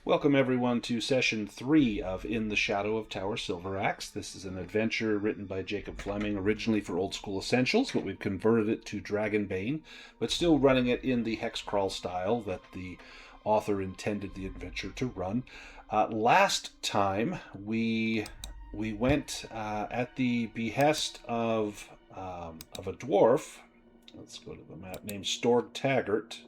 Welcome everyone to session 3 of In the Shadow of Tower Silveraxe. This is an adventure written by Jacob Fleming, originally for Old School Essentials, but we've converted it to Dragonbane, but still running it in the hex-crawl style that the author intended the adventure to run. Last time we went at the behest of a dwarf. Let's go to the map, named Storg Taggart.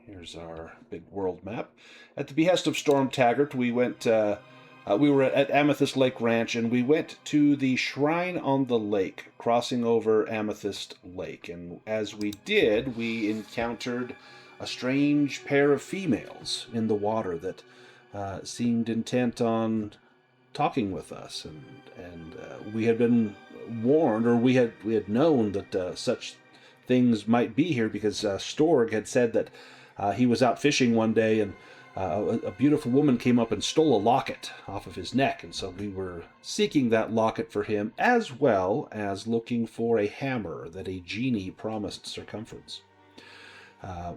Here's our big world map. At the behest of Storm Taggart, we went. We were at Amethyst Lake Ranch, and we went to the Shrine on the Lake, crossing over Amethyst Lake. And as we did, we encountered a strange pair of females in the water that seemed intent on talking with us. And we had been warned, or we had known that such things might be here because Storg had said that he was out fishing one day, and a beautiful woman came up and stole a locket off of his neck. And so we were seeking that locket for him, as well as looking for a hammer that a genie promised Circumference.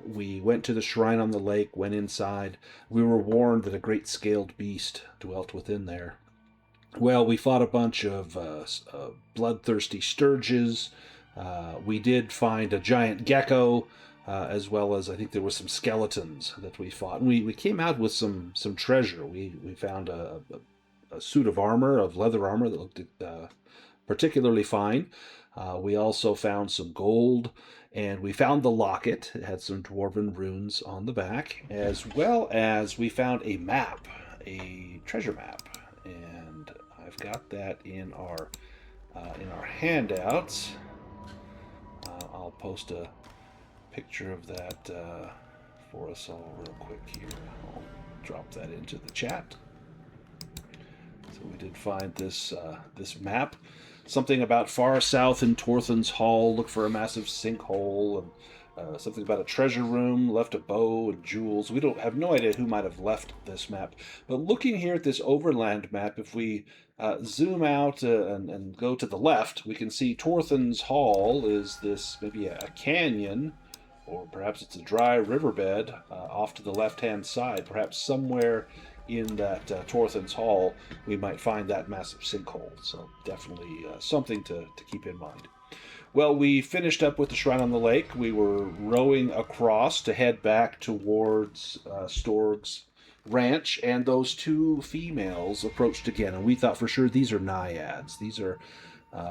We went to the shrine on the lake, went inside. We were warned that a great scaled beast dwelt within there. Well, we fought a bunch of bloodthirsty sturges. We did find a giant gecko, as well as I think there were some skeletons that we fought. And we came out with some treasure. We found a suit of armor, of leather armor, that looked particularly fine. We also found some gold, and we found the locket. It had some dwarven runes on the back, as well as we found a map, a treasure map. And I've got that in our handouts. I'll post a picture of that for us all real quick here. I'll drop that into the chat. So we did find this map. Something about far south in Torthen's Hall. Look for a massive sinkhole, and something about a treasure room. Left a bow and jewels. We don't have no idea who might have left this map. But looking here at this overland map, if we zoom out and go to the left, we can see Torthen's Hall is this maybe a canyon, or perhaps it's a dry riverbed off to the left-hand side. Perhaps somewhere in that Torthen's Hall we might find that massive sinkhole. So definitely something to keep in mind. Well, we finished up with the Shrine on the Lake. We were rowing across to head back towards Storg's ranch, and those two females approached again, and we thought for sure these are naiads. These are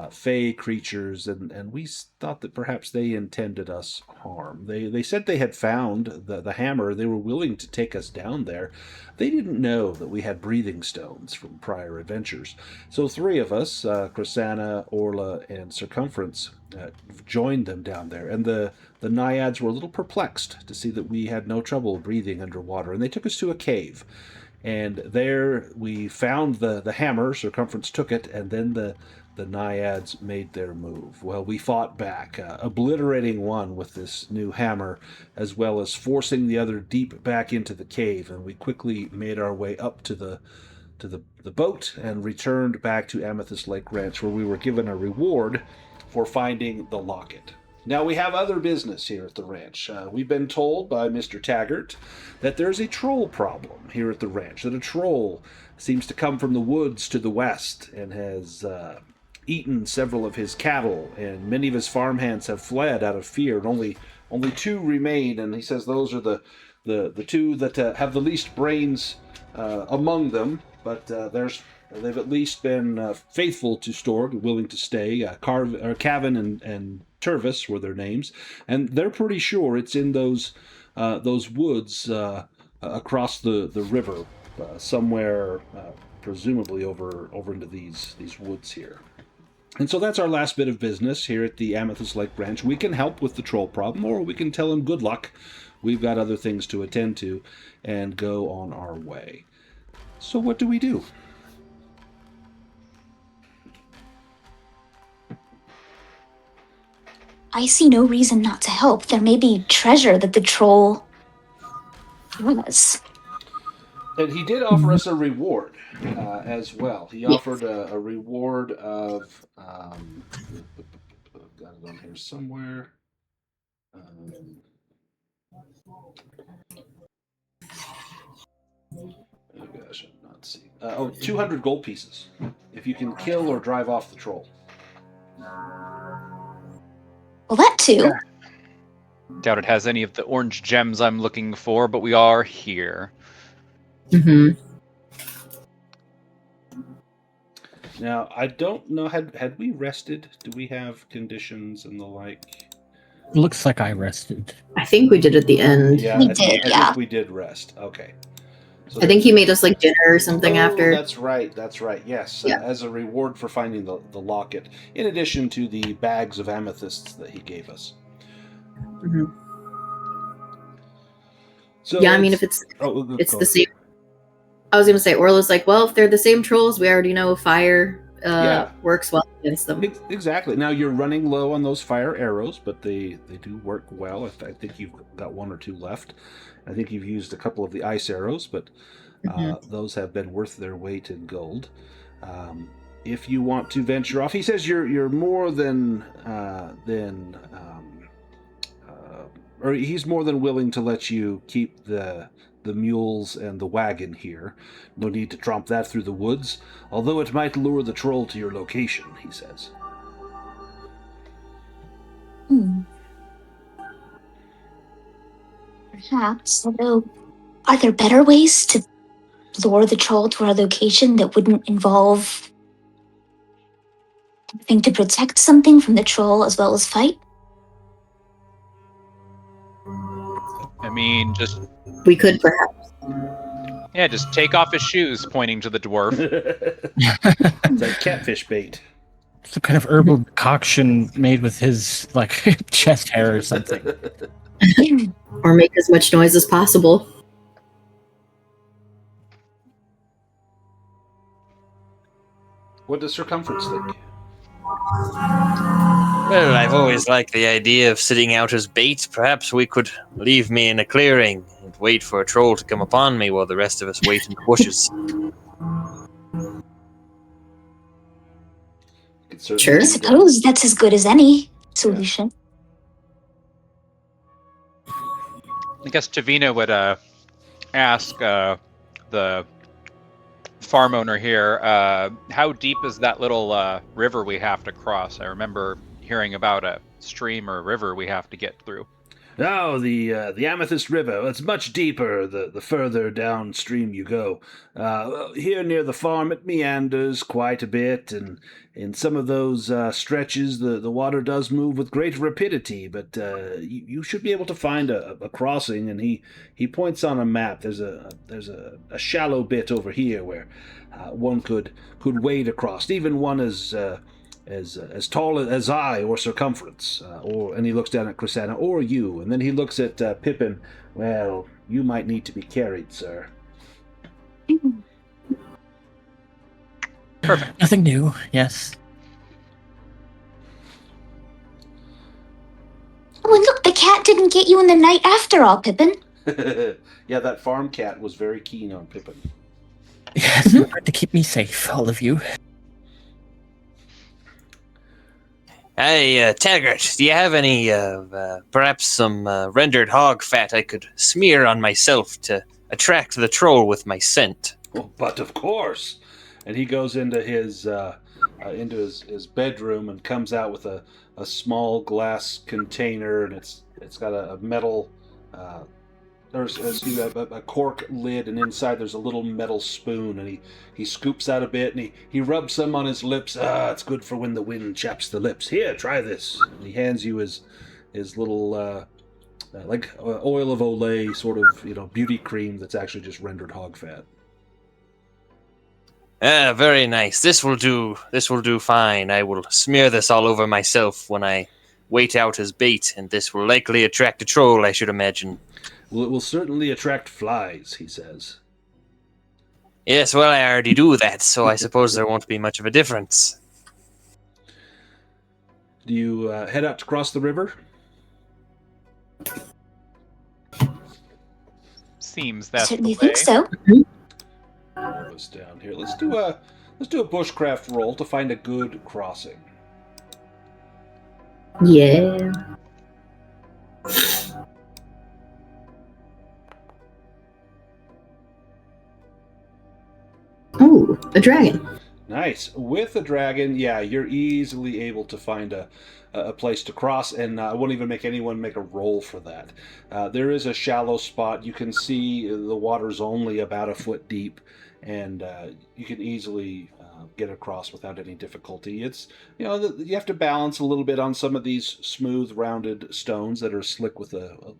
fey creatures, and we thought that perhaps they intended us harm. They said they had found the hammer. They were willing to take us down there. They didn't know that we had breathing stones from prior adventures. So three of us, Krisanna, Orla, and Circumference, joined them down there, and the naiads were a little perplexed to see that we had no trouble breathing underwater, and they took us to a cave. And there we found the hammer. Circumference took it, and then the naiads made their move. Well, we fought back, obliterating one with this new hammer, as well as forcing the other deep back into the cave, and we quickly made our way up to the boat and returned back to Amethyst Lake Ranch, where we were given a reward for finding the locket. Now, we have other business here at the ranch. We've been told by Mr. Taggart that there's a troll problem here at the ranch, that a troll seems to come from the woods to the west and has eaten several of his cattle, and many of his farmhands have fled out of fear, and only two remain, and he says those are the two that have the least brains among them, but they've at least been faithful to Storg, willing to stay. Cavan and Tervis were their names, and they're pretty sure it's in those woods across the river, somewhere, presumably over into these woods here. And so that's our last bit of business here at the Amethyst Lake Ranch. We can help with the troll problem, or we can tell him good luck. We've got other things to attend to and go on our way. So what do we do? I see no reason not to help. There may be treasure that the troll has. And he did offer us a reward as well. He offered a reward of... got it on here somewhere. Oh gosh, I'm not seeing. 200 gold pieces. If you can kill or drive off the troll. Well, that too. Yeah. Doubt it has any of the orange gems I'm looking for, but we are here. Mm-hmm. Now, I don't know. Had we rested? Do we have conditions and the like? Looks like I rested. I think we did at the end. Yeah, We I think, did, I yeah. think we did rest. Okay. So I think he made us like dinner or something after. That's right. That's right. Yes. Yeah. As a reward for finding the locket, in addition to the bags of amethysts that he gave us. Mm-hmm. So Yeah, I mean, if it's the same. I was gonna say, Orla's like, well, if they're the same trolls, we already know fire works well against them. Exactly. Now you're running low on those fire arrows, but they do work well. I think you've got one or two left. I think you've used a couple of the ice arrows, but those have been worth their weight in gold. If you want to venture off, he says you're more than or he's more than willing to let you keep the mules and the wagon here. No need to tromp that through the woods, although it might lure the troll to your location, he says. Perhaps, although, are there better ways to lure the troll to our location that wouldn't involve having to protect something from the troll as well as fight? I mean, We could perhaps. Yeah, just take off his shoes, pointing to the dwarf. It's like catfish bait. Some kind of herbal concoction made with his like chest hair or something. Or make as much noise as possible. What does Circumference think? Well, I've always liked the idea of sitting out as bait. Perhaps we could leave me in a clearing and wait for a troll to come upon me while the rest of us wait in the bushes. Sure. I suppose that's as good as any solution. I guess Tavina would ask the farm owner here, how deep is that little river we have to cross? I remember hearing about a stream or a river we have to get through. Oh, the Amethyst River. It's much deeper the further downstream you go. Here near the farm, it meanders quite a bit, and in some of those stretches, the water does move with great rapidity. But you should be able to find a crossing. And he points on a map. There's a shallow bit over here where one could wade across, even one as tall as I or Circumference, and he looks down at Chrysanna, or you, and then he looks at Pippin. Well, you might need to be carried, sir. Perfect. Nothing new, yes. Oh, and look, the cat didn't get you in the night after all, Pippin. Yeah, that farm cat was very keen on Pippin. Yes, you tried to keep me safe, all of you. Hey, Taggart, do you have any, perhaps some rendered hog fat I could smear on myself to attract the troll with my scent? Oh, but of course. And he goes into his bedroom and comes out with a small glass container, and it's got a metal there's a cork lid, and inside there's a little metal spoon, and he scoops out a bit, and he rubs some on his lips. It's good for when the wind chaps the lips. Here, try this. And he hands you his little like oil of Olay sort of beauty cream that's actually just rendered hog fat. Very nice. This will do fine. I will smear this all over myself when I wait out as bait, and this will likely attract a troll, I should imagine. Well, it will certainly attract flies, he says. Yes, well, I already do that, so I suppose there won't be much of a difference. Do you head out to cross the river? Seems that's Certainly the way. think so. Goes down here. Let's do a bushcraft roll to find a good crossing. Yeah. Oh, a dragon. Nice. With a dragon, yeah, you're easily able to find a place to cross, and I won't even make anyone make a roll for that. There is a shallow spot. You can see the water's only about a foot deep, and you can easily get across without any difficulty. It's, you have to balance a little bit on some of these smooth, rounded stones that are slick with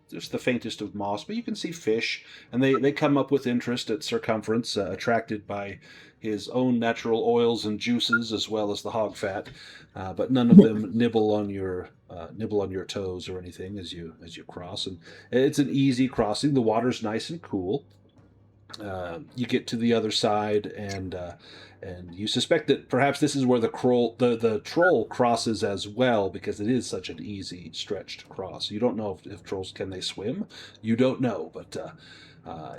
just the faintest of moss, but you can see fish, and they come up with interest at circumference, attracted by his own natural oils and juices as well as the hog fat, but none of them nibble on your toes or anything as you cross. And it's an easy crossing. The water's nice and cool. You get to the other side, and you suspect that perhaps this is where the troll crosses as well, because it is such an easy stretch to cross. You don't know if trolls, can they swim? You don't know, but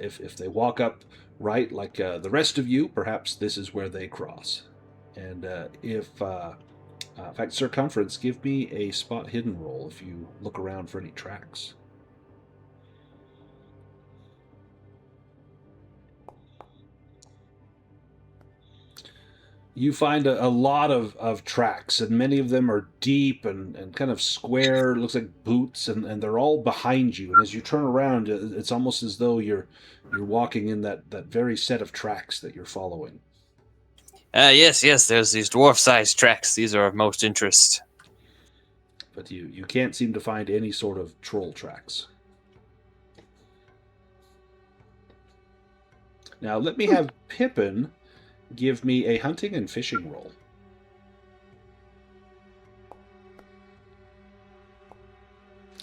if they walk up right like the rest of you, perhaps this is where they cross. And in fact, circumference, give me a spot hidden roll if you look around for any tracks. You find a lot of tracks, and many of them are deep and kind of square. It looks like boots, and they're all behind you. And as you turn around, it's almost as though you're walking in that very set of tracks that you're following. Yes, there's these dwarf-sized tracks. These are of most interest. But you can't seem to find any sort of troll tracks. Now, let me have Pippin give me a hunting and fishing roll.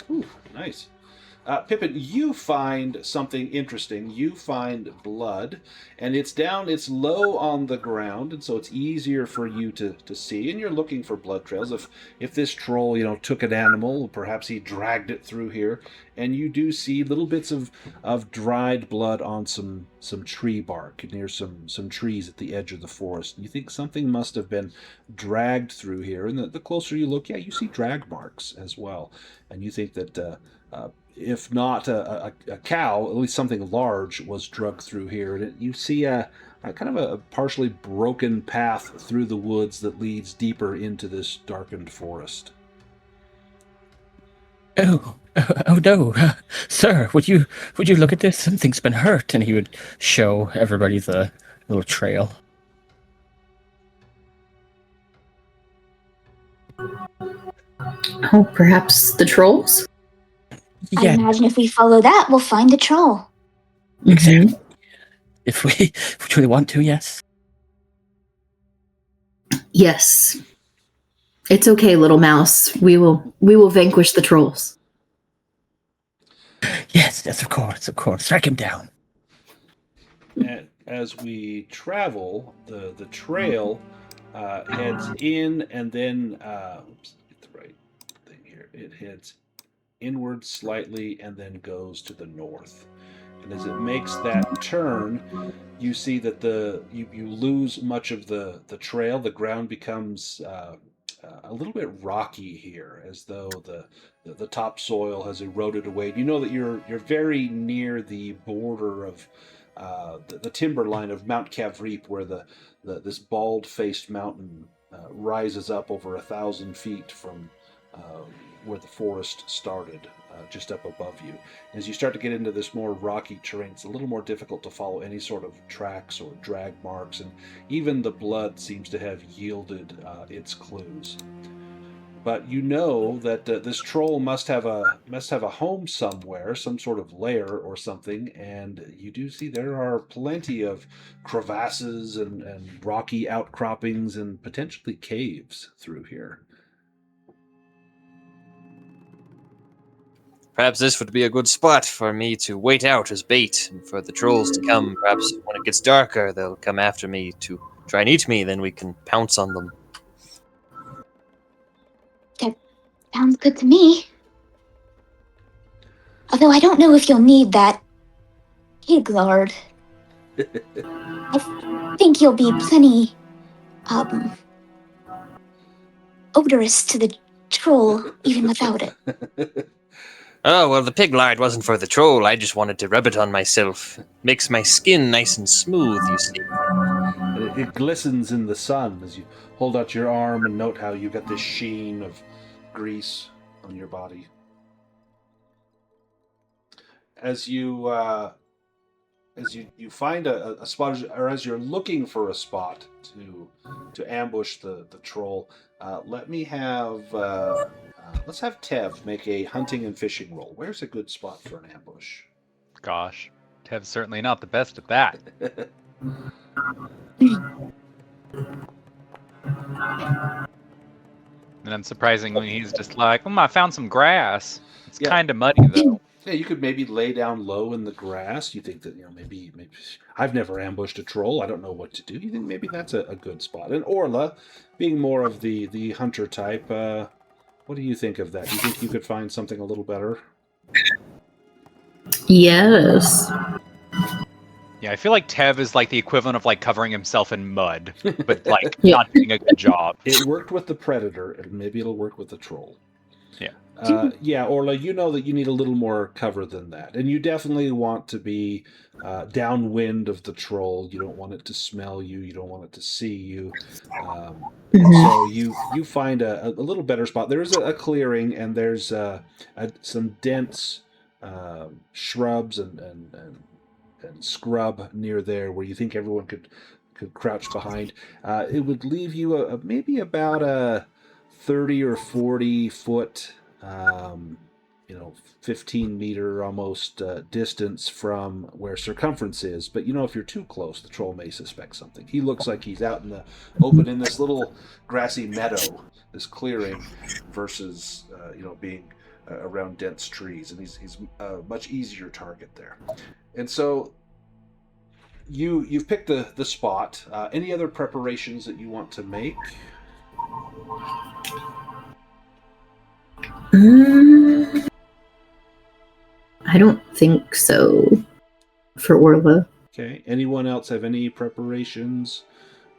Ooh, nice. Pippin, you find something interesting. You find blood, and it's low on the ground, and so it's easier for you to see, and you're looking for blood trails. If this troll, took an animal, perhaps he dragged it through here, and you do see little bits of dried blood on some tree bark near some trees at the edge of the forest. And you think something must have been dragged through here, and the closer you look, you see drag marks as well. And you think that if not a cow, at least something large was dragged through here. And you see a kind of a partially broken path through the woods that leads deeper into this darkened forest. Oh no, sir! Would you look at this? Something's been hurt, and he would show everybody the little trail. Oh, perhaps the trolls? I imagine if we follow that, we'll find the troll. Exactly. If we truly want to, yes. Yes. It's okay, little mouse. We will vanquish the trolls. Yes, of course. Strike him down. And as we travel, the trail heads in, and then get the right thing here. It heads inward slightly and then goes to the north. And as it makes that turn, you see that you lose much of the trail. The ground becomes a little bit rocky here, as though the topsoil has eroded away. You know that you're very near the border of the timberline of Mount Cavreep, where this bald-faced mountain rises up over 1,000 feet from where the forest started, just up above you. And as you start to get into this more rocky terrain, it's a little more difficult to follow any sort of tracks or drag marks, and even the blood seems to have yielded its clues. But you know that this troll must have a home somewhere, some sort of lair or something, and you do see there are plenty of crevasses and rocky outcroppings and potentially caves through here. Perhaps this would be a good spot for me to wait out as bait, and for the trolls to come. Perhaps when it gets darker, they'll come after me to try and eat me, then we can pounce on them. That sounds good to me. Although I don't know if you'll need that pig lord. I think you'll be plenty odorous to the troll even without it. Oh, well, the pig lard wasn't for the troll. I just wanted to rub it on myself. It makes my skin nice and smooth, you see. And it glistens in the sun as you hold out your arm and note how you got this sheen of grease on your body. As you find a spot, or as you're looking for a spot to ambush the troll, let me have let's have Tev make a hunting and fishing roll. Where's a good spot for an ambush? Gosh, Tev's certainly not the best at that. And unsurprisingly, he's just like, I found some grass. It's kind of muddy, though. Yeah, you could maybe lay down low in the grass. You think that, maybe I've never ambushed a troll. I don't know what to do. You think maybe that's a good spot. And Orla, being more of the hunter type, what do you think of that? Do you think you could find something a little better? Yes. Yeah, I feel like Tev is like the equivalent of like covering himself in mud, but like not doing a good job. It worked with the predator, and maybe it'll work with the troll. Yeah. Yeah, Orla, you know that you need a little more cover than that. And you definitely want to be downwind of the troll. You don't want it to smell you. You don't want it to see you. So you find a little better spot. There is a clearing, and there's some dense shrubs and scrub near there where you think everyone could crouch behind. It would leave you maybe about a 30 or 40 foot 15 meter almost distance from where circumference is. But if you're too close, the troll may suspect something. He looks like he's out in the open in this little grassy meadow, this clearing, versus being around dense trees, and he's a much easier target there. And so you've picked the spot. Any other preparations that you want to make? I don't think so for Orla. Okay. Anyone else have any preparations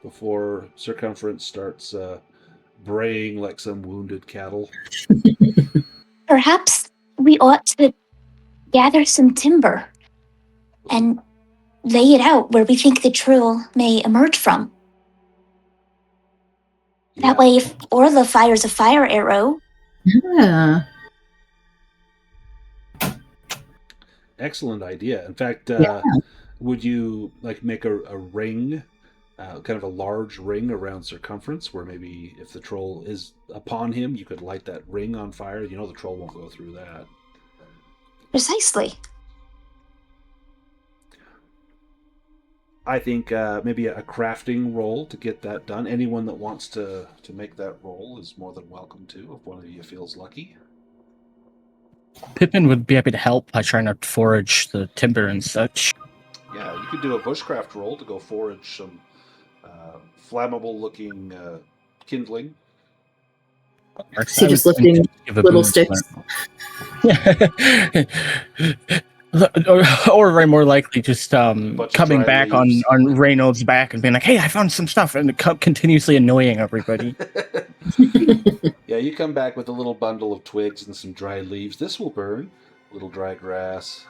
before circumference starts braying like some wounded cattle? Perhaps we ought to gather some timber and lay it out where we think the troll may emerge from. That way, if Orla fires a fire arrow... Yeah. Excellent idea. In fact, would you make a ring, kind of a large ring around circumference, where maybe if the troll is upon him, you could light that ring on fire? The troll won't go through that. Precisely. I think maybe a crafting roll to get that done. Anyone that wants to make that roll is more than welcome to, if one of you feels lucky. Pippin would be happy to help by trying to forage the timber and such. Yeah, you could do a bushcraft roll to go forage some flammable-looking kindling. So just lifting little sticks. Or very more likely just coming back on Reynolds' back and being like, "Hey, I found some stuff," and continuously annoying everybody. Yeah, you come back with a little bundle of twigs and some dry leaves. This will burn. A little dry grass.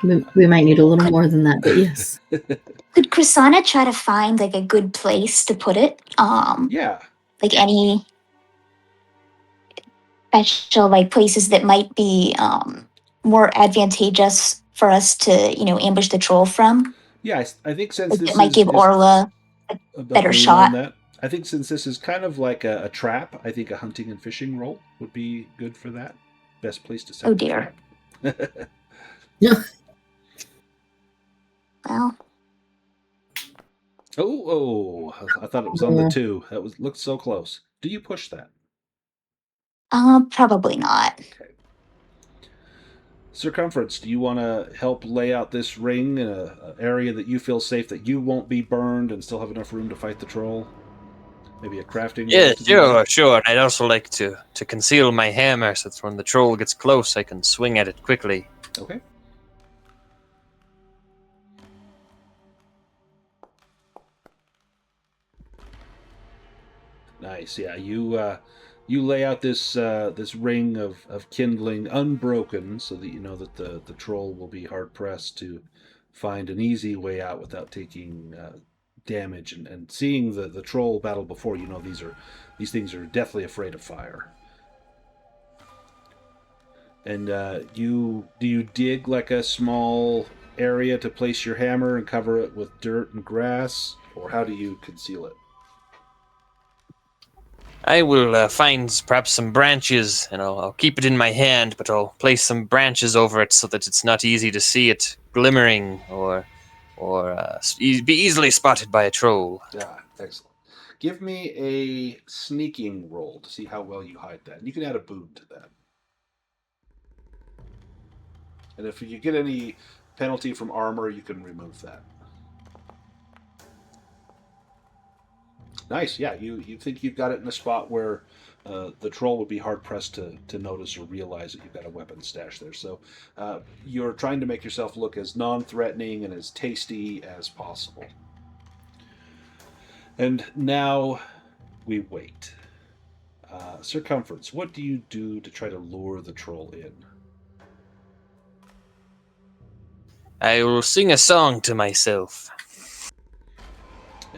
We might need a little more than that, but yes. Could Krisanna try to find a good place to put it? Yeah. Any special places that might be more advantageous for us to ambush the troll from? Yeah, I think since this might give Orla a better shot. I think since this is kind of like a trap, I think a hunting and fishing roll would be good for that. Best place to set. Oh dear. Yeah. Well. Oh! I thought it was on the 2. That looked so close. Do you push that? Probably not. Okay. Circumference, do you want to help lay out this ring in an area that you feel safe, that you won't be burned and still have enough room to fight the troll? Maybe a crafting? Yeah, sure. I'd also like to conceal my hammer so that when the troll gets close, I can swing at it quickly. Okay. Nice. Yeah, you lay out this ring of kindling unbroken, so that you know that the troll will be hard pressed to find an easy way out without taking damage, and seeing the troll battle before, you know these things are deathly afraid of fire. And do you dig like a small area to place your hammer and cover it with dirt and grass, or how do you conceal it? I will find perhaps some branches, and I'll keep it in my hand, but I'll place some branches over it so that it's not easy to see it glimmering or be easily spotted by a troll. Ah, excellent. Give me a sneaking roll to see how well you hide that. And you can add a boon to that. And if you get any penalty from armor, you can remove that. Nice, yeah. You think you've got it in a spot where the troll would be hard-pressed to notice or realize that you've got a weapon stash there. So you're trying to make yourself look as non-threatening and as tasty as possible. And now we wait. Circumference, what do you do to try to lure the troll in? I will sing a song to myself.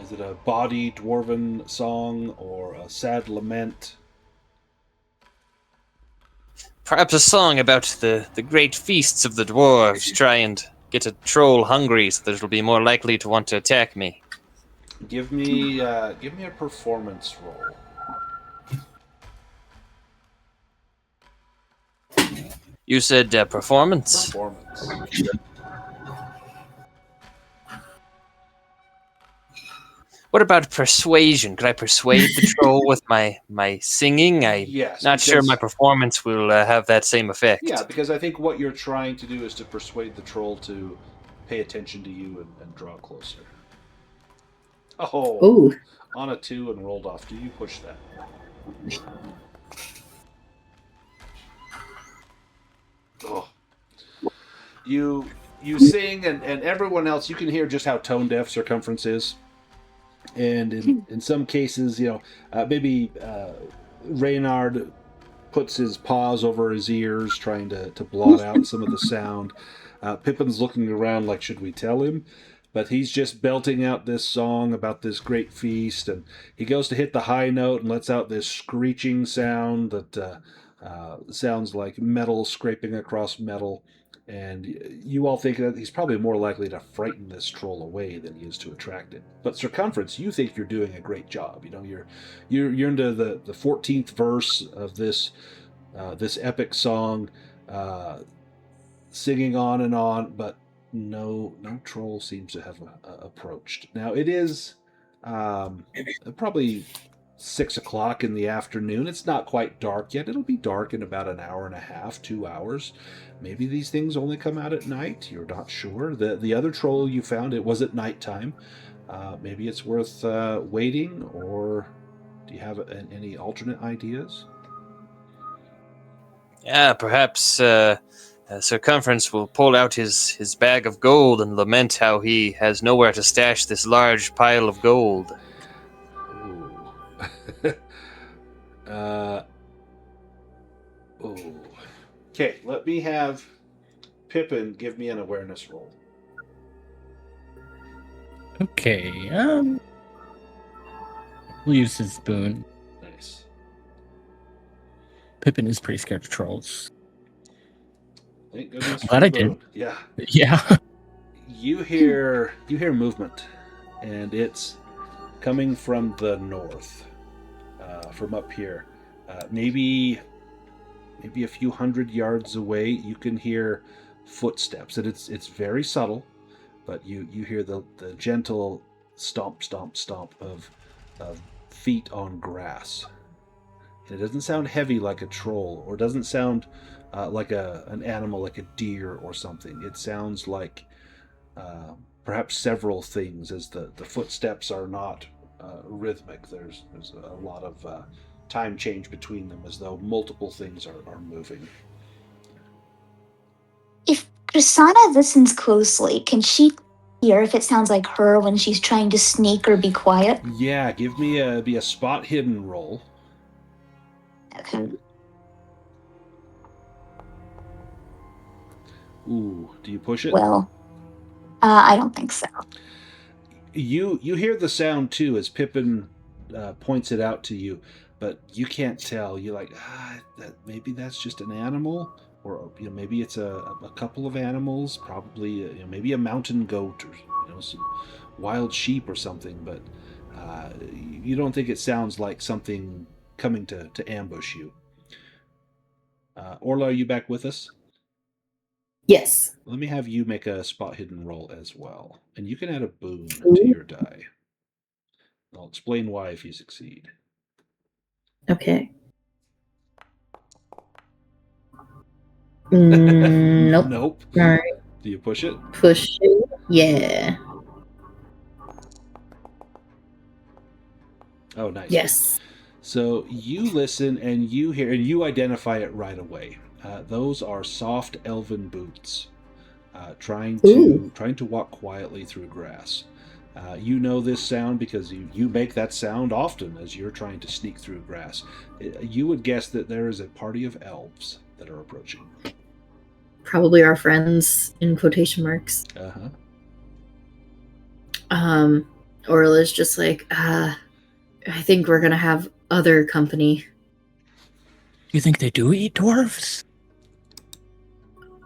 Is it a bawdy dwarven song or a sad lament? Perhaps a song about the great feasts of the dwarves. Try and get a troll hungry so that it'll be more likely to want to attack me. Give me a performance roll. You said performance? Performance. What about persuasion? Could I persuade the troll with my singing? Yes, not sure my performance will have that same effect. Yeah, because I think what you're trying to do is to persuade the troll to pay attention to you and draw closer. Oh, Ooh. On a 2 and rolled off. Do you push that? Oh. You sing, and everyone else, you can hear just how tone deaf Circumference is. And in some cases, maybe Reynard puts his paws over his ears, trying to blot out some of the sound. Pippin's looking around like, should we tell him? But he's just belting out this song about this great feast, and he goes to hit the high note and lets out this screeching sound that sounds like metal scraping across metal. And you all think that he's probably more likely to frighten this troll away than he is to attract it. But Circumference, you think you're doing a great job. You're into the 14th verse of this epic song, singing on, but no troll seems to have approached. Now it is probably 6 o'clock in the afternoon. It's not quite dark yet. It'll be dark in about an hour and a half, 2 hours. Maybe these things only come out at night. You're not sure. The other troll you found, it was at nighttime. Maybe it's worth waiting, or do you have any alternate ideas? Yeah, perhaps Circumference will pull out his bag of gold and lament how he has nowhere to stash this large pile of gold. Okay, let me have Pippin give me an awareness roll. Okay, we'll use his boon. Nice. Pippin is pretty scared of trolls. Thank goodness. Glad I did. Yeah. Yeah. You hear movement, and it's coming from the north, from up here. Maybe a few hundred yards away, you can hear footsteps, and it's very subtle, but you hear the gentle stomp, stomp, stomp of feet on grass. And it doesn't sound heavy like a troll, or doesn't sound like an animal, like a deer or something. It sounds like perhaps several things, as the footsteps are not rhythmic. There's a lot of time change between them, as though multiple things are moving. If Grisana listens closely, can she hear if it sounds like her when she's trying to sneak or be quiet? Yeah, give me a spot hidden roll. Okay. Ooh, do you push it? Well, I don't think so. You hear the sound too as Pippin points it out to you, but you can't tell. You're like, maybe that's just an animal, or maybe it's a couple of animals, probably maybe a mountain goat or some wild sheep or something. But you don't think it sounds like something coming to ambush you. Orla, are you back with us? Yes. Let me have you make a spot hidden roll as well, and you can add a boon Ooh. to your die. I'll explain why if you succeed. Okay. Nope. Nope. All right. Do you push it? Push it. Yeah. Oh, nice. Yes. So you listen and you hear and you identify it right away. Those are soft elven boots, trying to walk quietly through grass. You know this sound because you make that sound often as you're trying to sneak through grass. You would guess that there is a party of elves that are approaching. Probably our friends in quotation marks. Orla's just like, I think we're gonna have other company. You think they do eat dwarves?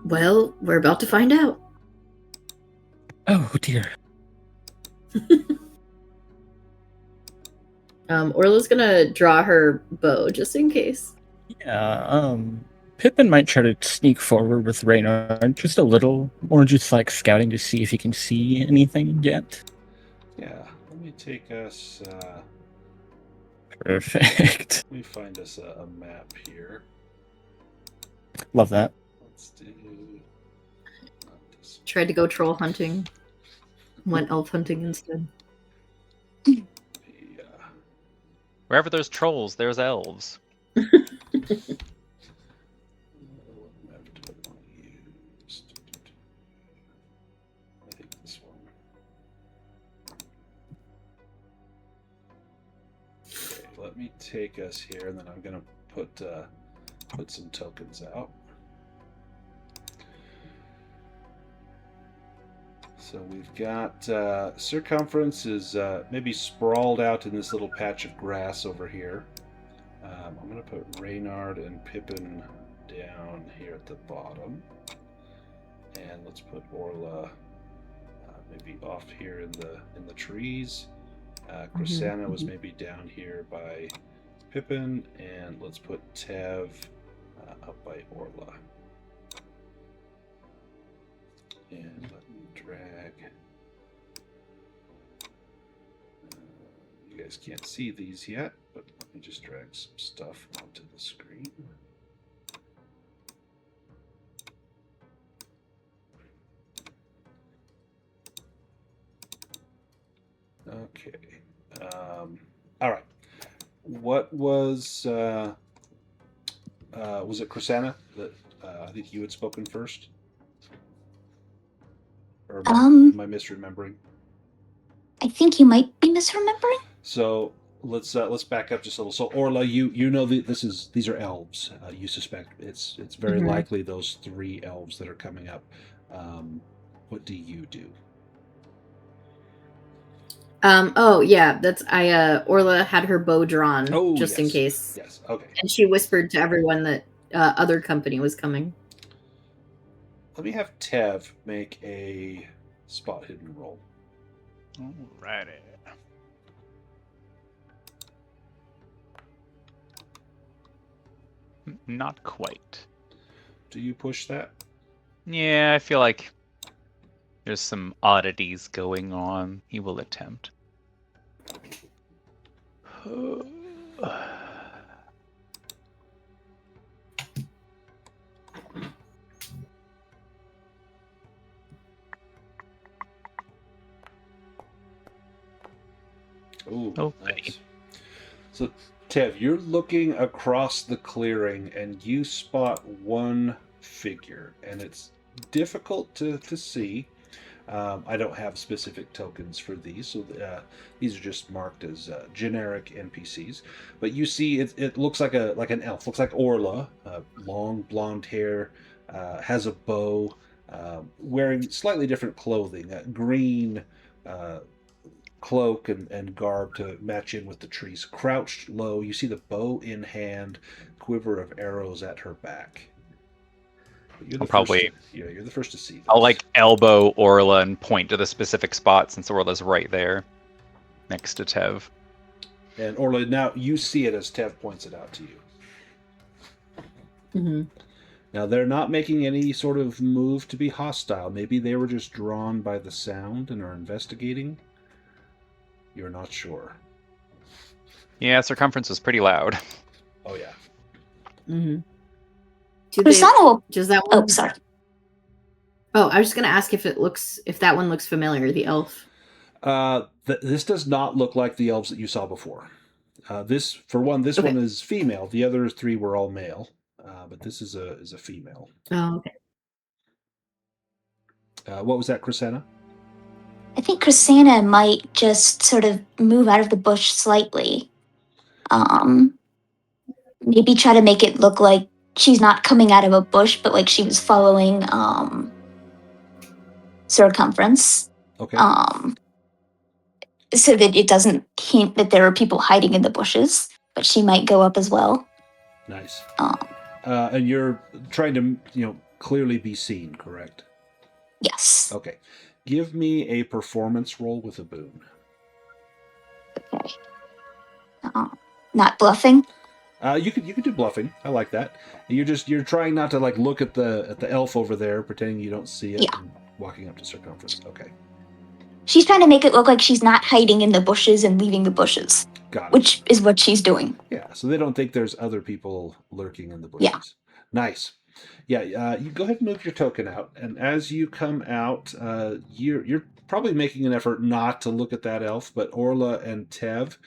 Well, we're about to find out. Oh dear. Orla's gonna draw her bow just in case. Yeah, Pippin might try to sneak forward with Reynard just a little, or just like scouting to see if he can see anything yet. Yeah, let me take us. Perfect. Let me find us a map here. Love that. Let's do. Tried to go troll hunting. Went elf hunting instead. Wherever there's trolls, there's elves. What map do I want to use? I think this one. Okay, let me take us here, and then I'm gonna put some tokens out. So we've got circumference is maybe sprawled out in this little patch of grass over here. I'm going to put Reynard and Pippin down here at the bottom. And let's put Orla maybe off here in the trees. Chrysana was maybe down here by Pippin, and let's put Tev up by Orla. And let me drag. You guys can't see these yet, but let me just drag some stuff onto the screen. Okay. All right. What was it Chrysana that I think you had spoken first? Or am I misremembering? I think you might be misremembering. So let's back up just a little. So Orla, you know these are elves. You suspect it's very likely those 3 elves that are coming up. What do you do? Oh yeah, Orla had her bow drawn just in case. Yes. Okay. And she whispered to everyone that other company was coming. Let me have Tev make a spot hidden roll. Alrighty. Not quite. Do you push that? Yeah, I feel like there's some oddities going on. He will attempt. Ooh, Oh, nice. So, Tev, you're looking across the clearing and you spot one figure, and it's difficult to see. I don't have specific tokens for these, so these are just marked as generic NPCs. But you see, it looks like an elf. Looks like Orla, long blonde hair, has a bow, wearing slightly different clothing, green cloak and garb to match in with the trees. Crouched low, you see the bow in hand, quiver of arrows at her back. But you're the you're the first to see this. I'll like elbow Orla and point to the specific spot since Orla's right there, next to Tev. And Orla, now you see it as Tev points it out to you. Mm-hmm. Now, they're not making any sort of move to be hostile. Maybe they were just drawn by the sound and are investigating. You're not sure. Yeah, circumference was pretty loud. Oh, yeah. Mm-hmm. Does that one... Oh, sorry. Oh, I was just going to ask if that one looks familiar, the elf. This does not look like the elves that you saw before. This one is female. The other 3 were all male. But this is a female. Oh, okay. What was that, Krisanna? I think Krisanna might just sort of move out of the bush slightly. Maybe try to make it look like she's not coming out of a bush, but like she was following circumference. Okay. So that it doesn't hint that there are people hiding in the bushes, but she might go up as well. Nice. And you're trying to, clearly be seen, correct? Yes. Okay. Give me a performance roll with a boon. Okay. Not bluffing. You could do bluffing. I like that. You're trying not to like look at the elf over there, pretending you don't see it. Yeah. And walking up to circumference. Okay. She's trying to make it look like she's not hiding in the bushes and leaving the bushes. Got it. Which is what she's doing. Yeah, so they don't think there's other people lurking in the bushes. Yeah. Nice. Yeah, you go ahead and move your token out, and as you come out, you're probably making an effort not to look at that elf, but Orla and Tev,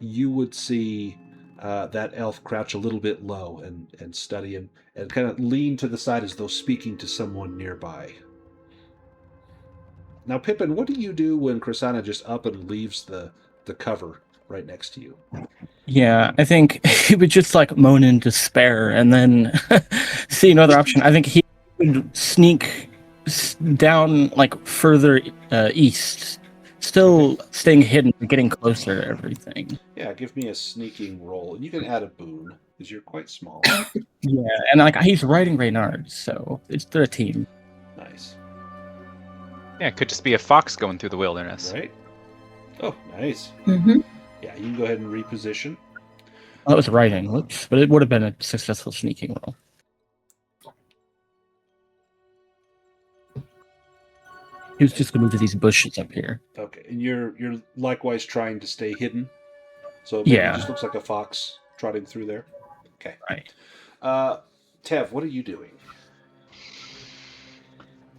you would see that elf crouch a little bit low and study and kind of lean to the side as though speaking to someone nearby. Now, Pippin, what do you do when Krisanna just up and leaves the cover right next to you? Yeah, I think he would just like moan in despair and then see another option. I think he would sneak down like further east, still staying hidden, but getting closer to everything. Yeah, give me a sneaking roll, and you can add a boon because you're quite small. Yeah, and like he's riding Reynard, so they're a team. Nice. Yeah, it could just be a fox going through the wilderness. Right? Oh, nice. Mm-hmm. Yeah, you can go ahead and reposition. Well, that was riding, whoops, but it would have been a successful sneaking roll. He was just going to move to these bushes up here. Okay, and you're likewise trying to stay hidden. So maybe it just looks like a fox trotting through there. Okay. Right. Tev, what are you doing?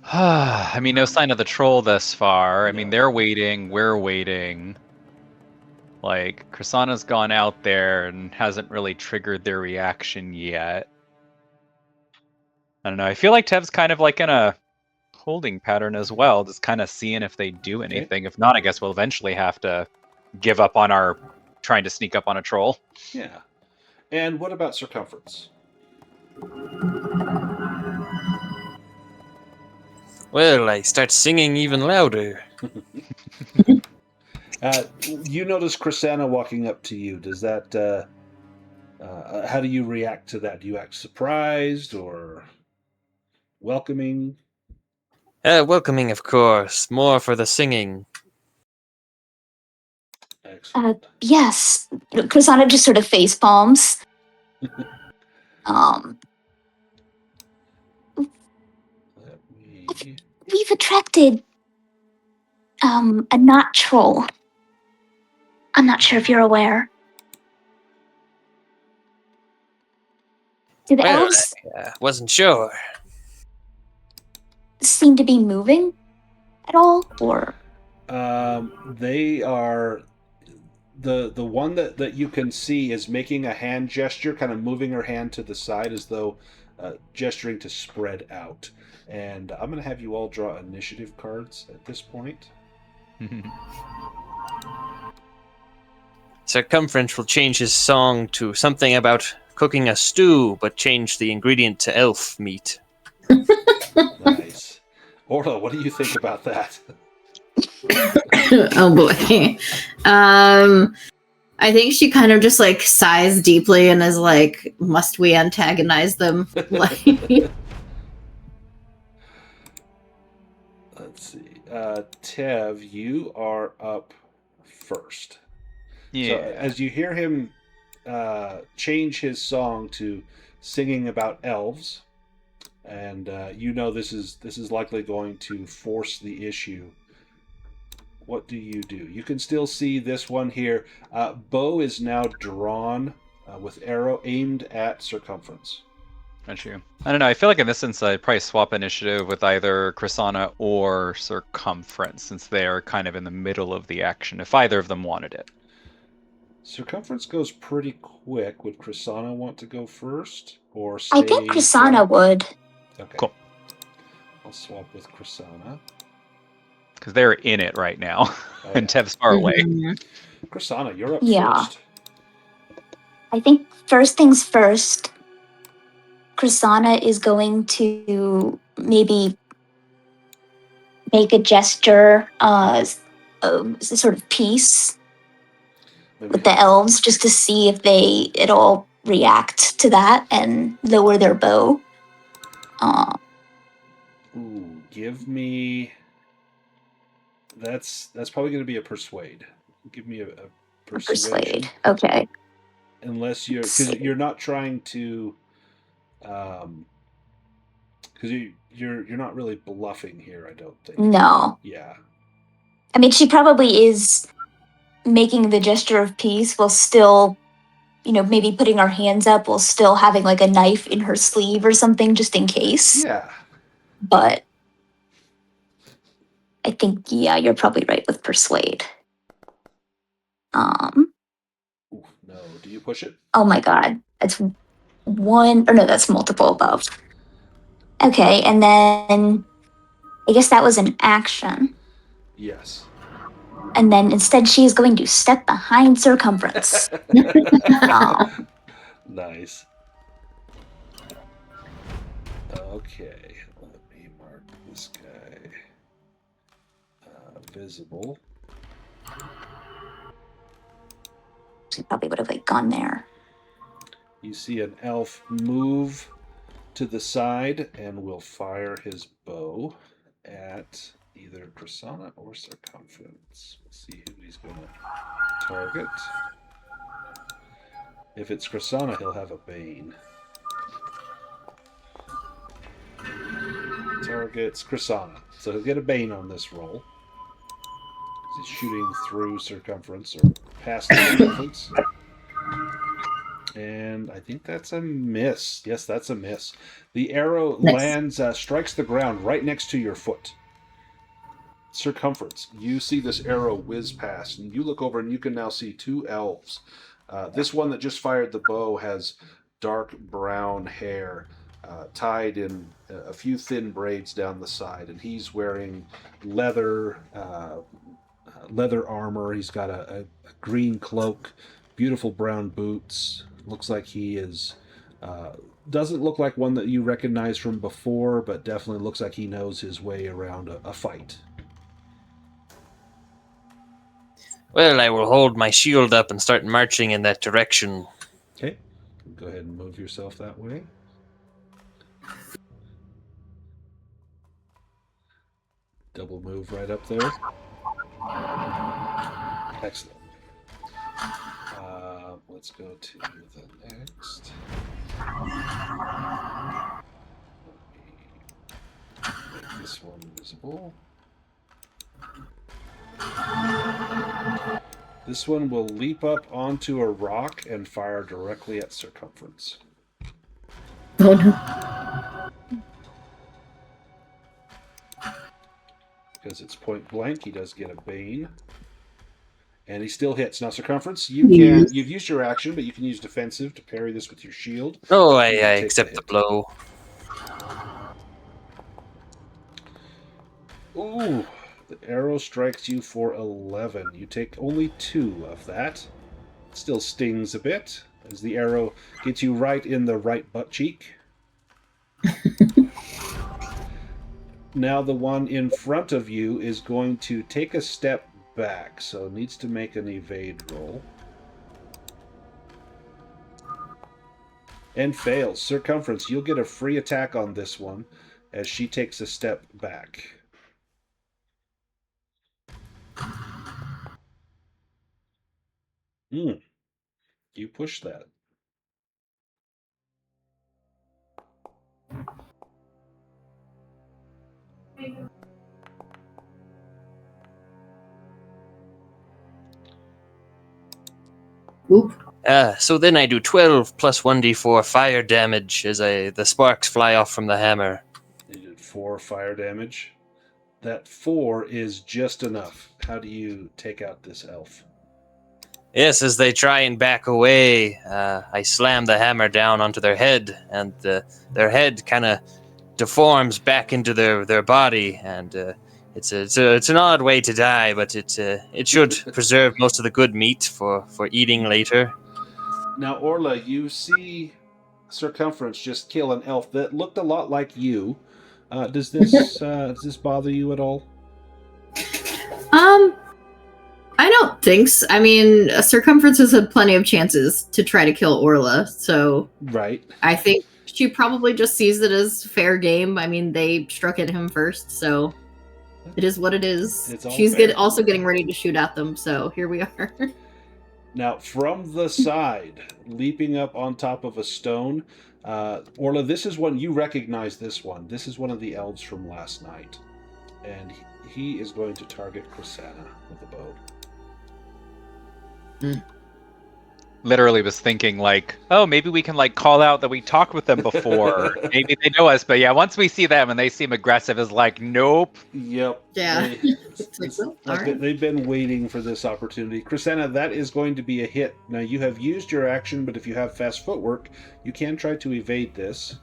I mean, no sign of the troll thus far. I mean, they're waiting. We're waiting. Like, Krisanna's gone out there and hasn't really triggered their reaction yet. I don't know. I feel like Tev's kind of like in a holding pattern as well, just kind of seeing if they do anything. If not, I guess we'll eventually have to give up on our trying to sneak up on a troll. Yeah. And what about circumference? Well, I start singing even louder. You notice Krisanna walking up to you. Does that... how do you react to that? Do you act surprised or welcoming? Welcoming, of course. More for the singing. Excellent. Yes. Krisanna just sort of face palms. We've attracted a knot troll. I'm not sure if you're aware. Do the elves Wasn't sure. seem to be moving at all, or? They are... The one that you can see is making a hand gesture, kind of moving her hand to the side as though gesturing to spread out. And I'm going to have you all draw initiative cards at this point. Circumference will change his song to something about cooking a stew, but change the ingredient to elf meat. Nice. Orla, what do you think about that? Oh boy. I think she kind of just like sighs deeply and is like, "Must we antagonize them?" Like, let's see. Tev, you are up first. Yeah. So as you hear him change his song to singing about elves, and you know this is likely going to force the issue. What do? You can still see this one here. Bow is now drawn with arrow aimed at circumference. Got you. I don't know. I feel like in this instance, I'd probably swap initiative with either Krisanna or Circumference, since they are kind of in the middle of the action, if either of them wanted it. Circumference goes pretty quick. Would Krisanna want to go first? Or I think Krisanna would. Okay. Cool. I'll swap with Krisanna. Because they're in it right now, Oh, and yeah. Tev's far away. Krisanna, you're up Yeah. first. I think first things first, Krisanna is going to maybe make a gesture, sort of peace Maybe with the elves, just to see if they at all react to that and lower their bow. Ooh, give me. That's probably going to be a persuade. Give me a persuasion. Persuade. Okay. Unless because you're not trying to, because you're not really bluffing here. I don't think. No. Yeah. I mean, she probably is making the gesture of peace while still, maybe putting her hands up while still having like a knife in her sleeve or something just in case. Yeah. But I think, yeah, you're probably right with persuade. Ooh, no. Do you push it? Oh my god. That's one, or no, that's multiple above. Okay, and then I guess that was an action. Yes. And then instead she is going to step behind Circumference. Nice. Okay, let me mark this guy visible. She probably would have gone there. You see an elf move to the side and will fire his bow at either Krisanna or Circumference. We'll see who he's going to target. If it's Krisanna, he'll have a Bane. Targets Krisanna. So he'll get a Bane on this roll. He's shooting through Circumference or past Circumference. And I think that's a miss. Yes, that's a miss. The arrow lands, strikes the ground right next to your foot. Circumference. You see this arrow whiz past, and you look over and you can now see two elves. This one that just fired the bow has dark brown hair tied in a few thin braids down the side, and he's wearing leather armor. He's got a green cloak, beautiful brown boots. Looks like he is doesn't look like one that you recognize from before, but definitely looks like he knows his way around a fight. Well, I will hold my shield up and start marching in that direction. Okay, go ahead and move yourself that way. Double move right up there. Excellent. Let's go to the next. Make this one visible. This one will leap up onto a rock and fire directly at Circumference. oh no. Because it's point blank, he does get a Bane. And he still hits. Now, Circumference, you've used your action, but you can use defensive to parry this with your shield. Oh, I accept the blow. Ooh, the arrow strikes you for 11. You take only 2 of that. It still stings a bit, as the arrow gets you right in the right butt cheek. Now the one in front of you is going to take a step back, so needs to make an evade roll. And fails. Circumference, you'll get a free attack on this one as she takes a step back. You push that. Oop. So then I do 12 plus 1d4 fire damage as the sparks fly off from the hammer. You did 4 fire damage. That 4 is just enough. How do you take out this elf? Yes, as they try and back away, I slam the hammer down onto their head, and their head kind of deforms back into their body, and it's an odd way to die, but it should preserve most of the good meat for eating later. Now, Orla, you see Circumference just kill an elf that looked a lot like you. Does this bother you at all? I don't think so. I mean, Circumference has had plenty of chances to try to kill Orla, so Right. I think she probably just sees it as fair game. I mean, they struck at him first, so it is what it is. She's also getting ready to shoot at them, so here we are. Now, from the side, leaping up on top of a stone, Orla, this is one, you recognize this one. This is one of the elves from last night. And he is going to target Krisanna with a bow. Literally was thinking like, oh, maybe we can like call out that we talked with them before. Maybe they know us, but yeah, once we see them and they seem aggressive, it's like, nope. Yep. Yeah. They've been waiting for this opportunity. Krisanna, that is going to be a hit. Now, you have used your action, but if you have fast footwork, you can try to evade this.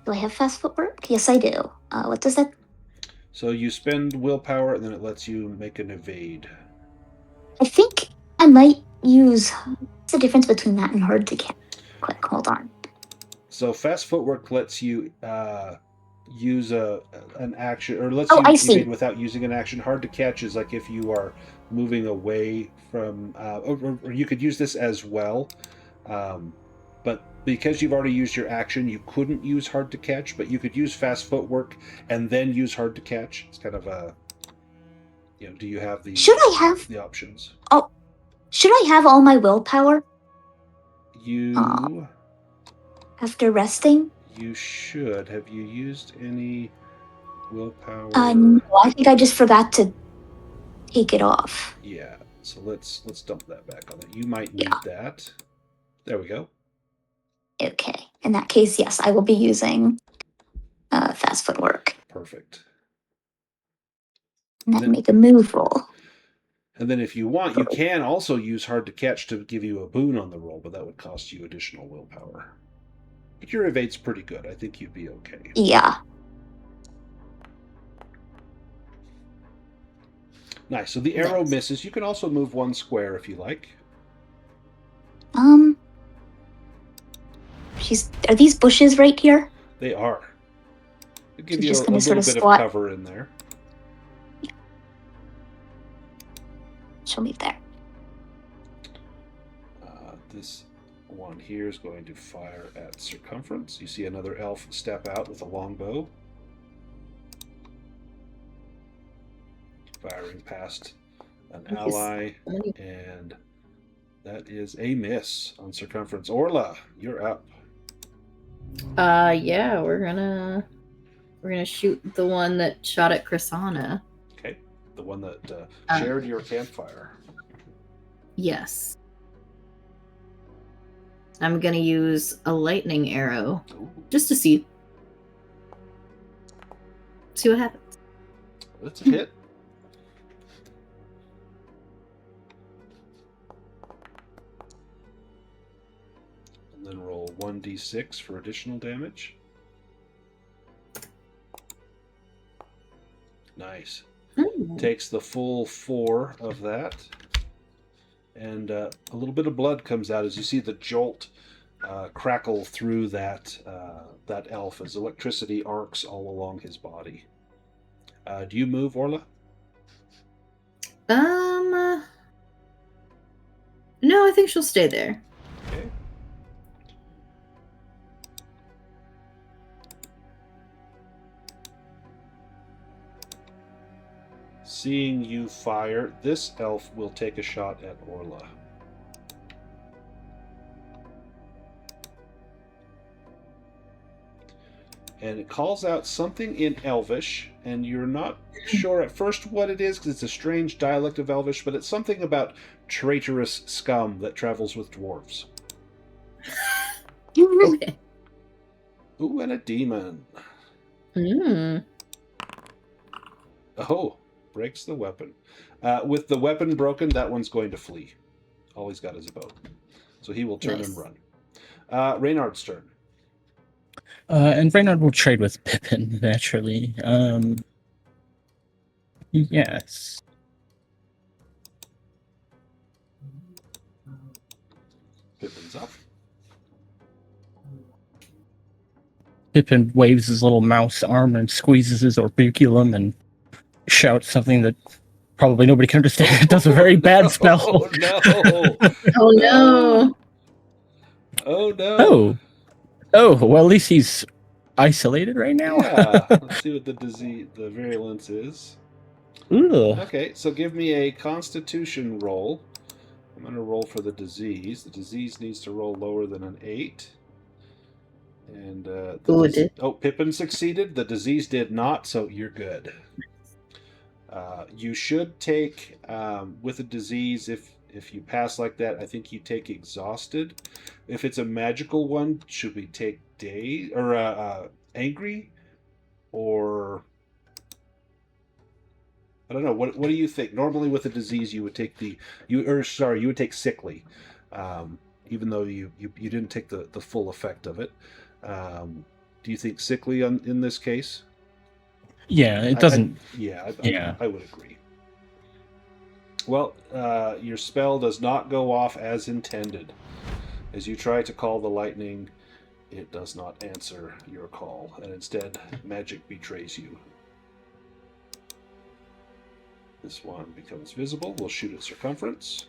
Do I have fast footwork? Yes, I do. What does that? So you spend willpower, and then it lets you make an evade. I think I might use. What's the difference between that and hard to catch? Quick, hold on. So fast footwork lets you use an action, or lets Oh, you I evade see. without using an action. Hard to catch is like if you are moving away from, or you could use this as well. But because you've already used your action, you couldn't use hard to catch, but you could use fast footwork and then use hard to catch. It's kind of a, do you have the the options? Oh, should I have all my willpower? You after resting? You should. Have you used any willpower? No, I think I just forgot to take it off. Yeah. So let's dump that back on it. You might need that. There we go. Okay. In that case, yes, I will be using fast footwork. Perfect. And then make a move roll. And then if you want, you can also use hard to catch to give you a boon on the roll, but that would cost you additional willpower. But your evade's pretty good. I think you'd be okay. Yeah. Nice. So the arrow misses. You can also move 1 square if you like. Are these bushes right here? They are. It'll give you just a little bit squat. of cover in there. Yeah. She'll be there. This one here is going to fire at Circumference. You see another elf step out with a longbow. Firing past an ally, and that is a miss on Circumference. Orla, you're up. Yeah, we're gonna shoot the one that shot at Krisanna. Okay, the one that shared your campfire. Yes. I'm gonna use a lightning arrow. Ooh. Just to see what happens. That's a hit. And then roll 1d6 for additional damage. Nice. Takes the full 4 of that. And a little bit of blood comes out as you see the jolt crackle through that elf as electricity arcs all along his body. Do you move, Orla? No, I think she'll stay there. Okay. Seeing you fire, this elf will take a shot at Orla. And it calls out something in Elvish, and you're not sure at first what it is because it's a strange dialect of Elvish, but it's something about traitorous scum that travels with dwarves. Okay. Ooh, and a demon. Mm. Oh, breaks the weapon. With the weapon broken, that one's going to flee. All he's got is a bow. So he will turn and run. Reynard's turn. And Reynard will trade with Pippin, naturally. Yes. Pippin's up. Pippin waves his little mouse arm and squeezes his orbiculum and shouts something that probably nobody can understand. It does a very bad spell. Oh, no. Oh, no. Oh, no. Oh, well, at least he's isolated right now. Yeah. Let's see what the virulence is. Ooh. Okay, so give me a Constitution roll. I'm going to roll for the disease. The disease needs to roll lower than an 8. And Pippin succeeded. The disease did not, so you're good. You should take with a disease if you pass like that. I think you take exhausted. If it's a magical one, should we take angry, or I don't know. What do you think? Normally with a disease, you would take you would take sickly, even though you didn't take the full effect of it. Do you think sickly in this case? Yeah, it doesn't. I would agree. Well, your spell does not go off as intended. As you try to call the lightning, it does not answer your call, and instead, magic betrays you. This one becomes visible. We'll shoot at circumference.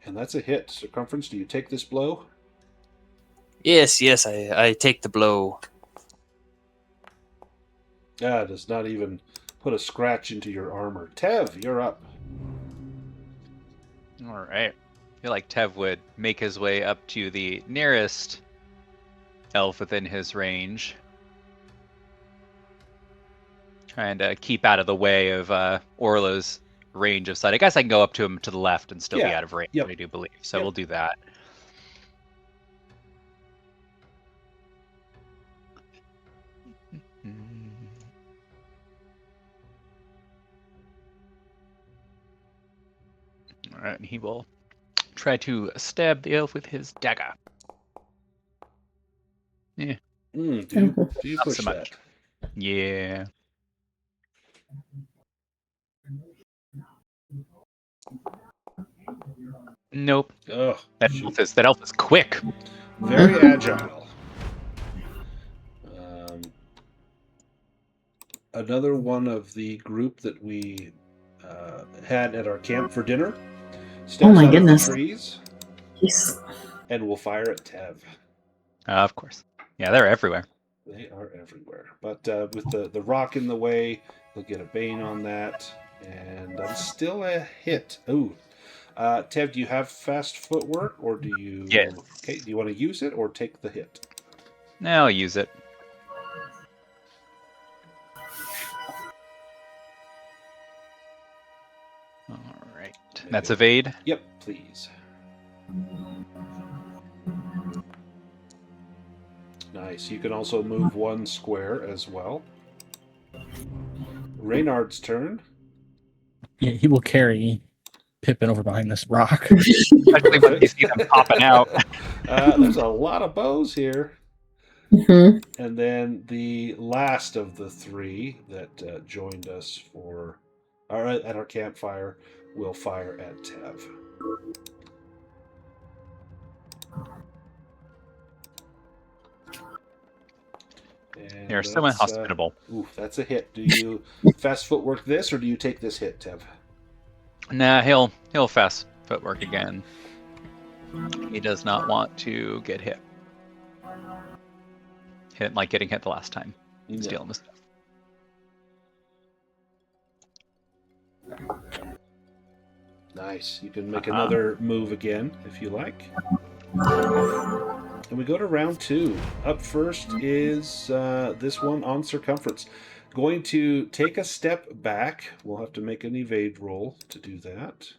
And that's a hit. Circumference, do you take this blow? Yes, I take the blow. Does not even put a scratch into your armor. Tev, you're up. All right. I feel like Tev would make his way up to the nearest elf within his range. Trying to keep out of the way of Orla's range of sight. I guess I can go up to him to the left and still be out of range, I do believe. So we'll do that. All right, he will try to stab the elf with his dagger. Yeah. Do you push so that? Yeah. Nope. Oh, that elf is quick. Very agile. Another one of the group that we had at our camp for dinner steps out of the trees and will fire at Tev. Of course. Yeah, they're everywhere. They are everywhere. But with the rock in the way, he'll get a bane on that. And still a hit. Ooh. Tev, do you have fast footwork, or do you... Yes. Okay, do you want to use it or take the hit? No, I'll use it. All right. That's evade? Yep, please. Nice. You can also move one square as well. Reynard's turn. Yeah, he will carry Pippin over behind this rock. Especially when you see them popping out. There's a lot of bows here. Mm-hmm. And then the last of the three that joined us for at our campfire, we'll fire at Tev. And They're so inhospitable. That's a hit. Do you fast footwork this, or do you take this hit, Tev? Nah, he'll fast footwork again. He does not want to get hit. Getting hit the last time. Yeah. Stealing the stuff. Nice. You can make another move again if you like. And we go to round 2. Up first is this one on circumference. Going to take a step back. We'll have to make an evade roll to do that.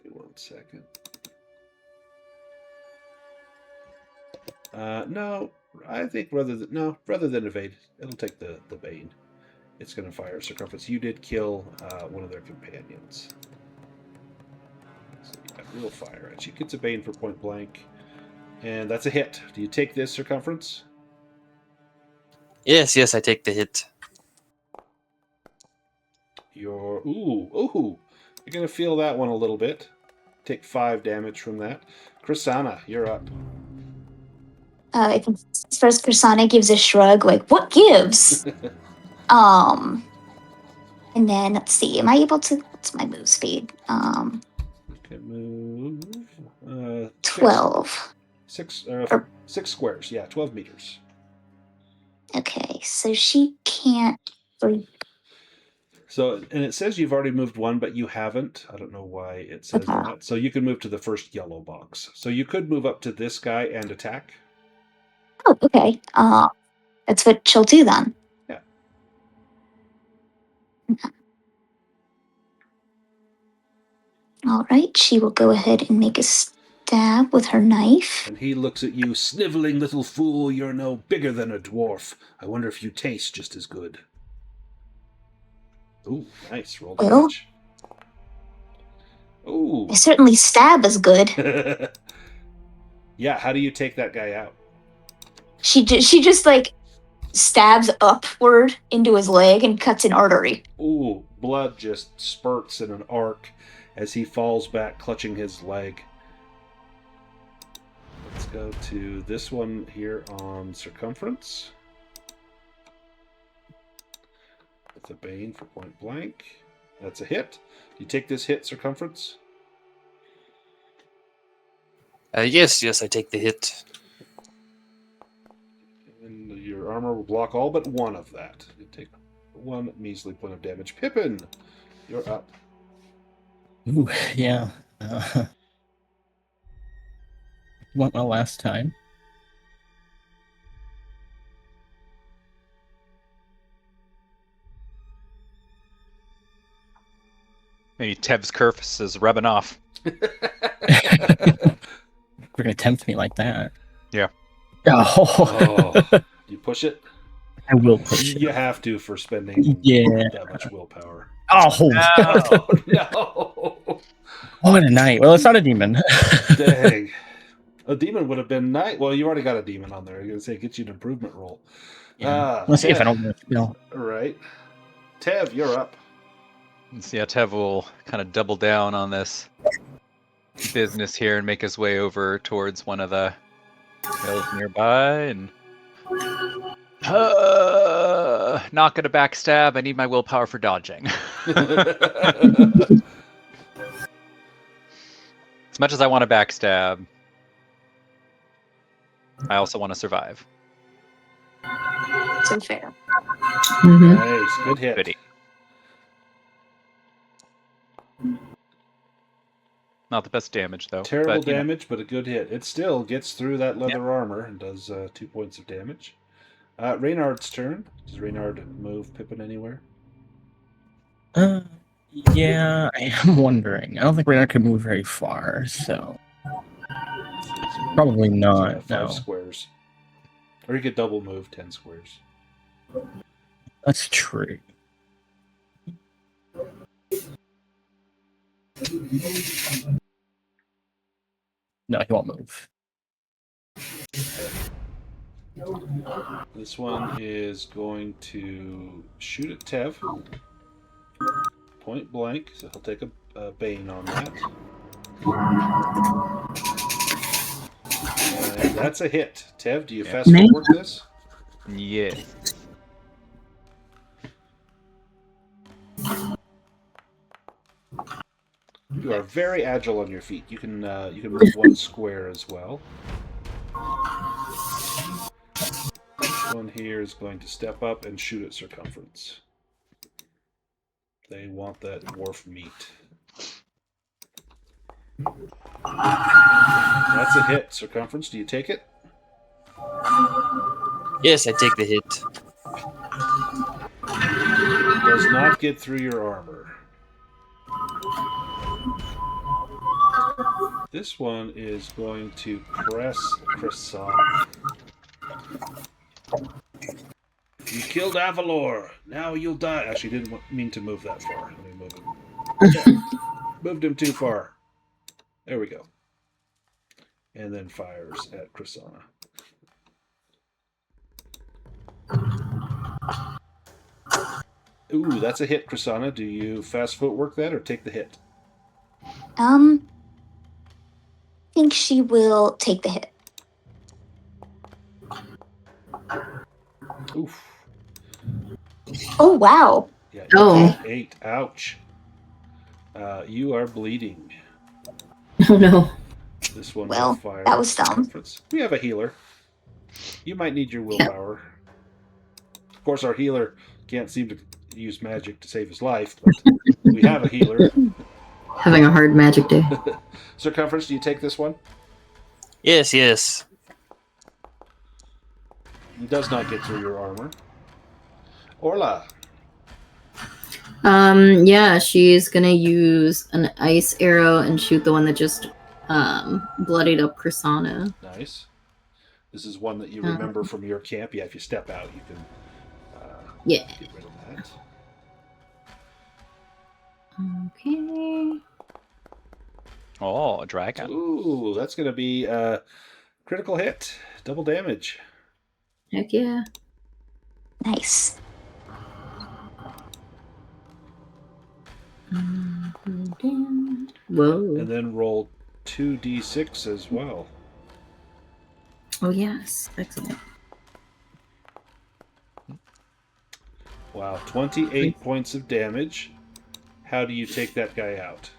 Give me 1 second. No, I think rather than evade, it'll take the Bane. It's going to fire circumference. You did kill one of their companions. So yeah, we'll fire it. She gets a Bane for point blank. And that's a hit. Do you take this circumference? Yes, I take the hit. You're going to feel that one a little bit. Take 5 damage from that. Krisanna, you're up. I think first Persona gives a shrug, like, what gives? And then let's see, am I able to? What's my move speed? Okay, move. 12. 6 squares. Yeah, 12 meters. Okay, so she can't. So, and it says you've already moved 1, but you haven't. I don't know why it says that. So you can move to the first yellow box. So you could move up to this guy and attack. Oh, okay. That's what she'll do then. Yeah. All right, she will go ahead and make a stab with her knife. And he looks at you, sniveling little fool. You're no bigger than a dwarf. I wonder if you taste just as good. Ooh, nice. Roll damage. Ooh. I certainly stab as good. Yeah, how do you take that guy out? She just like stabs upward into his leg and cuts an artery. Ooh, blood just spurts in an arc as he falls back, clutching his leg. Let's go to this one here on circumference. With a Bane for point blank. That's a hit. Do you take this hit, circumference? Yes, I take the hit. And your armor will block all but 1 of that. You take 1 measly point of damage. Pippin, you're up. Ooh, yeah. Went my last time. Maybe Tev's curse is rubbing off. You're gonna tempt me like that. Yeah. Oh. You push it? I will push it. You have to for spending that much willpower. Oh, No! What a night. Well, it's not a demon. Dang. A demon would have been nice. Well, you already got a demon on there. You're going to say it gets you an improvement roll. Yeah. Let's see if I don't get a All right. Tev, you're up. So yeah, Tev will kind of double down on this business here and make his way over towards one of the hills nearby and not gonna backstab. I need my willpower for dodging. As much as I want to backstab, I also want to survive. So fair. Nice. Good hit. Goodie. Not the best damage, though. Terrible damage, but a good hit. It still gets through that leather armor and does 2 points of damage. Reynard's turn. Does Reynard move Pippin anywhere? Yeah, I am wondering. I don't think Reynard can move very far, so probably not. 5 no. squares. Or you could double move 10 squares. That's true. No, he won't move. This one is going to shoot at Tev. Point blank, so he'll take a Bane on that. And that's a hit. Tev, do you fast forward this? Yeah. You are very agile on your feet. You can move one square as well. This one here is going to step up and shoot at Circumference. They want that dwarf meat. That's a hit. Circumference, do you take it? Yes, I take the hit. Does not get through your armor. This one is going to press Croissant. You killed Avalor. Now you'll die. Actually, didn't mean to move that far. Let me move him. Moved him too far. There we go. And then fires at Croissant. Ooh, that's a hit, Croissant. Do you fast footwork that or take the hit? I think she will take the hit. Oof. Oh, wow. Yeah, Oh. 8. Ouch. You are bleeding. Oh no. This one Well, will fire. that was dumb. We have a healer. You might need your willpower. Of course, our healer can't seem to use magic to save his life, but we have a healer. Having a hard magic day. Circumference, do you take this one? Yes, yes. It does not get through your armor. Orla. Yeah, she's gonna use an ice arrow and shoot the one that just bloodied up Chrisana. Nice. This is one that you remember from your camp. Yeah, if you step out, you can Yeah. get rid of that. Okay. Oh, a dragon. Ooh, that's going to be a critical hit. Double damage. Heck yeah. Nice. Whoa. And then roll 2d6 as well. Oh yes. Excellent. Wow, 28 points of damage. How do you take that guy out?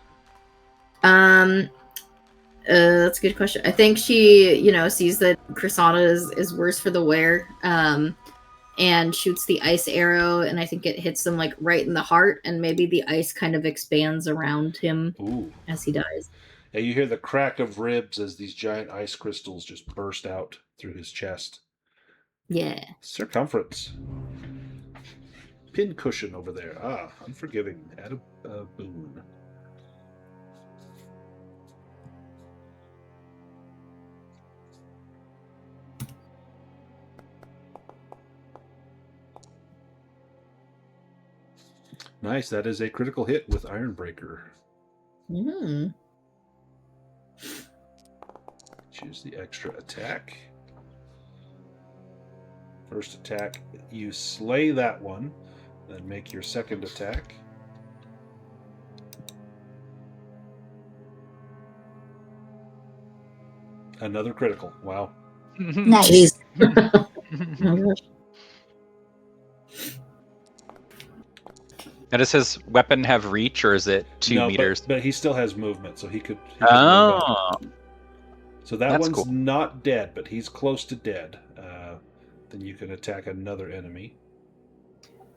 That's a good question. I think she, sees that Chrisana is worse for the wear, and shoots the ice arrow, and I think it hits him like right in the heart, and maybe the ice kind of expands around him as he dies. Yeah, you hear the crack of ribs as these giant ice crystals just burst out through his chest. Yeah. Circumference. Pin cushion over there. Ah, unforgiving. Add a boon. Nice. That is a critical hit with Ironbreaker. Choose the extra attack. First attack, you slay that one. Then make your second attack. Another critical. Wow. Nice. Oh my gosh. Now, does his weapon have reach, or is it 2 meters? But he still has movement, so he could move Oh, up. So that That's one's cool. not dead, but he's close to dead. Then you can attack another enemy.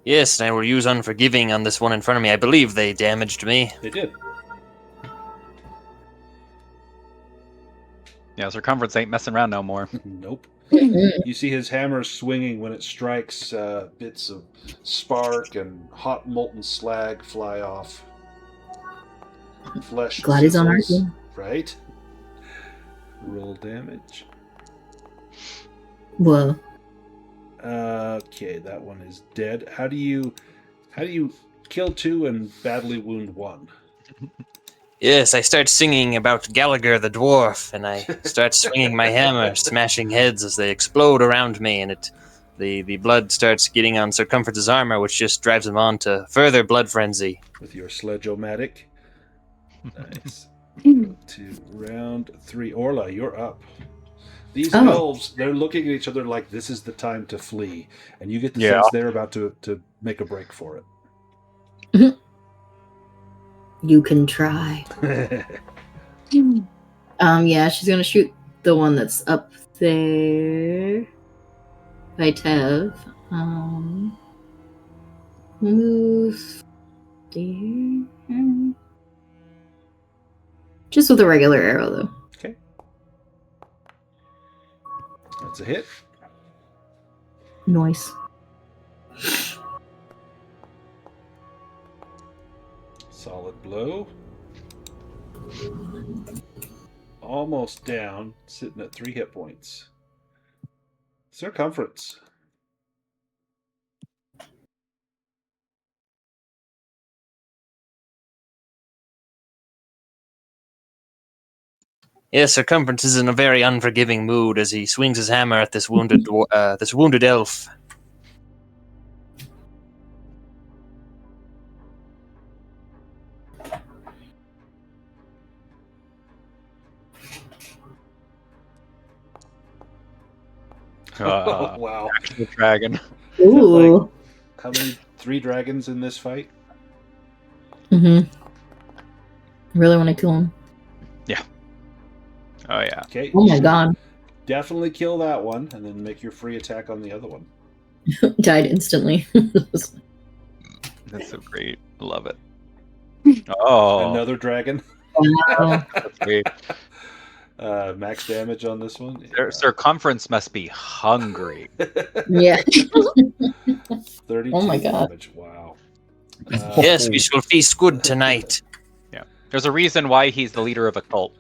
Yes, and I will use Unforgiving on this one in front of me. I believe they damaged me. They did. yeah, Circumference ain't messing around no more. Nope. You see his hammer swinging when it strikes. Bits of spark and hot molten slag fly off. Flesh. Glad he's on our sizzles, team. right? Roll damage. Whoa. Okay, that one is dead. How do you kill 2 and badly wound 1? Yes, I start singing about Gallagher the dwarf, and I start swinging my hammer, smashing heads as they explode around me, and the blood starts getting on Circumference's armor, which just drives him on to further blood frenzy. With your sledge-o-matic. Nice. Go to round 3. Orla, you're up. These elves, they're looking at each other like this is the time to flee. And you get the sense they're about to make a break for it. You can try. Yeah, she's gonna shoot the one that's up there by Tev. Move there. Just with a regular arrow, though. Okay. That's a hit. Nice. Solid blow. Almost down, sitting at 3 hit points. Circumference. Yes, Circumference is in a very unforgiving mood as he swings his hammer at this wounded elf. Wow. The dragon. Ooh. How many 3 dragons in this fight? Really want to kill him. Oh yeah. Okay. Oh my god. Definitely kill that one, and then make your free attack on the other one. Died instantly. That's so great. Love it. Oh, Another dragon. Wow. that's great. Max damage on this one. Circumference must be hungry. Yeah. 32 Oh my God. damage. Wow. Yes, we shall feast good tonight. Yeah. There's a reason why he's the leader of a cult.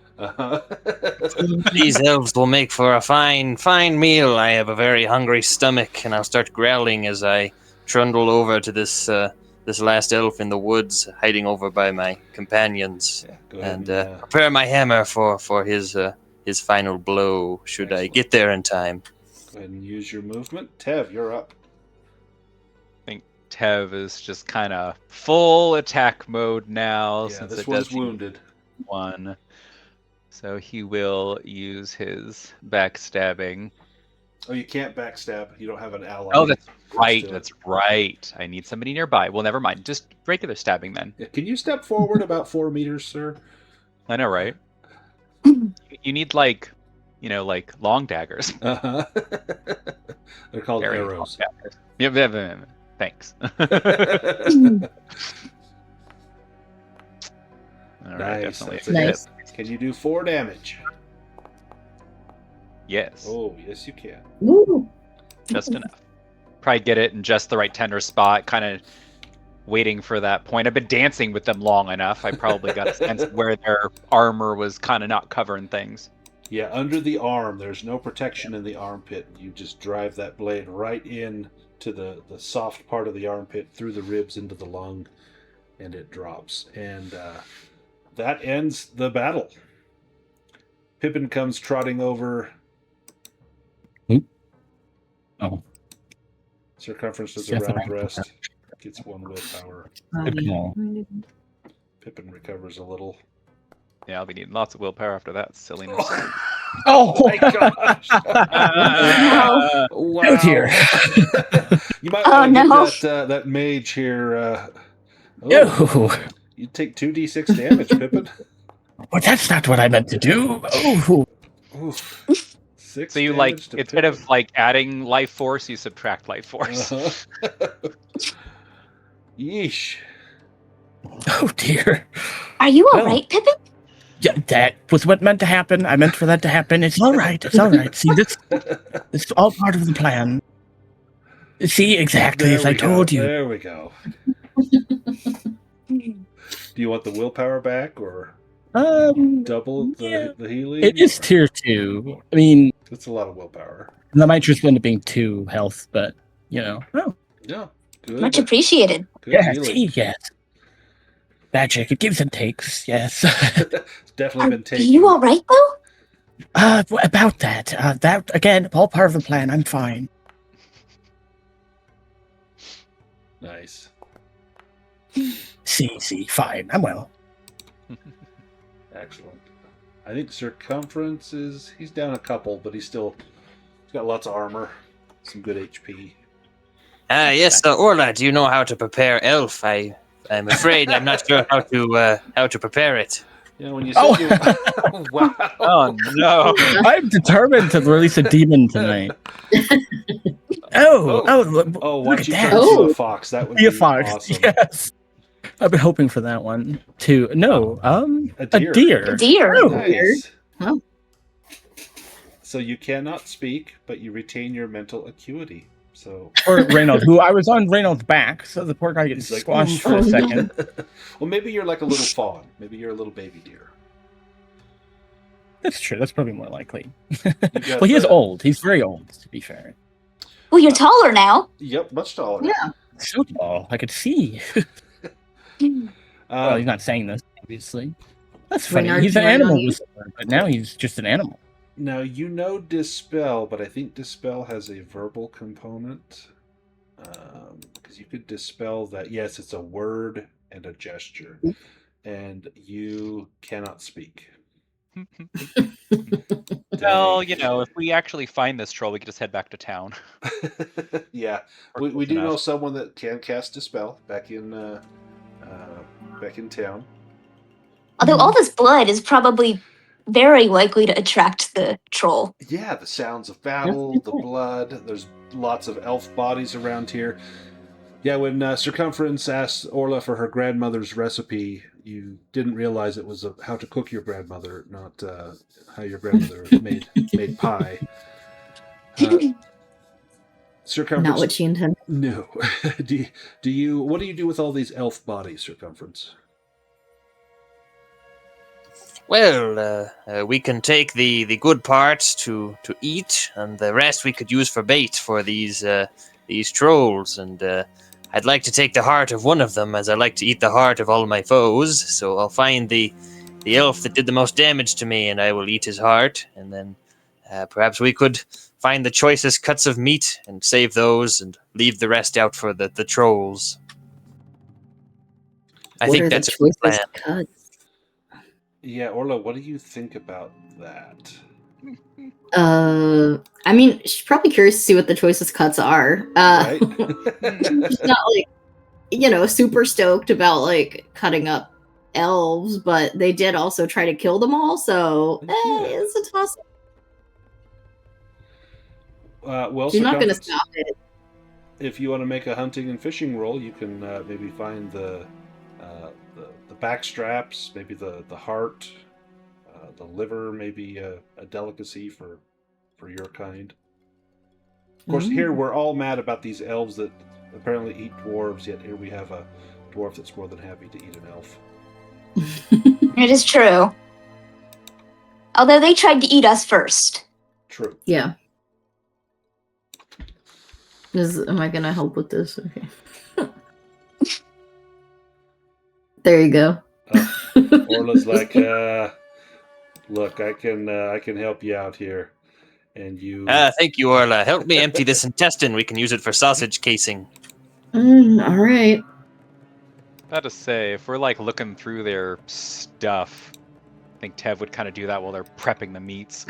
These elves will make for a fine meal. I have a very hungry stomach, and I'll start growling as I trundle over to this last elf in the woods, hiding over by my companions, Go ahead and and prepare my hammer for his final blow. Should I get there in time? go ahead and use your movement. Tev, you're up. I think Tev is just kind of full attack mode now Yeah, since this it one's does wounded. one. So he will use his backstabbing. Oh, you can't backstab. You don't have an ally. Oh, that's right. to it. That's right. I need somebody nearby. Well, never mind. Just regular stabbing then. Yeah, can you step forward about 4 meters, sir? I know, right? You need like long daggers. Uh-huh. They're called Very arrows. long daggers. Yeah, thanks. All right, Nice, definitely. that's a Nice. hit. Can you do 4 damage? Yes, Oh, yes you can. Woo. just enough. Probably get it in just the right tender spot, kind of waiting for that point. I've been dancing with them long enough. I probably got a sense of where their armor was kind of not covering things. Yeah, under the arm, there's no protection in the armpit. You just drive that blade right in to the soft part of the armpit, through the ribs into the lung, and it drops. And that ends the battle. Pippin comes trotting over. Oh. Circumference does a Definitely. round rest. Gets 1 willpower. No. Pippin recovers a little. Yeah, I'll be needing lots of willpower after that silliness. Oh my gosh! Wow. Oh dear. You might Oh, want to no. get that mage here. Oh. You take 2d6 damage, Pippin. Well, that's not what I meant to do. Oh. Oof. 6 So you damage to instead of Pippin. like adding life force, you subtract life force. Uh-huh. Yeesh. Oh dear. Are you all Oh. right, Pippin? Yeah, that was what meant to happen. I meant for that to happen. It's all right. It's all right. See, this is all part of the plan. See, exactly There as I we go. told you. There we go. Do you want the willpower back or double yeah. the healing? It is tier 2. I mean, It's a lot of willpower. that might just end up being 2 health, but you know. Oh, Yeah. Good. Much appreciated. Good yeah. healing. See, yes. magic. It gives and takes. Yes. It's definitely been Are taken. you all right though? About that. That again, all part of the plan. I'm fine. Nice. See, fine. I'm well. Excellent. I think Circumference he's down a couple, but he's got lots of armor, some good HP. Yes, Orla, do you know how to prepare elf? I'm afraid I'm not sure how to prepare it. Yeah, when you said you... wow. Oh no! I'm determined to release a demon tonight. Look Once at you that. turn into a fox, that would Be be a fox. awesome. Yes. I've been hoping for that one too. No, a a deer. deer. A deer. Oh, Nice. Oh. So you cannot speak, but you retain your mental acuity. So Or Reynolds, who I was on Reynolds' back, so the poor guy gets he's like, squashed "Ooh." for a second. Well, maybe you're like a little fawn. Maybe you're a little baby deer. That's true. That's probably more likely. You got Well, he is the- old. He's very old, to be fair. Well, you're taller now. Yep, much taller. Yeah. So tall, I could see. Well, he's not saying this, obviously. That's funny. Reynard, He's an right on animal you. whisperer, but now he's just an animal. Now, you know Dispel, but I think Dispel has a verbal component. Because you could dispel that. Yes, it's a word and a gesture. And you cannot speak. Well, if we actually find this troll, we can just head back to town. Yeah. Or We do close know enough. someone that can cast Dispel back in town. Although all this blood is probably very likely to attract the troll. Yeah, the sounds of battle, the blood. There's lots of elf bodies around here. Yeah, when Circumference asked Orla for her grandmother's recipe, you didn't realize it was how to cook your grandmother, not how your grandmother made pie. Circumference. Not what she intended. No. do you? What do you do with all these elf bodies, Circumference? Well, we can take the good parts to eat, and the rest we could use for bait for these trolls. And I'd like to take the heart of one of them, as I like to eat the heart of all my foes. So I'll find the elf that did the most damage to me, and I will eat his heart. And then perhaps we could find the choicest cuts of meat and save those, and leave the rest out for the trolls. I What think are that's the a good plan. choicest cuts? Yeah, Orla, what do you think about that? I mean, she's probably curious to see what the choicest cuts are. Right? She's not super stoked about cutting up elves, but they did also try to kill them all, so it's a toss. Well, She's not going to Circumference, stop it. if you want to make a hunting and fishing roll, you can maybe find the back straps, maybe the heart, the liver, maybe a delicacy for your kind. Of course, here we're all mad about these elves that apparently eat dwarves, yet here we have a dwarf that's more than happy to eat an elf. It is true. Although they tried to eat us first. True. Yeah. Am I going to help with this? Okay. There you go. Orla's like, look, I can help you out here, and you. Thank you, Orla. Help me empty this intestine. We can use it for sausage casing. All right. About to say, if we're looking through their stuff, I think Tev would kind of do that while they're prepping the meats.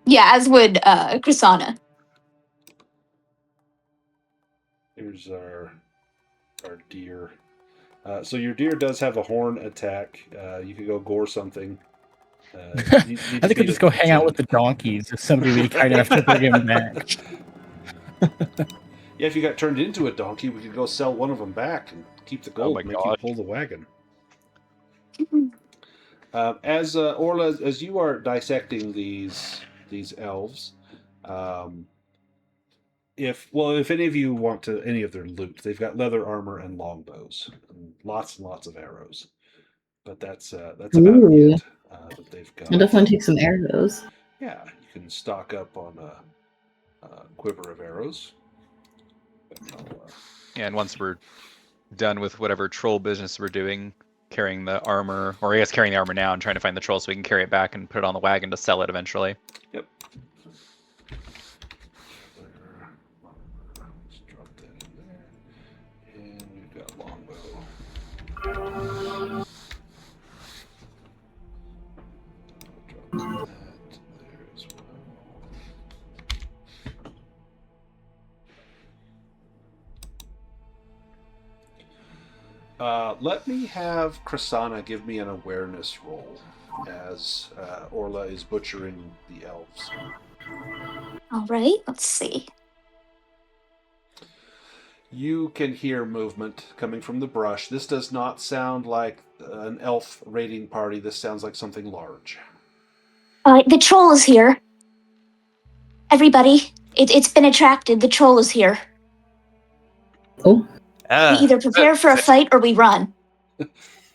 Yeah, as would Krisana. Here's our deer. So your deer does have a horn attack. You could go gore something. I think I'll just go hang out with the donkeys if somebody would be kind enough to bring him back. Yeah, if you got turned into a donkey, we could go sell one of them back and keep the gold. my Make God. you pull the wagon. As Orla, as you are dissecting these elves, if any of you want any of their loot, they've got leather armor and longbows, and lots of arrows. But that's about Ooh. it that they've got. I'll definitely take some arrows. Yeah, you can stock up on a quiver of arrows. Yeah, and once we're done with whatever troll business we're doing, carrying the armor, or I guess carrying the armor now and trying to find the troll so we can carry it back and put it on the wagon to sell it eventually. Yep. Let's drop that in there. And we've got longbow. Drop that there as well. Let me have Krasana give me an awareness roll as Orla is butchering the elves. All right, let's see. You can hear movement coming from the brush. This does not sound like an elf raiding party. This sounds like something large. The troll is here. Everybody, it's been attracted. The troll is here. Oh, We either prepare for a fight or we run.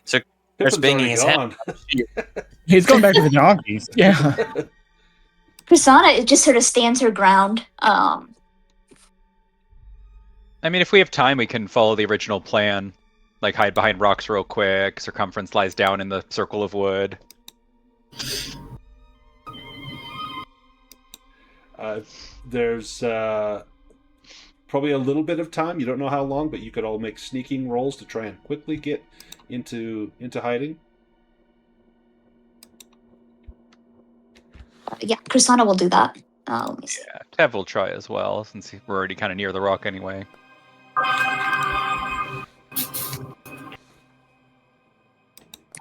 So Pippin's banging already his head. gone. He's going back to the donkeys. Yeah. Prasanna just sort of stands her ground. I mean, if we have time, we can follow the original plan. Like, hide behind rocks real quick. Circumference lies down in the circle of wood. There's probably a little bit of time. You don't know how long, but you could all make sneaking rolls to try and quickly get into hiding. Yeah, Prasanna will do that. Let me see. Yeah, Tev will try as well, since we're already kind of near the rock anyway.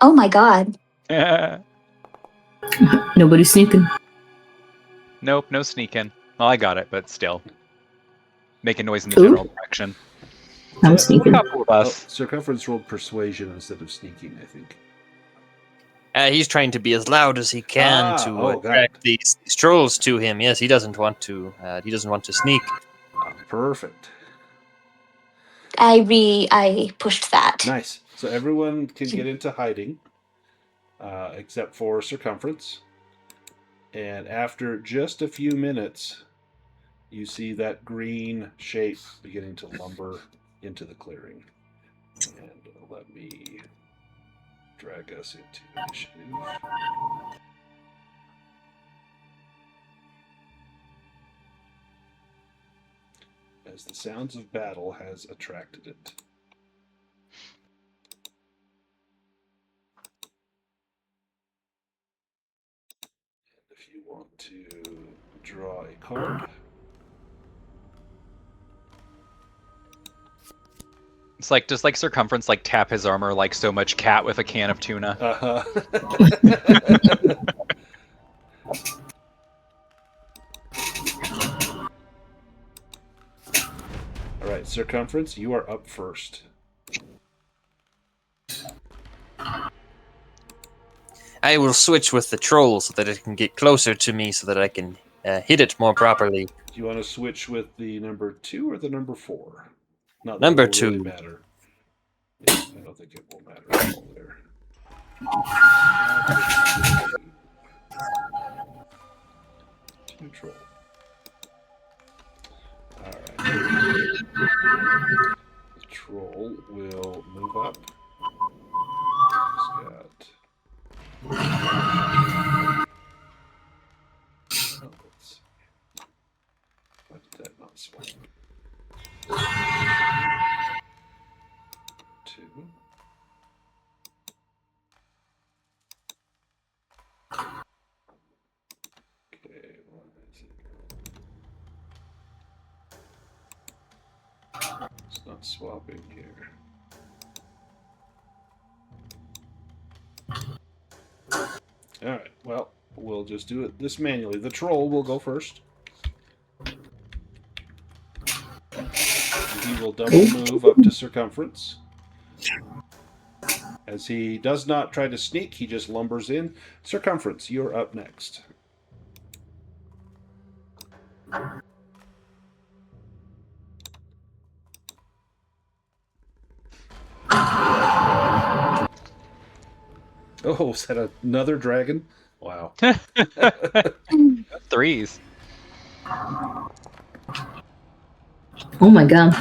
Oh my god. nobody's sneaking. Nope, no sneaking. Well, I got it, but still. Making noise in the Ooh. general direction. I'm sneaking. A couple of us. Circumference rolled persuasion instead of sneaking, I think. He's trying to be as loud as he can to got attract it. these trolls to him. Yes, he doesn't want to. He doesn't want to sneak. Perfect. I pushed that. Nice. So everyone can get into hiding, except for Circumference. And after just a few minutes, you see that green shape beginning to lumber into the clearing. And let me drag us into initiative. As the sounds of battle has attracted it. If you want to draw a card. It's like, does like Circumference like tap his armor like so much cat with a can of tuna? All right, Circumference, you are up first. I will switch with the troll so that it can get closer to me so that I can hit it more properly. Do you want to switch with the number 2 or the number 4? Not that Number it will really 2. matter. Yeah, I don't think it will matter at all there. Neutral. All right. The troll will move up. He's got. Oh, let's see. Why did that not swap? 2. Okay, what is it? It's not swapping here. Alright, well, we'll just do it this manually. The troll will go first. He will double move up to Circumference. As he does not try to sneak, he just lumbers in. Circumference, you're up next. Oh, is that another dragon? Wow. 3s. Oh my god.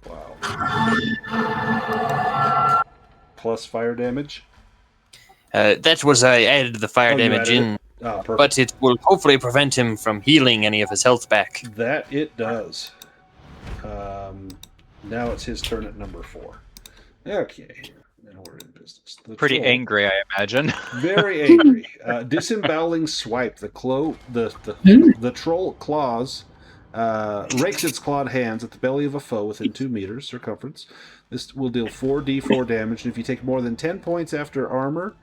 Wow. fire damage? That was I added the fire Oh, you damage added in, it? Oh, perfect. but it will hopefully prevent him from healing any of his health back. That it does. Now it's his turn at number 4. Okay. Now we're in business. The Pretty troll. angry, I imagine. Very angry. Disemboweling swipe. The troll claws, rakes its clawed hands at the belly of a foe within 2 meters circumference. This will deal 4d4 damage, and if you take more than 10 points after armor,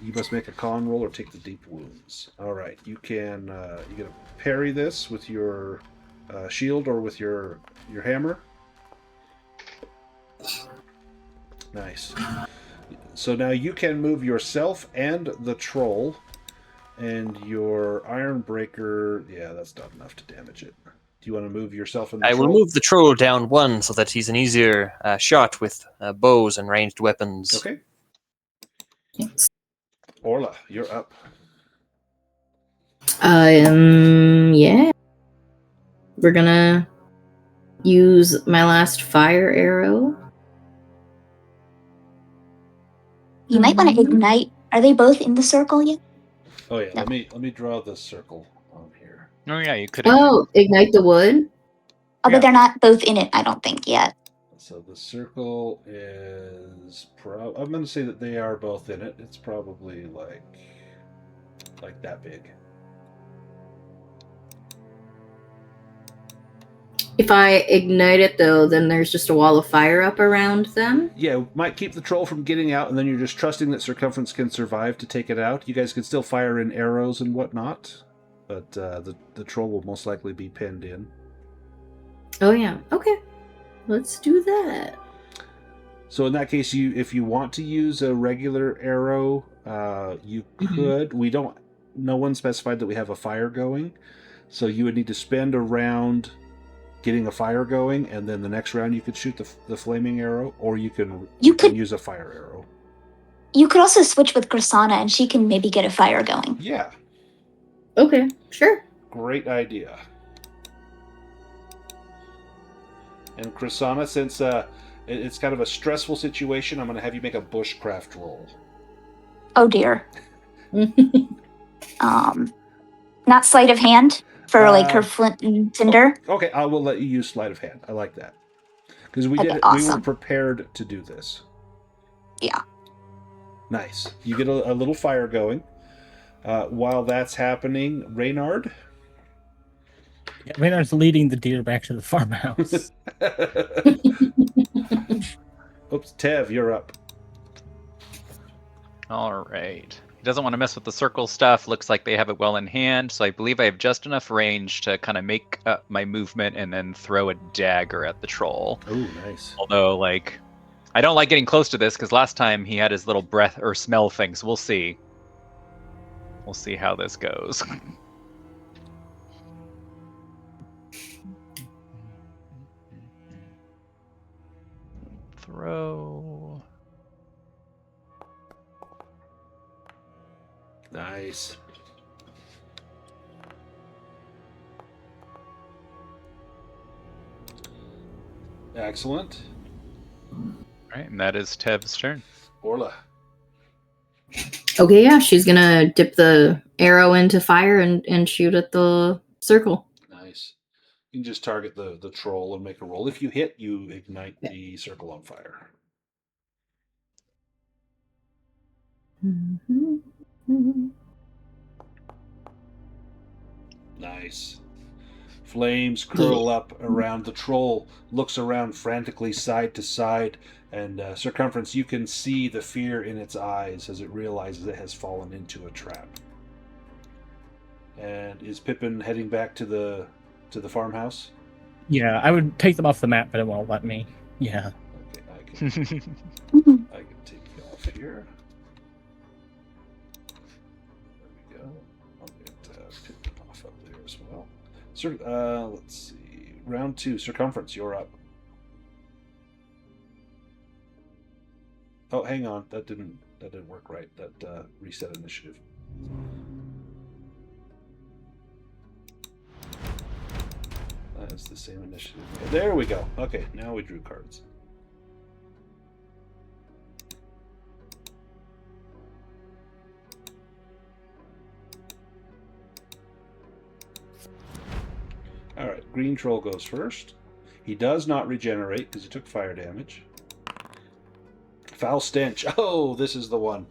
you must make a con roll or take the deep wounds. All right, you can parry this with your shield or with your hammer. Nice. So now you can move yourself and the troll, and your Iron Breaker. Yeah, that's not enough to damage it. Do you want to move yourself and the I troll? will move the troll down 1 so that he's an easier shot with bows and ranged weapons. Okay. Orla, you're up. Yeah. We're gonna use my last fire arrow. You might want to ignite. Are they both in the circle yet? Oh yeah, No. let me draw the circle on here. Oh yeah, you could. Oh, ignite the wood. Although Yeah. they're not both in it, I don't think yet. So the circle is I'm going to say that they are both in it. It's probably like that big. If I ignite it, though, then there's just a wall of fire up around them. Yeah, might keep the troll from getting out, and then you're just trusting that Circumference can survive to take it out. You guys can still fire in arrows and whatnot, but the troll will most likely be pinned in. Oh, yeah. Okay. Let's do that. So in that case, if you want to use a regular arrow, you could. No one specified that we have a fire going, so you would need to spend a round getting a fire going, and then the next round you could shoot the flaming arrow, or you can use a fire arrow. You could also switch with Grisana, and she can maybe get a fire going. Yeah, Okay, sure. great idea. And Krisana, since it's kind of a stressful situation, I'm going to have you make a bushcraft roll. Oh dear. Not sleight of hand for like her flint and tinder. Okay, I will let you use sleight of hand. I like that because we Okay, we awesome. were prepared to do this. Yeah. Nice. You get a little fire going. While that's happening, Reynard. Yeah, Reynard's leading the deer back to the farmhouse. Oops, Tev, you're up. All right. He doesn't want to mess with the circle stuff. Looks like they have it well in hand, so I believe I have just enough range to kind of make up my movement and then throw a dagger at the troll. Oh, nice. Although, I don't like getting close to this because last time he had his little breath or smell thing, so we'll see. We'll see how this goes. Throw. Nice. Excellent. All right, and that is Tev's turn. Orla. Okay, yeah, she's gonna dip the arrow into fire and shoot at the circle. Nice. You can just target the troll and make a roll. If you hit, you ignite the circle on fire. Nice. Flames curl up around the troll, looks around frantically side to side, and Circumference, you can see the fear in its eyes as it realizes it has fallen into a trap. And is Pippin heading back to the farmhouse? Yeah, I would take them off the map, but it won't let me. Yeah. Okay, I can take you off here. There we go. I'll get Pippin off up there as well. Let's see. Round 2, Circumference, you're up. Oh, hang on. That didn't work right. That reset initiative. That's the same initiative. There we go. Okay, now we drew cards. All right, green troll goes first. He does not regenerate because he took fire damage. Foul stench. Oh, this is the one.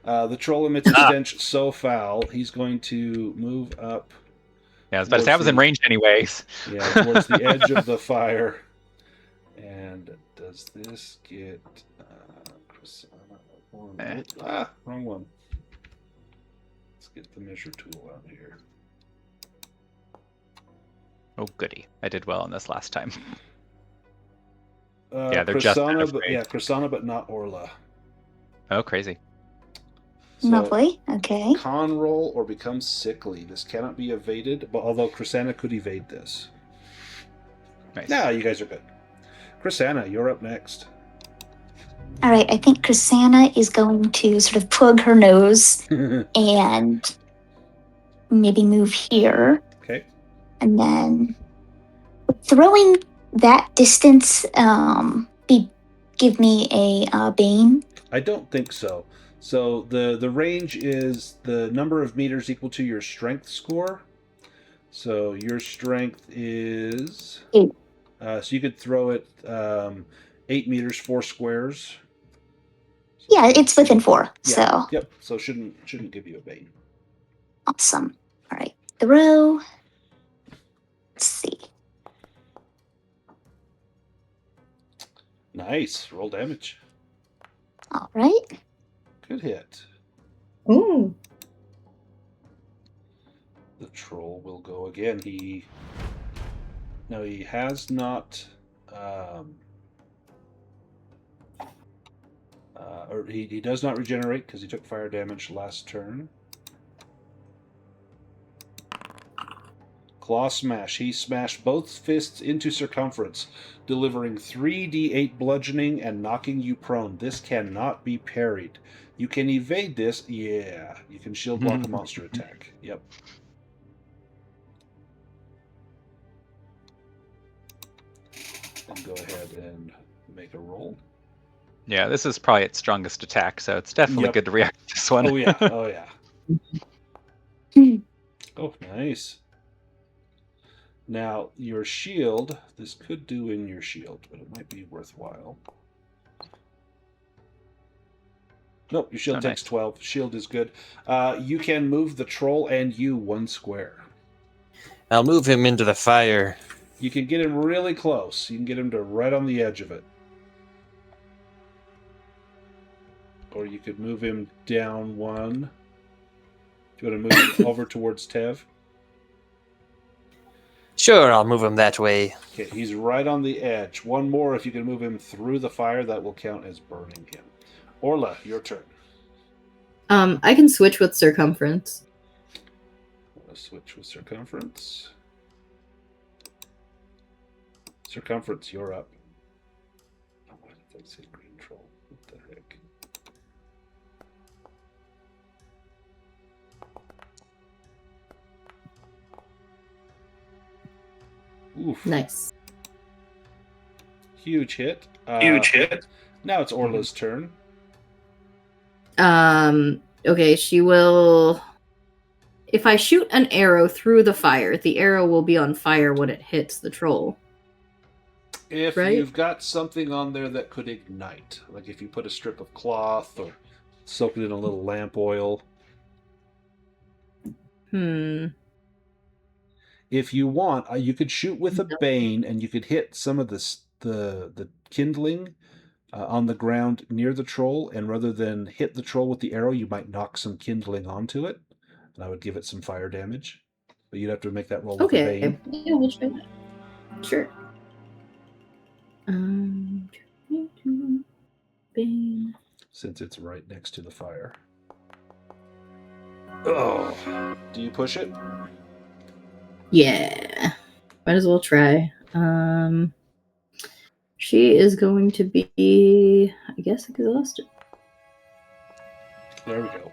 The troll emits a stench so foul, he's going to move up. Yeah, I was about to say I was in range anyways. Yeah, towards the edge of the fire. And does this get... wrong one. Let's get the measure tool out here. Oh, goody. I did well on this last time. Yeah, they're Krasana, but not Orla. Oh, crazy. So, Lovely. Okay. con roll or become sickly. This cannot be evaded, but although Krasana could evade this. Nice. Nah, you guys are good. Krasana, you're up next. All right. I think Krisanna is going to sort of plug her nose and maybe move here. Okay. And then throwing that distance give me a Bane? I don't think so. So the range is the number of meters equal to your strength score. So your strength is 8. So you could throw it 8 meters, 4 squares. Yeah, it's within 4. Yeah. So Yep. So shouldn't give you a Bane. awesome. All right. Throw. Let's see. Nice. Roll damage. All right. Good hit. Ooh. The troll will go again. He has not or he does not regenerate because he took fire damage last turn. Claw smash. He smashed both fists into circumference, delivering 3d8 bludgeoning and knocking you prone. This cannot be parried. You can evade this. Yeah, you can shield block a monster attack. Yep. And go ahead and make a roll. Yeah, this is probably its strongest attack, so it's definitely good to react to this one. Oh yeah, oh yeah. Oh, nice. Now, your shield, this could do in your shield, but it might be worthwhile. Nope, your shield takes 12. Shield is good. You can move the troll and you 1 square. I'll move him into the fire. You can get him really close. You can get him to right on the edge of it. Or you could move him down 1. Do you want to move him over towards Tev? Sure, I'll move him that way. Okay, he's right on the edge. 1 more, if you can move him through the fire, that will count as burning him. Orla, your turn. I can switch with circumference. Switch with circumference. Circumference, you're up. Oh, why did I say green troll? What the heck? Oof. Nice. Huge hit. Huge hit. Now it's Orla's turn. Okay, she will... If I shoot an arrow through the fire, the arrow will be on fire when it hits the troll. If right? You've got something on there that could ignite, like if you put a strip of cloth or soak it in a little lamp oil. If you want, you could shoot with a bane, and you could hit some of the kindling on the ground near the troll, and rather than hit the troll with the arrow, you might knock some kindling onto it, and I would give it some fire damage. But you'd have to make that roll with a bane. Yeah, we'll try that. Sure. Bane. Since it's right next to the fire. Oh, do you push it? Yeah. Might as well try. She is going to be, I guess, exhausted. There we go.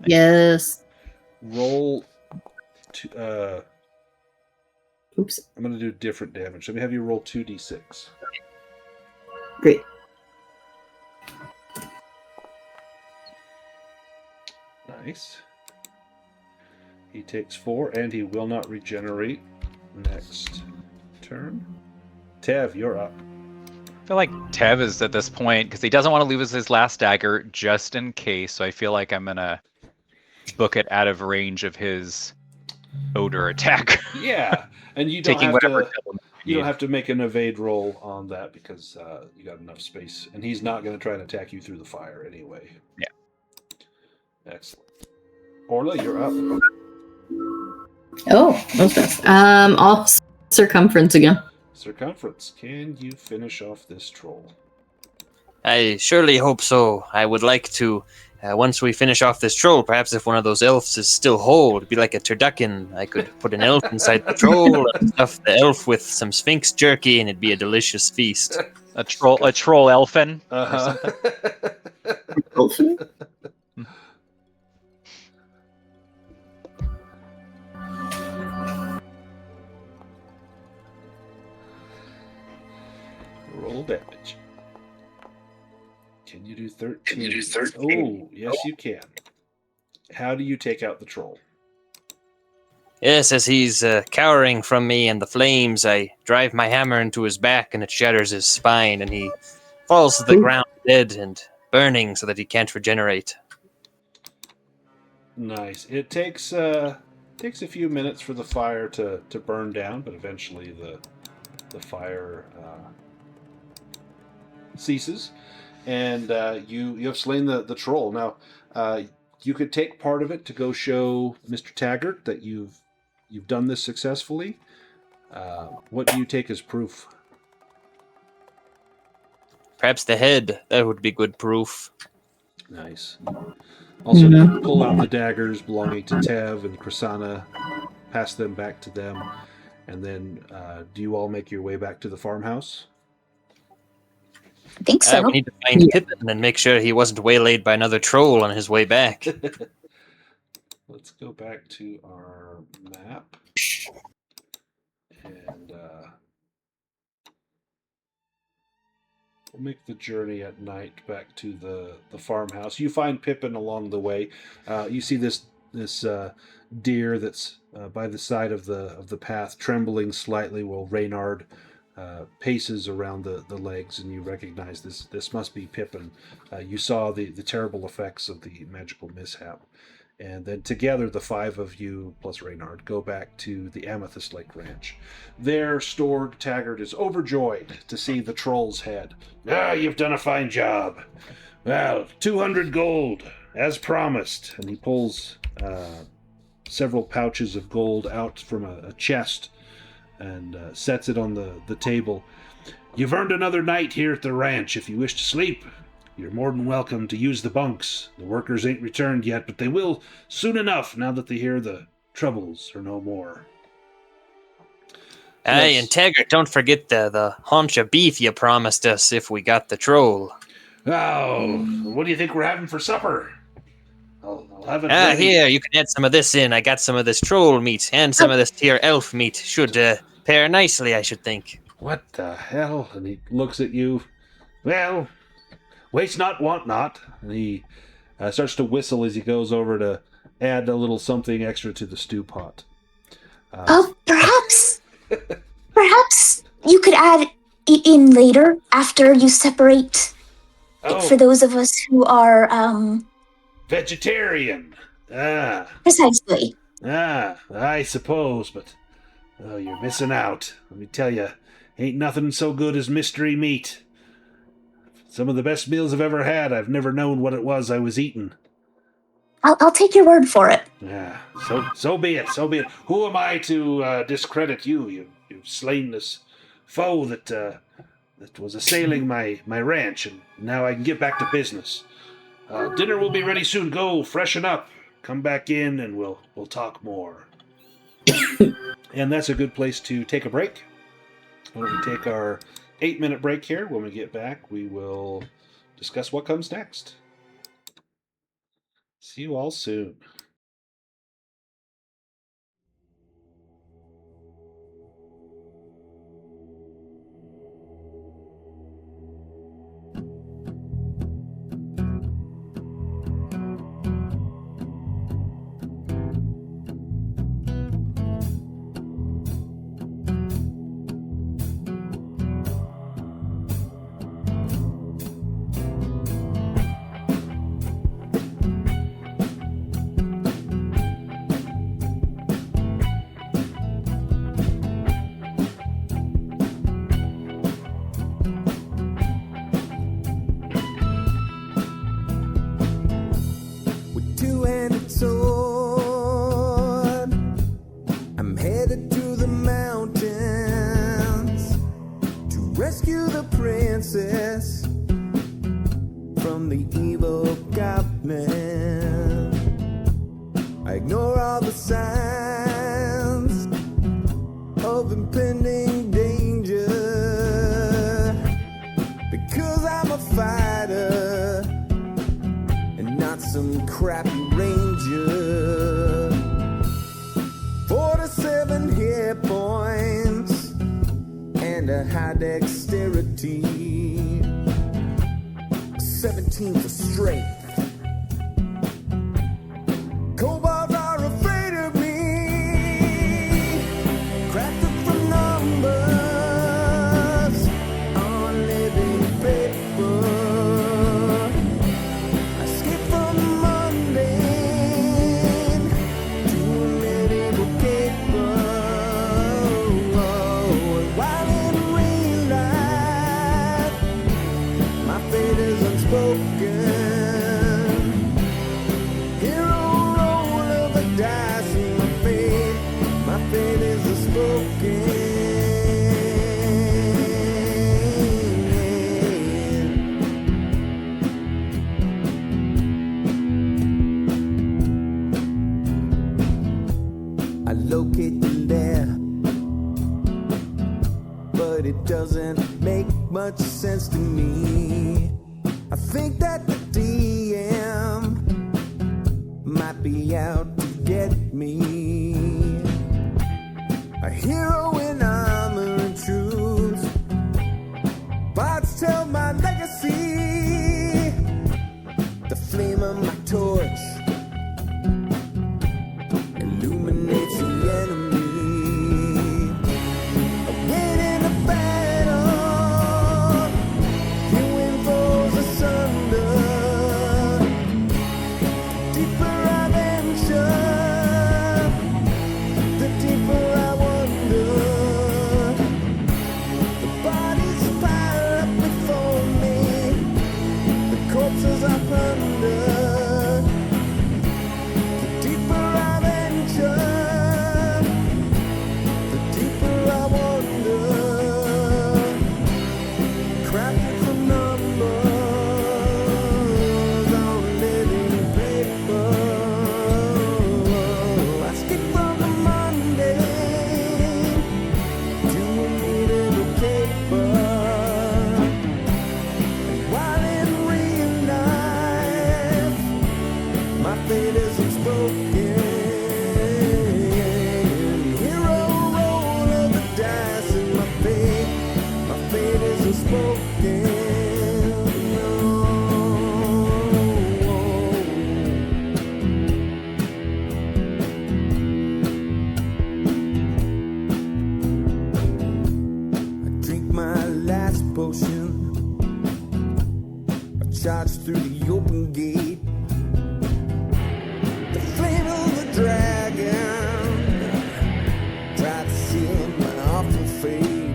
Yes. Roll. Oops. I'm going to do different damage. Let me have you roll 2d6. Great. Nice. He takes 4, and he will not regenerate. next turn. Tev, you're up. I feel like Tev is at this point, because he doesn't want to lose his last dagger just in case, so I feel like I'm going to book it out of range of his odor attack. Yeah, and you don't Taking have whatever to. double You don't need. have to make an evade roll on that because you got enough space, and he's not going to try and attack you through the fire anyway. Yeah. Excellent. Orla, you're up. Oh, what's this? All circumference again. Circumference. Can you finish off this troll? I surely hope so. I would like to, once we finish off this troll, perhaps if one of those elves is still whole, it'd be like a turducken. I could put an elf inside the troll and stuff the elf with some sphinx jerky, and it'd be a delicious feast. A troll elfin or Uh-huh. something. Roll damage. Can you do 13? Oh, yes, you can. How do you take out the troll? Yes, as he's cowering from me and the flames, I drive my hammer into his back and it shatters his spine, and he falls to the ground dead and burning so that he can't regenerate. Nice. It takes a few minutes for the fire to burn down, but eventually the fire ceases, and you have slain the troll. Now, you could take part of it to go show Mr. Taggart that you've done this successfully. What do you take as proof? Perhaps the head, that would be good proof. Nice. Also, pull out the daggers belonging to Tev and Krisanna, pass them back to them, and then do you all make your way back to the farmhouse? I think so. We need to find Pippin and make sure he wasn't waylaid by another troll on his way back. Let's go back to our map. And we'll make the journey at night back to the farmhouse. You find Pippin along the way. You see this deer that's by the side of the path, trembling slightly while Reynard paces around the legs, and you recognize this must be Pippin. You saw the terrible effects of the magical mishap. And then together, the five of you, plus Reynard, go back to the Amethyst Lake Ranch. There, Storg Taggart is overjoyed to see the troll's head. Ah, you've done a fine job. Well, 200 gold, as promised. And he pulls several pouches of gold out from a chest and sets it on the table. You've earned another night here at the ranch. If you wish to sleep, you're more than welcome to use the bunks. The workers ain't returned yet, but they will soon enough now that they hear the troubles are no more. Aye, and Taggart, don't forget the haunch of beef you promised us if we got the troll. Oh, what do you think we're having for supper? I'll have it ready. Here, you can add some of this in. I got some of this troll meat and some of this here elf meat. Should pair nicely, I should think. What the hell? And he looks at you. Well, waste not, want not. And he starts to whistle as he goes over to add a little something extra to the stew pot. Perhaps you could add it in later after you separate it for those of us who are Vegetarian. precisely. I suppose, but you're missing out. Let me tell you, ain't nothing so good as mystery meat. Some of the best meals I've ever had. I've never known what it was I was eating. I'll take your word for it. Yeah, so be it. So be it. Who am I to discredit you? You've slain this foe that was assailing my ranch, and now I can get back to business. Dinner will be ready soon. Go freshen up. Come back in, and we'll talk more. And that's a good place to take a break. Why don't we take our 8-minute break here? When we get back, we will discuss what comes next. See you all soon. I ignore all the signs of impending danger, because I'm a fighter and not some crappy ranger. 47 hit points and a high dexterity, 17 for strength. Kobolds are afraid of me, crafted from numbers on living paper. I skip from the mundane to a medieval caper. While in real life, my fate is unspoken. Hero roll of the dice, and my fate is unspoken. I locate the lair, but it doesn't make much sense to me. I think that the DM might be out to get me. A hero in armor and truth, bards tell my legacy. The flame of my torch illuminates the enemy. I win in a battle, you win foes asunder. Deeper I venture, the deeper I wonder. The bodies pile up before me, the corpses I plunder. The deeper I venture, the deeper I wonder. Crafted from numbers on living paper. I skip from the mundane to a medieval caper. And while in real life, my fate is unspoken. Hero roll of the dice, and my fate is unspoken. I drink my last potion, I charge through the open gate. The flame of the dragon tried to seal my awful fate.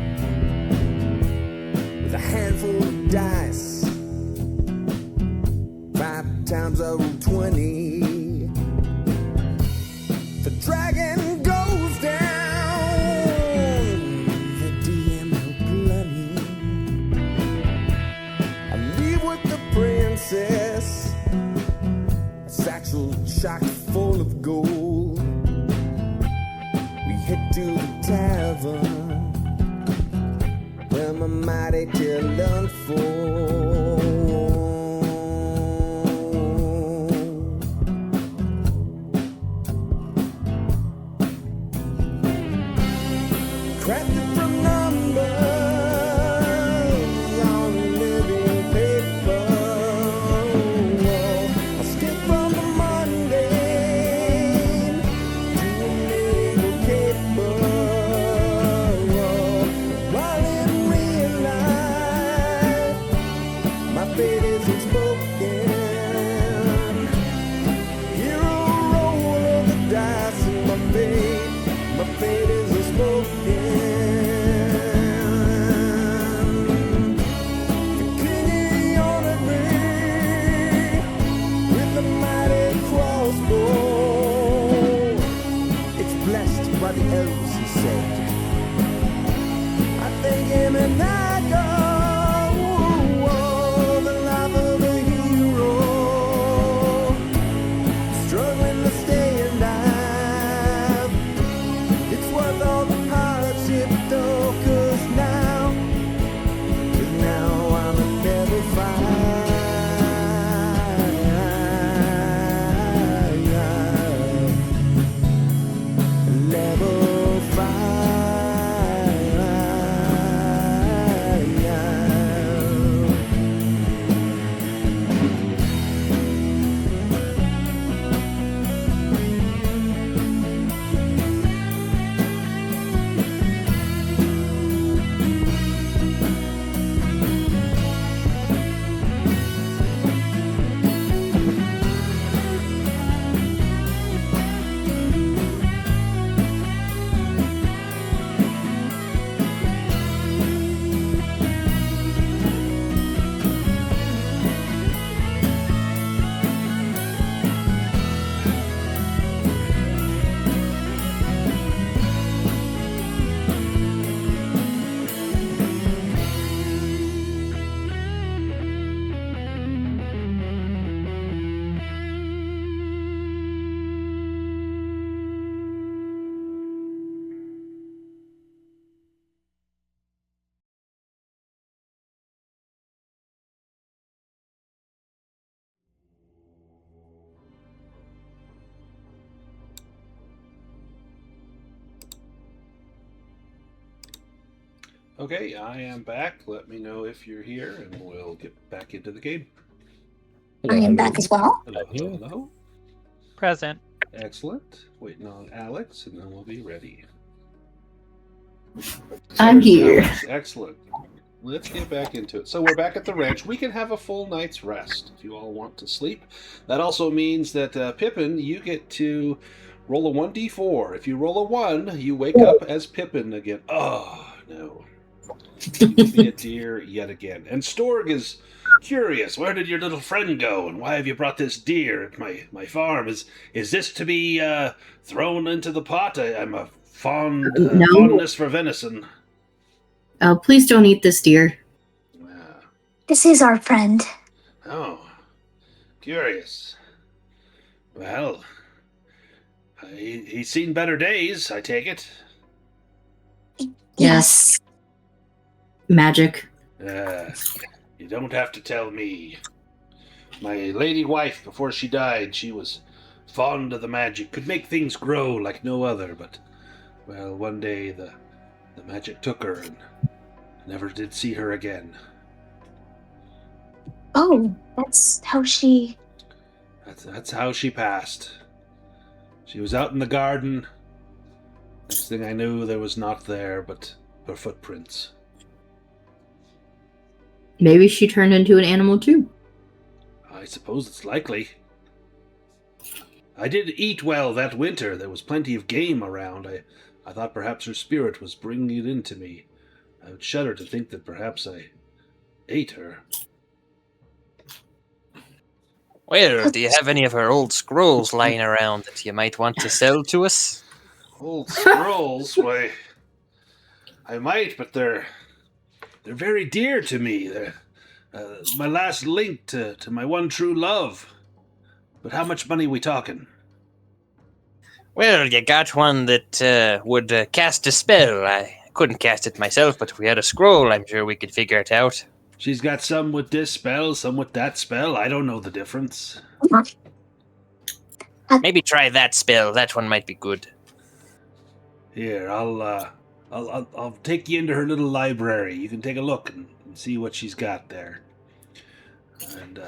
With a handful of dice, 5 times I roll 20. The dragon goes down, the DM no bloody. I leave with the princess, a satchel chock full of gold. We head to the tavern, where my mighty tale unfolds. Crafted from numbers on living paper. I skip from the mundane to a medieval caper. While in real life, my fate is unspoken. Hero roll of the dice, and my fate is unspoken. The king he honored me with the mighty crossbow. It's blessed by the elves, he said. I thank him and I go. The life of a hero, struggling to stay and die. Okay, I am back. Let me know if you're here, and we'll get back into the game. I am back as well. Hello, hello, hello. Present. Excellent. Waiting on Alex, and then we'll be ready. I'm here. Alex, excellent. Let's get back into it. So we're back at the ranch. We can have a full night's rest if you all want to sleep. That also means that, Pippin, you get to roll a 1d4. If you roll a 1, you wake up as Pippin again. Oh, no. You will be a deer yet again. And Storg is curious. Where did your little friend go, and why have you brought this deer at my farm? Is this to be thrown into the pot? I'm a fondness for venison. Oh, please don't eat this deer. This is our friend. Oh, curious. Well, he's seen better days, I take it. Yes. Magic. You don't have to tell me. My lady wife, before she died, she was fond of the magic, could make things grow like no other, but, well, one day the magic took her, and I never did see her again. Oh, that's how she... That's how she passed. She was out in the garden. Next thing I knew, there was not there but her footprints. Maybe she turned into an animal too. I suppose it's likely. I did eat well that winter. There was plenty of game around. I thought perhaps her spirit was bringing it into me. I would shudder to think that perhaps I ate her. Well, do you have any of her old scrolls lying around that you might want to sell to us? Old scrolls? Why, I might, but they're very dear to me. They're my last link to my one true love. But how much money are we talking? Well, you got one that would cast a spell. I couldn't cast it myself, but if we had a scroll, I'm sure we could figure it out. She's got some with this spell, some with that spell. I don't know the difference. Maybe try that spell. That one might be good. Here, I'll take you into her little library. You can take a look and see what she's got there. And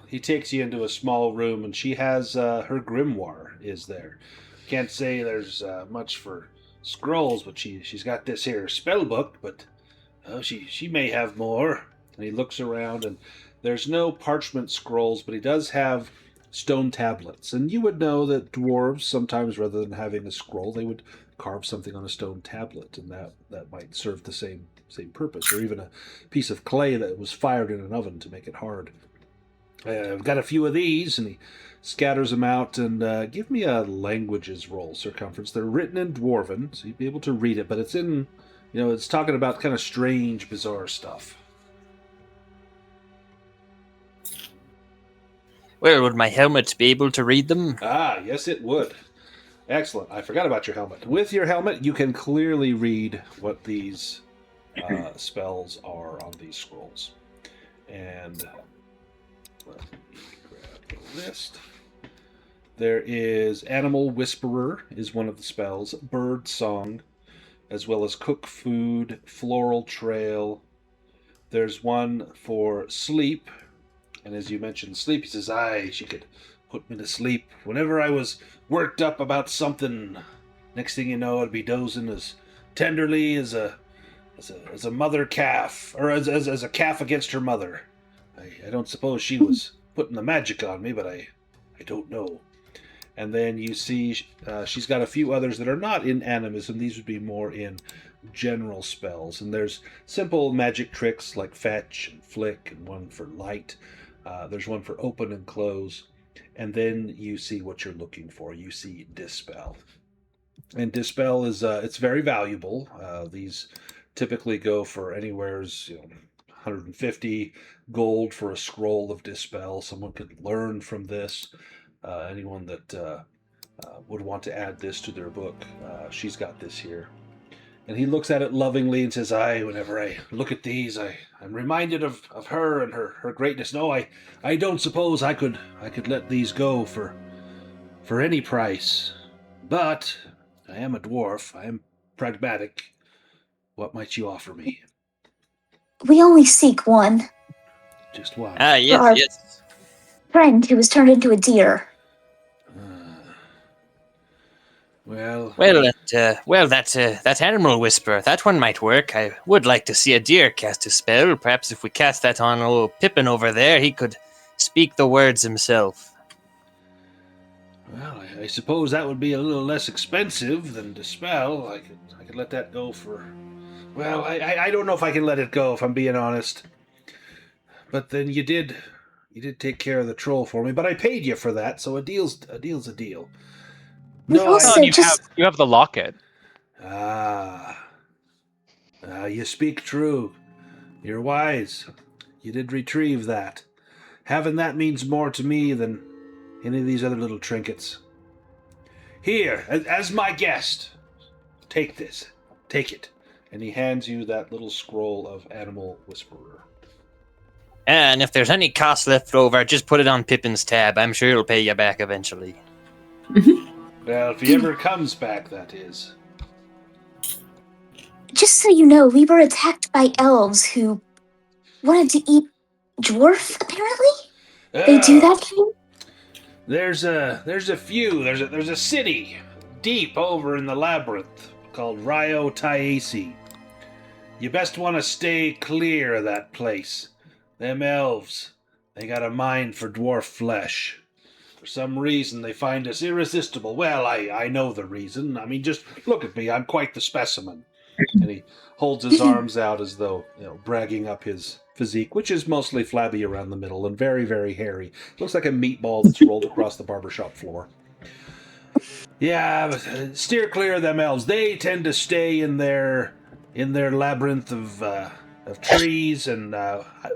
he takes you into a small room, and she has her grimoire is there. Can't say there's much for scrolls, but she's got this here spell book, but she may have more. And he looks around, and there's no parchment scrolls, but he does have stone tablets. And you would know that dwarves, sometimes rather than having a scroll, they would carve something on a stone tablet, and that might serve the same purpose, or even a piece of clay that was fired in an oven to make it hard. I've got a few of these, and he scatters them out. And give me a languages roll, Circumference. They're written in Dwarven, so you'd be able to read it, but it's in, it's talking about kind of strange, bizarre stuff. Well, would my helmet be able to read them? Ah, yes, it would. Excellent. I forgot about your helmet. With your helmet, you can clearly read what these spells are on these scrolls. And let me grab the list. There is Animal Whisperer is one of the spells, Bird Song, as well as Cook Food, Floral Trail. There's one for Sleep, and as you mentioned, Sleep, he says, she could put me to sleep whenever I was worked up about something. Next thing you know, I'd be dozing as tenderly as a mother calf, or as a calf against her mother. I don't suppose she was putting the magic on me, but I don't know. And then you see she's got a few others that are not in animism. These would be more in general spells. And there's simple magic tricks like fetch and flick, and one for light. There's one for open and close. And then you see what you're looking for. You see Dispel. And Dispel is it's very valuable. These typically go for anywhere's 150 gold for a scroll of Dispel. Someone could learn from this. Anyone that would want to add this to their book, she's got this here. And he looks at it lovingly and says, whenever I look at these, I'm reminded of her and her greatness. No, I don't suppose I could let these go for any price. But I am a dwarf. I am pragmatic. What might you offer me? We only seek one. Just one. Yes, our- yes. Friend who was turned into a deer. Well, That animal whisperer, that one might work. I would like to see a deer cast a spell. Perhaps if we cast that on old Pippin over there, he could speak the words himself. well, I suppose that would be a little less expensive than Dispel. I could let that go for... Well, I don't know if I can let it go, if I'm being honest. But then you did take care of the troll for me, but I paid you for that, so a deal's a deal. We've also you just have the locket. You speak true. You're wise. You did retrieve that. Having that means more to me than any of these other little trinkets. Here, as my guest, take this. Take it. And he hands you that little scroll of Animal Whisperer. And if there's any cost left over, just put it on Pippin's tab. I'm sure he'll pay you back eventually. Well, if he ever comes back, that is. just so you know, we were attacked by elves who wanted to eat dwarf. Apparently, they do that thing. There's a few. There's a city deep over in the labyrinth called Rio Taisi. You best want to stay clear of that place. Them elves, they got a mind for dwarf flesh. For some reason, they find us irresistible. Well, I know the reason. I mean, just look at me. I'm quite the specimen. And he holds his arms out as though, bragging up his physique, which is mostly flabby around the middle and very, very hairy. Looks like a meatball that's rolled across the barbershop floor. Yeah, but, steer clear of them elves. They tend to stay in their labyrinth of trees, and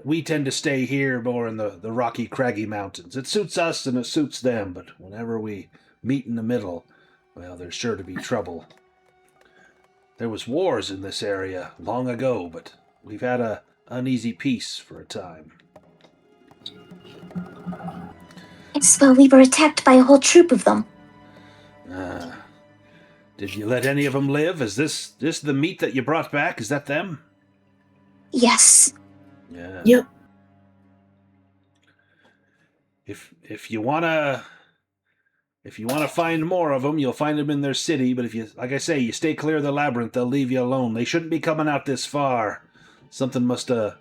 we tend to stay here more in the rocky, craggy mountains. It suits us and it suits them, but whenever we meet in the middle, well, there's sure to be trouble. There was wars in this area long ago, but we've had a uneasy peace for a time. It's well, we were attacked by a whole troop of them. Did you let any of them live? Is this the meat that you brought back? Is that them? Yes. Yeah. Yep. If you wanna find more of them, you'll find them in their city. But if you, like I say, you stay clear of the labyrinth, they'll leave you alone. They shouldn't be coming out this far. Something must have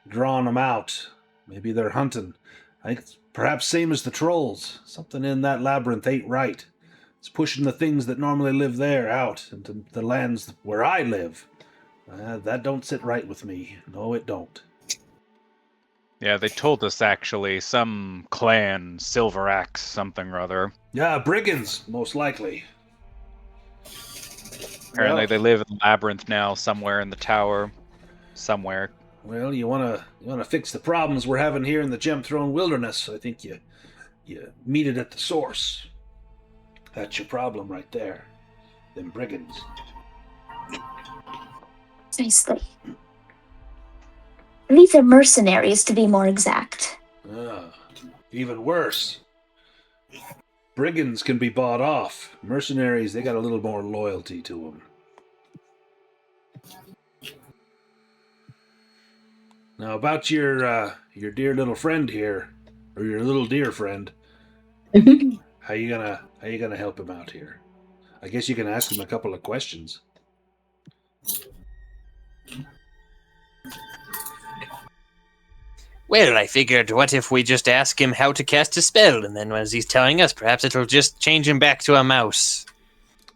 drawn them out. Maybe they're hunting. I think it's perhaps same as the trolls. Something in that labyrinth ain't right. It's pushing the things that normally live there out into the lands where I live. That don't sit right with me. No, it don't. Yeah, they told us actually some clan, Silveraxe something or other. Yeah, brigands, most likely. Apparently they live in the labyrinth now, somewhere in the tower, somewhere. Well, you wanna fix the problems we're having here in the Gemthrone Wilderness. I think you meet it at the source. That's your problem right there. Them brigands. Precisely. These are mercenaries, to be more exact. Even worse. Brigands can be bought off. Mercenaries, they got a little more loyalty to them. Now, about your dear little friend here, or your little dear friend, how you gonna help him out here? I guess you can ask him a couple of questions. Well, I figured, what if we just ask him how to cast a spell, and then as he's telling us, perhaps it'll just change him back to a mouse.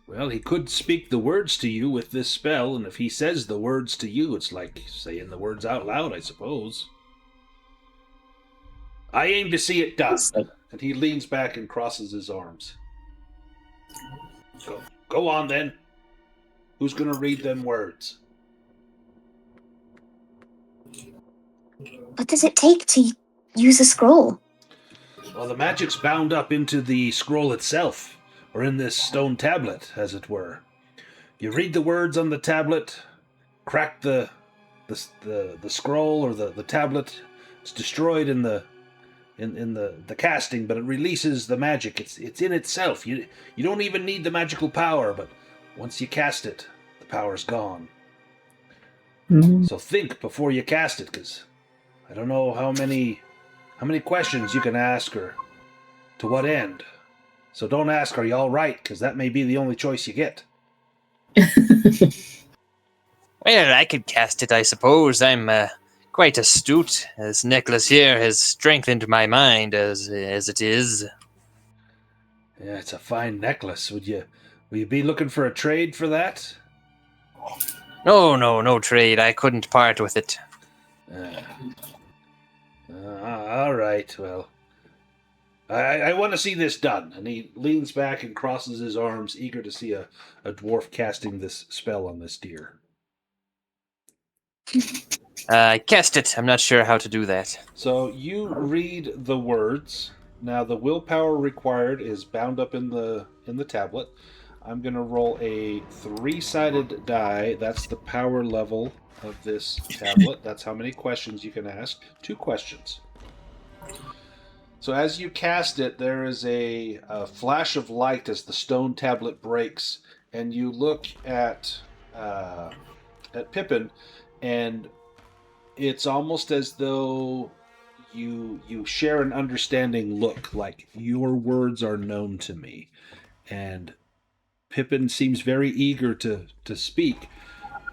Well, he could speak the words to you with this spell, and if he says the words to you, it's like saying the words out loud, I suppose. I aim to see it done. And he leans back and crosses his arms. Go on, then. Who's going to read them words? What does it take to use a scroll? Well, the magic's bound up into the scroll itself, or in this stone tablet, as it were. You read the words on the tablet, crack the scroll or the tablet. It's destroyed in the casting, but it releases the magic. It's in itself. You don't even need the magical power, but once you cast it, the power's gone. So think before you cast it, because I don't know how many questions you can ask or to what end. So don't ask, are you all right? Because that may be the only choice you get. Well, I could cast it, I suppose. I'm quite astute. This necklace here has strengthened my mind as it is. Yeah, it's a fine necklace. Will you be looking for a trade for that? No trade. I couldn't part with it. All right, well, I want to see this done. And he leans back and crosses his arms, eager to see a dwarf casting this spell on this deer. I cast it. I'm not sure how to do that. So you read the words. Now the willpower required is bound up in the tablet. I'm going to roll a 3-sided die. That's the power level of this tablet. That's how many questions you can ask. 2 questions. So as you cast it, there is a flash of light as the stone tablet breaks, and you look at Pippin, and it's almost as though you share an understanding look, like your words are known to me. And Pippin seems very eager to speak,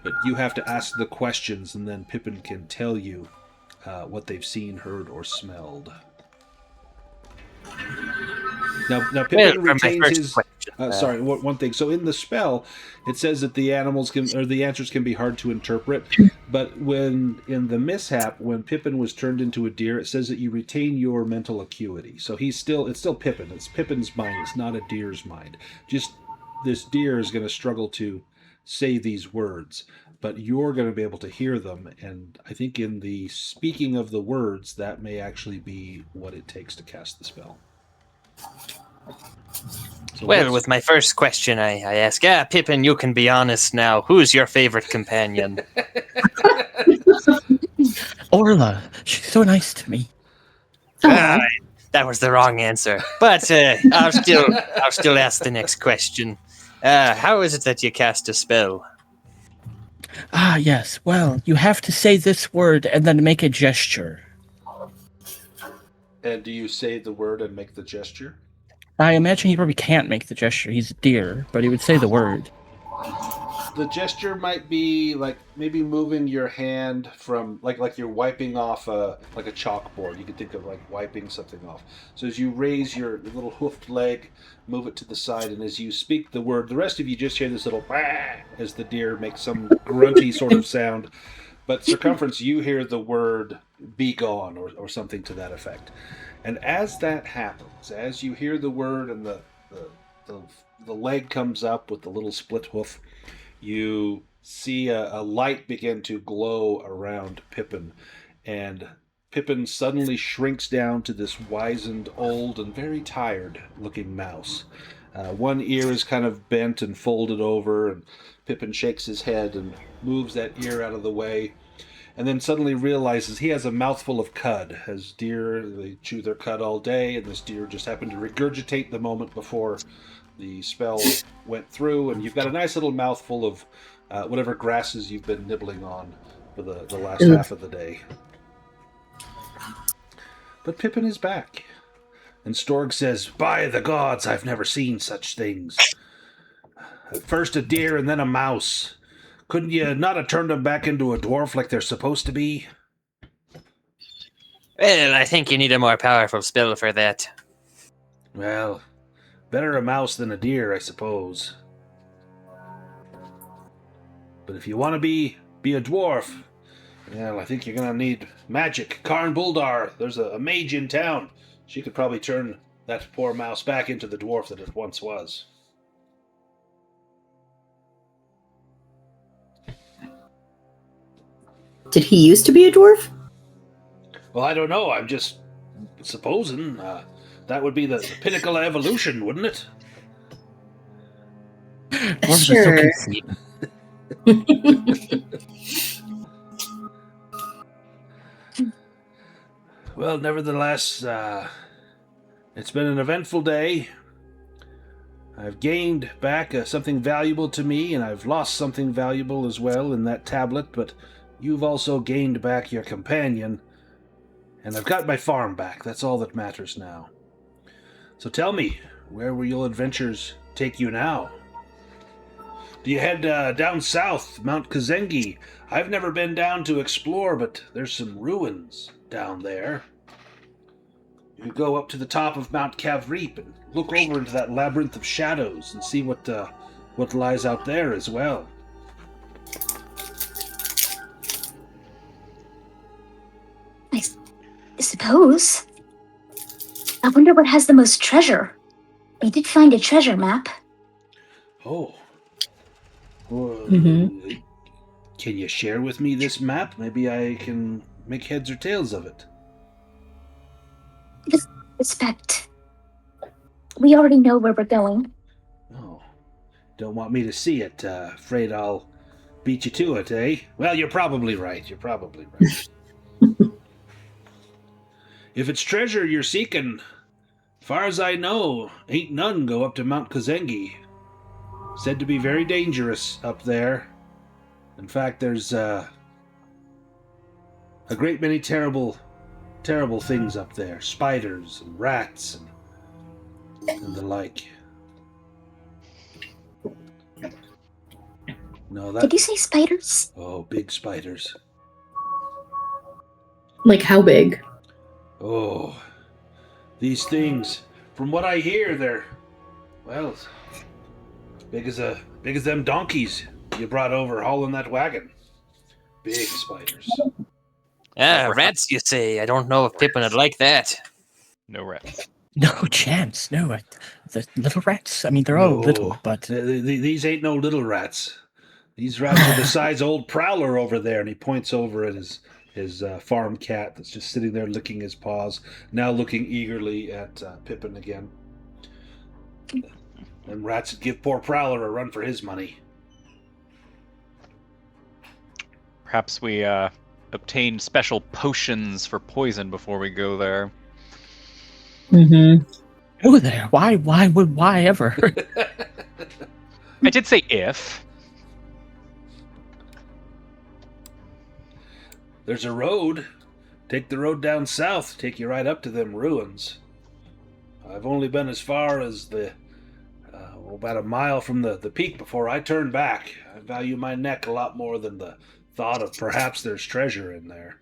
but you have to ask the questions, and then Pippin can tell you what they've seen, heard, or smelled. Now Pippin retains his. Sorry, one thing. So in the spell, it says that the answers can be hard to interpret. But when in the mishap, when Pippin was turned into a deer, it says that you retain your mental acuity. So it's still Pippin. It's Pippin's mind. It's not a deer's mind. Just this deer is going to struggle to say these words, but you're going to be able to hear them. And I think in the speaking of the words, that may actually be what it takes to cast the spell. So well, with my first question, I ask, Pippin, you can be honest now. Who's your favorite companion? Orla. She's so nice to me. That was the wrong answer. But I'll still ask the next question. How is it that you cast a spell? Yes. Well, you have to say this word and then make a gesture. And do you say the word and make the gesture? I imagine he probably can't make the gesture. He's a deer, but he would say the word. The gesture might be like maybe moving your hand from like you're wiping off a chalkboard. You could think of like wiping something off. So as you raise your little hoofed leg, move it to the side, and as you speak the word, the rest of you just hear this little bah as the deer makes some grunty sort of sound. But Circumference, you hear the word "be gone" or something to that effect. And as that happens, as you hear the word and the leg comes up with the little split hoof, you see a light begin to glow around Pippin, and Pippin suddenly shrinks down to this wizened, old, and very tired-looking mouse. One ear is kind of bent and folded over, and Pippin shakes his head and moves that ear out of the way, and then suddenly realizes he has a mouthful of cud. As deer, they chew their cud all day, and this deer just happened to regurgitate the moment before the spell went through, and you've got a nice little mouthful of whatever grasses you've been nibbling on for the last half of the day. But Pippin is back, and Storg says, "By the gods, I've never seen such things. First a deer and then a mouse. Couldn't you not have turned them back into a dwarf like they're supposed to be?" Well, I think you need a more powerful spell for that. Well, better a mouse than a deer, I suppose. But if you want to be a dwarf, well, I think you're going to need magic. Karn Buldar, there's a mage in town. She could probably turn that poor mouse back into the dwarf that it once was. Did he used to be a dwarf? Well, I don't know. I'm just supposing. That would be the pinnacle of evolution, wouldn't it? Sure. Well, nevertheless, it's been an eventful day. I've gained back something valuable to me, and I've lost something valuable as well in that tablet, but you've also gained back your companion, and I've got my farm back. That's all that matters now. So tell me, where will your adventures take you now? Do you head down south, Mount Kazengi? I've never been down to explore, but there's some ruins down there. You could go up to the top of Mount Kavreep and look over into that labyrinth of shadows and see what lies out there as well. I suppose. I wonder what has the most treasure. We did find a treasure map. Oh. Well, Mhm. Can you share with me this map? Maybe I can make heads or tails of it. With respect, we already know where we're going. Oh. Don't want me to see it. Afraid I'll beat you to it, eh? Well, you're probably right. If it's treasure you're seeking, far as I know, ain't none go up to Mount Kazengi. Said to be very dangerous up there. In fact, there's a great many terrible things up there. Spiders and rats and the like. No, that... Did you say spiders? Oh, big spiders. Like how big? Oh, these things, from what I hear, they're, well, big as them donkeys you brought over hauling that wagon. Big spiders. Ah, rats, you say? I don't know if Pippin would like that. No rats. No chance. No, the little rats. I mean, they're all little, but These ain't no little rats. These rats are the size of old Prowler over there, and he points over at his farm cat that's just sitting there licking his paws, now looking eagerly at Pippin again. Them rats would give poor Prowler a run for his money. Perhaps we obtain special potions for poison before we go there. Mm-hmm. go there. Why ever? I did say if. There's a road. Take the road down south. Take you right up to them ruins. I've only been as far as about a mile from the peak before I turned back. I value my neck a lot more than the thought of perhaps there's treasure in there.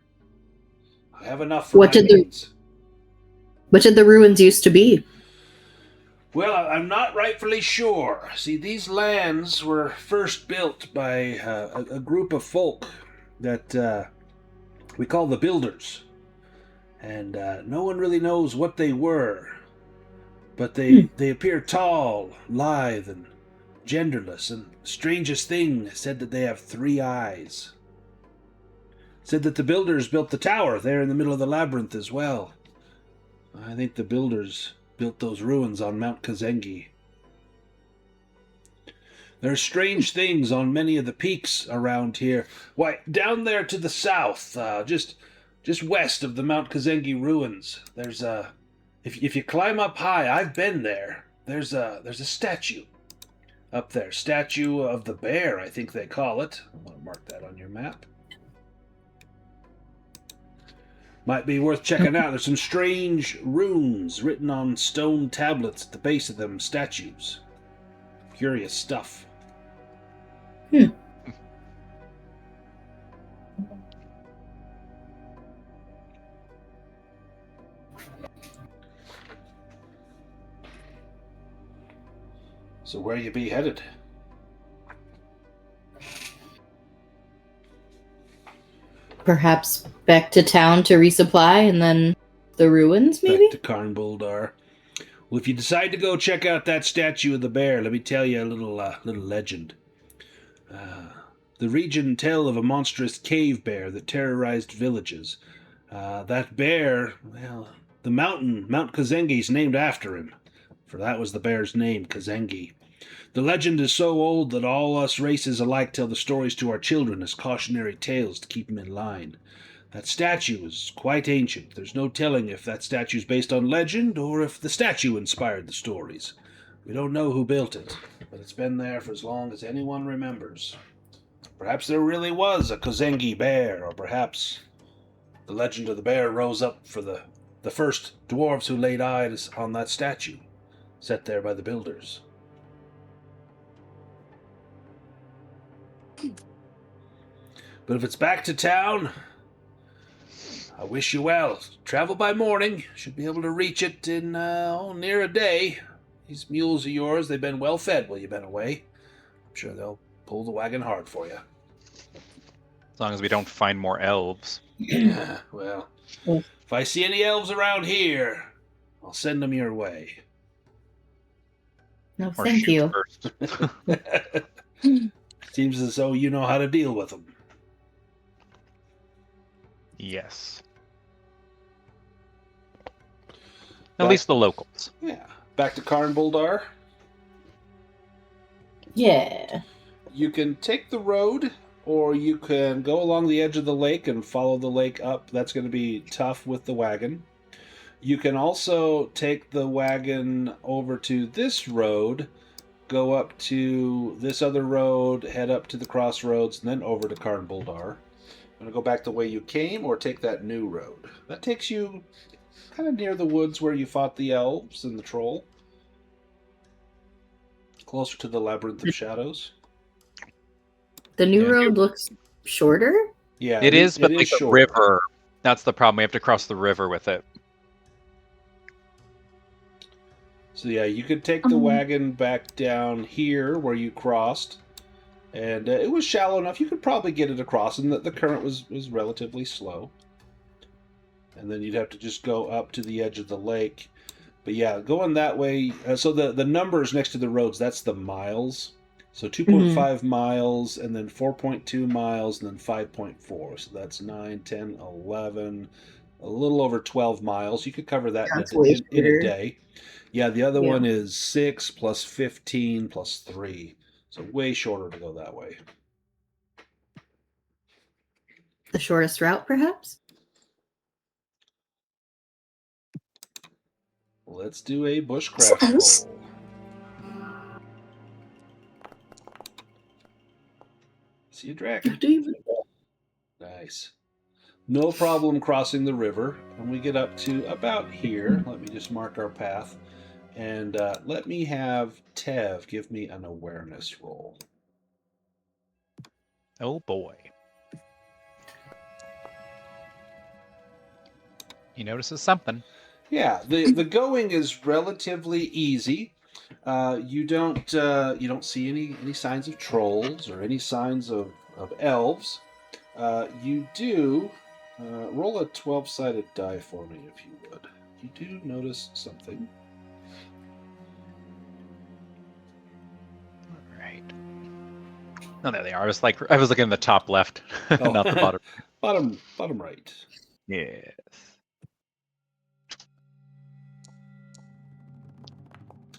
I have enough for What my did needs. What did the ruins used to be? Well, I'm not rightfully sure. See, these lands were first built by a group of folk that we call the Builders. And no one really knows what they were. But they appear tall, lithe, and genderless. And strangest thing, said that they have 3 eyes. Said that the Builders built the tower there in the middle of the labyrinth as well. I think the Builders built those ruins on Mount Kazengi. There are strange things on many of the peaks around here. Why, down there to the south, just west of the Mount Kazengi ruins, there's a... If you climb up high, I've been there. There's a statue up there. Statue of the bear, I think they call it. I want to mark that on your map. Might be worth checking out. There's some strange runes written on stone tablets at the base of them statues. Curious stuff. So where you be headed? Perhaps back to town to resupply and then the ruins, maybe? Back to Karnbuldar. Well, if you decide to go check out that statue of the bear, let me tell you a little legend. The region tell of a monstrous cave bear that terrorized villages. That bear, well, the mountain, Mount Kazengi, is named after him, for that was the bear's name, Kazengi. The legend is so old that all us races alike tell the stories to our children as cautionary tales to keep them in line. That statue is quite ancient. There's no telling if that statue's based on legend or if the statue inspired the stories. We don't know who built it, but it's been there for as long as anyone remembers. Perhaps there really was a Kozengi bear, or perhaps the legend of the bear rose up for the first dwarves who laid eyes on that statue set there by the builders. But if it's back to town, I wish you well. Travel by morning. Should be able to reach it in near a day. These mules of yours, they've been well fed while you've been away. I'm sure they'll pull the wagon hard for you. As long as we don't find more elves. Well, if I see any elves around here, I'll send them your way. No, Or thank shoot you. first. Seems as though you know how to deal with them. Yes. At least the locals. Yeah. Back to Karn Buldar. Yeah. You can take the road, or you can go along the edge of the lake and follow the lake up. That's going to be tough with the wagon. You can also take the wagon over to this road, go up to this other road, head up to the crossroads, and then over to Karn Buldar. I'm going to go back the way you came, or take that new road. That takes you kind of near the woods where you fought the elves and the troll. Closer to the Labyrinth of Shadows. The new road looks shorter? Yeah, It is, but it like is the short. river. That's the problem. We have to cross the river with it. So yeah, you could take the wagon back down here where you crossed, and it was shallow enough. You could probably get it across, and the current was relatively slow. And then you'd have to just go up to the edge of the lake. But yeah, going that way. So the numbers next to the roads, that's the miles. So 2.5 miles, and then 4.2 miles, and then 5.4. So that's 9, 10, 11, a little over 12 miles. You could cover that in a day. Yeah, the other one is 6 plus 15 plus 3. So way shorter to go that way. The shortest route, perhaps? Let's do a bushcraft roll. See a dragon. Nice. No problem crossing the river. And we get up to about here. Let me just mark our path. And let me have Tev give me an awareness roll. Oh boy. He notices something. Yeah, the going is relatively easy. You don't see any signs of trolls or any signs of elves. You do roll a 12-sided die for me, if you would. You do notice something. All right. Oh, there they are. I was looking in the top left, not the bottom. Bottom right. Yes.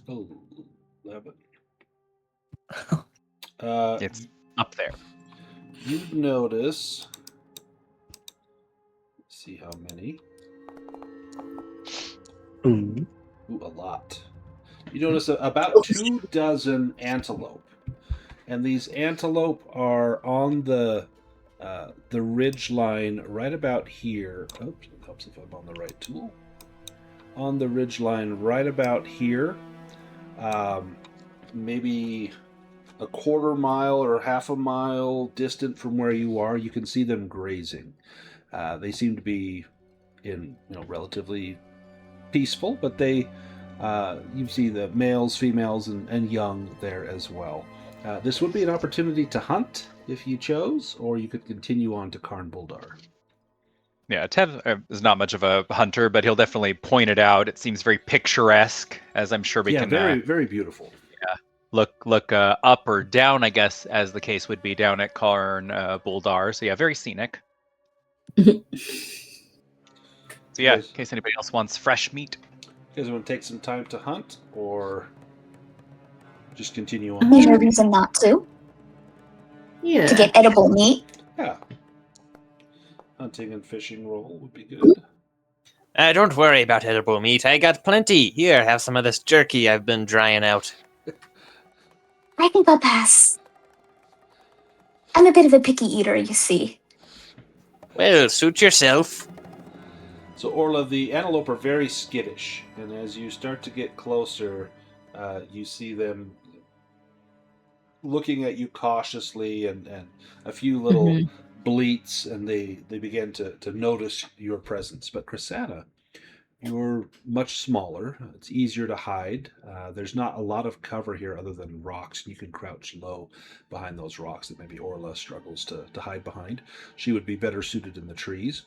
Oh, 11. It's up there. You notice. Let's see how many. Ooh, a lot. You notice about 24 antelope, and these antelope are on the ridge line right about here. Oops, it helps if I'm on the right tool. On the ridge line right about here. Maybe a quarter mile or half a mile distant from where you are, you can see them grazing. They seem to be in relatively peaceful, but they you see the males, females, and young there as well. This would be an opportunity to hunt if you chose, or you could continue on to Karn Buldar. Yeah, Tev is not much of a hunter, but he'll definitely point it out. It seems very picturesque, as I'm sure we can. Yeah, very beautiful. Yeah, look up or down, I guess, as the case would be down at Karn Buldar. So yeah, very scenic. So yeah, in case anybody else wants fresh meat. You guys want to take some time to hunt, or just continue on? There's no reason not to. Yeah. To get edible meat. Yeah. Hunting and fishing roll would be good. Don't worry about edible meat. I got plenty. Here, have some of this jerky I've been drying out. I think I'll pass. I'm a bit of a picky eater, you see. Well, suit yourself. So Orla, the antelope are very skittish, and as you start to get closer, you see them looking at you cautiously, and a few little bleats, and they begin to notice your presence. But Chrysanta, you're much smaller. It's easier to hide. There's not a lot of cover here other than rocks. You can crouch low behind those rocks that maybe Orla struggles to hide behind. She would be better suited in the trees.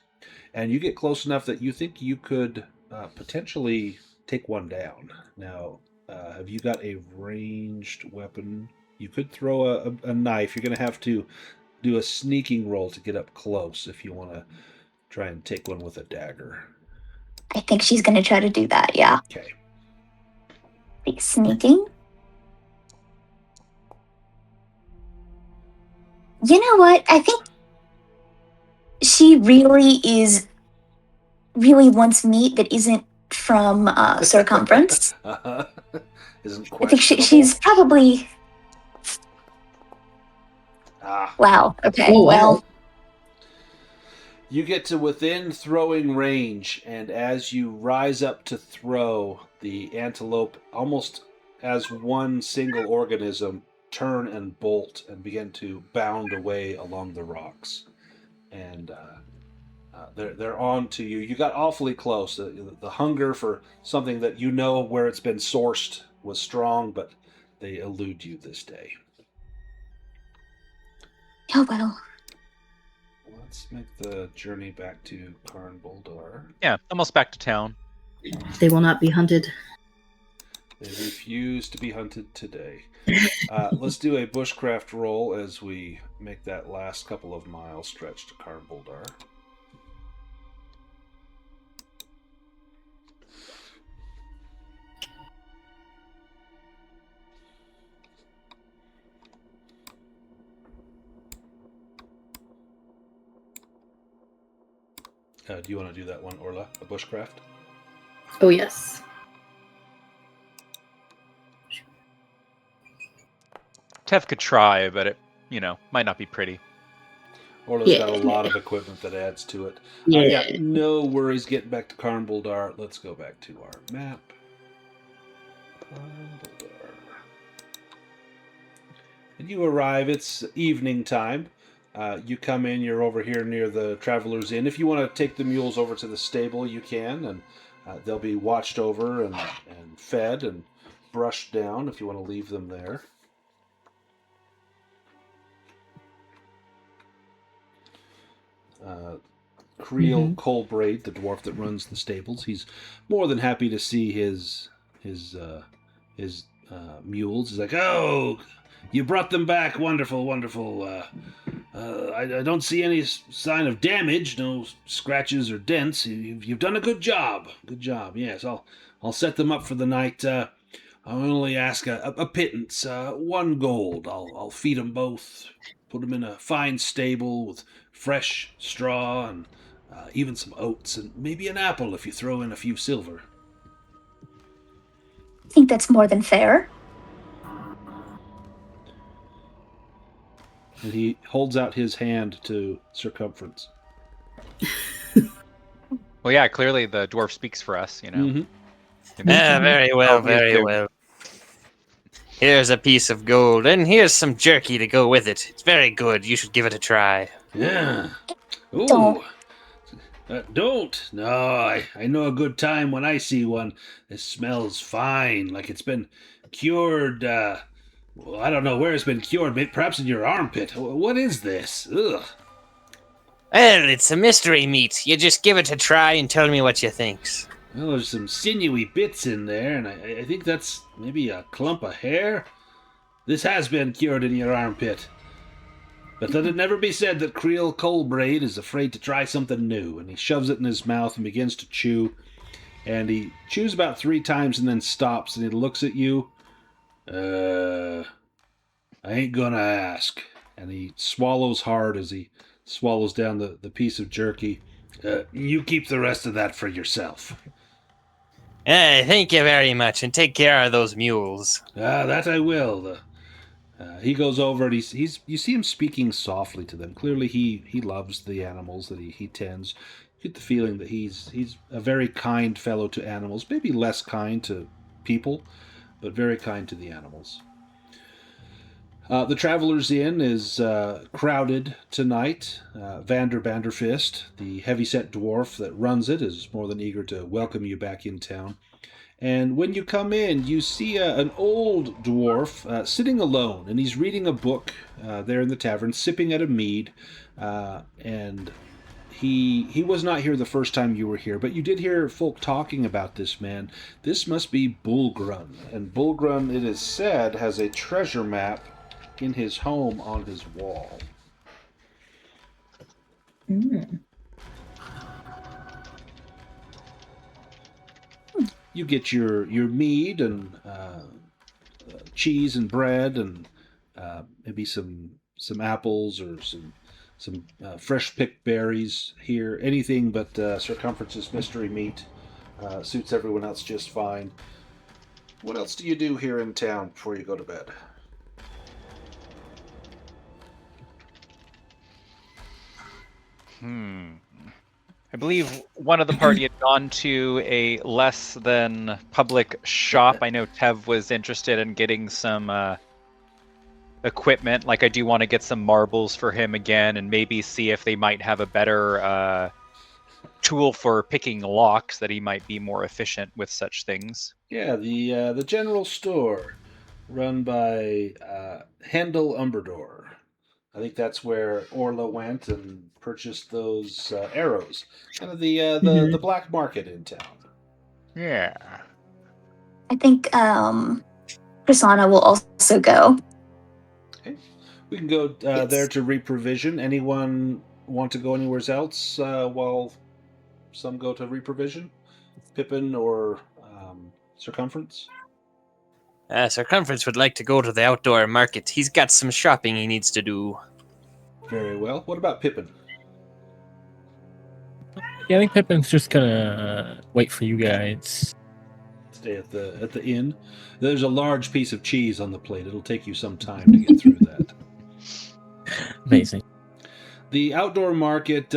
And you get close enough that you think you could potentially take one down. Now, have you got a ranged weapon? You could throw a knife. You're going to have to do a sneaking roll to get up close if you want to try and take one with a dagger. I think she's going to try to do that, yeah. Okay. Like sneaking. You know what? I think she really wants meat that isn't from circumference. Isn't I think questionable. she's probably... Wow, okay, Oh, wow. well... You get to within throwing range, and as you rise up to throw, the antelope, almost as one single organism, turn and bolt and begin to bound away along the rocks. And they're on to you. You got awfully close. The hunger for something that you know where it's been sourced was strong, but they elude you this day. Oh, well. Let's make the journey back to Karn Boldar. Yeah, almost back to town. They will not be hunted. They refuse to be hunted today. Let's do a bushcraft roll as we make that last couple of miles stretch to Karn Boldar. Do you want to do that one, Orla? A bushcraft? Oh, yes. Tev could try, but it, might not be pretty. Orla's got a lot of equipment that adds to it. Yeah. No worries getting back to Karn Boldar. Let's go back to our map. Karn Boldar. And you arrive. It's evening time. You come in, you're over here near the Traveler's Inn. If you want to take the mules over to the stable, you can, and they'll be watched over and fed and brushed down if you want to leave them there. Creel Colbraid, the dwarf that runs the stables, he's more than happy to see his mules. He's like, "Oh, you brought them back. Wonderful, wonderful. I don't see any sign of damage, no scratches or dents. You've done a good job. Good job. Yes, I'll set them up for the night. I'll only ask a pittance, 1 gold. I'll feed them both, put them in a fine stable with fresh straw and even some oats, and maybe an apple if you throw in a few silver." I think that's more than fair. And he holds out his hand to Circumference. Well, yeah, clearly the dwarf speaks for us, Mm-hmm. Yeah, very well, Oh, very good. well. Here's a piece of gold, and here's some jerky to go with it. It's very good. You should give it a try. Yeah. Ooh. Don't. Don't. No, I know a good time when I see one. It smells fine, like it's been cured. Well, I don't know where it's been cured. Maybe, perhaps in your armpit. What is this? Ugh. Well, it's a mystery meat. You just give it a try and tell me what you think. Well, there's some sinewy bits in there, and I think that's maybe a clump of hair. This has been cured in your armpit. But let it never be said that Creel Colbraid is afraid to try something new. And he shoves it in his mouth and begins to chew. And he chews about 3 times and then stops, and he looks at you. I ain't gonna ask. And he swallows hard as he swallows down the piece of jerky. You keep the rest of that for yourself. Thank you very much, and take care of those mules. That I will. He goes over and he's you see him speaking softly to them. Clearly he loves the animals that he tends. You get the feeling that he's a very kind fellow to animals, maybe less kind to people, but very kind to the animals. The Traveler's Inn is crowded tonight. Vander Banderfist, the heavyset dwarf that runs it, is more than eager to welcome you back in town. And when you come in, you see an old dwarf sitting alone, and he's reading a book there in the tavern, sipping at a mead. And he was not here the first time you were here, but you did hear folk talking about this man. This must be Bulgrun, and Bulgrun, it is said, has a treasure map in his home on his wall. Mm. You get your mead and cheese and bread and maybe some apples or some fresh picked berries here. Anything but Circumference's mystery meat suits everyone else just fine. What else do you do here in town before you go to bed? I believe one of the party had gone to a less than public shop. I know Tev was interested in getting some equipment. Like, I do want to get some marbles for him again and maybe see if they might have a better tool for picking locks, that he might be more efficient with such things. Yeah, the general store run by Handel Umberdor. I think that's where Orla went and purchased those arrows. Kind of the black market in town. Yeah. I think Prasanna will also go. Okay. We can go there to reprovision. Anyone want to go anywhere else while some go to reprovision? Pippin or Circumference? Circumference would like to go to the outdoor market. He's got some shopping he needs to do. Very well. What about Pippin? Yeah, I think Pippin's just gonna wait for you guys. Stay at the inn. There's a large piece of cheese on the plate. It'll take you some time to get through that. Amazing. The outdoor market,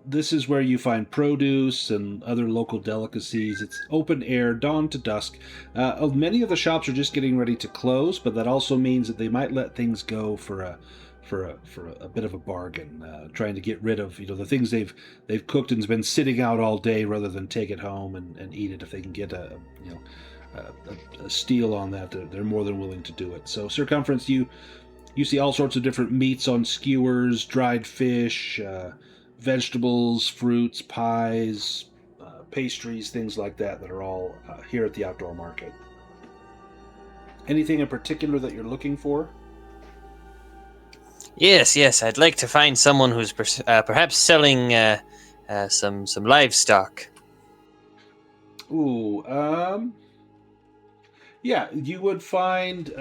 this is where you find produce and other local delicacies. It's open air, dawn to dusk. Many of the shops are just getting ready to close, but that also means that they might let things go for a bit of a bargain, trying to get rid of the things they've cooked and's been sitting out all day, rather than take it home and eat it. If they can get a steal on that, they're more than willing to do it. So Circumference, you see all sorts of different meats on skewers, dried fish, vegetables, fruits, pies, pastries, things like that are all here at the outdoor market. Anything in particular that you're looking for? Yes, I'd like to find someone who's perhaps selling some livestock. Ooh, yeah, you would find,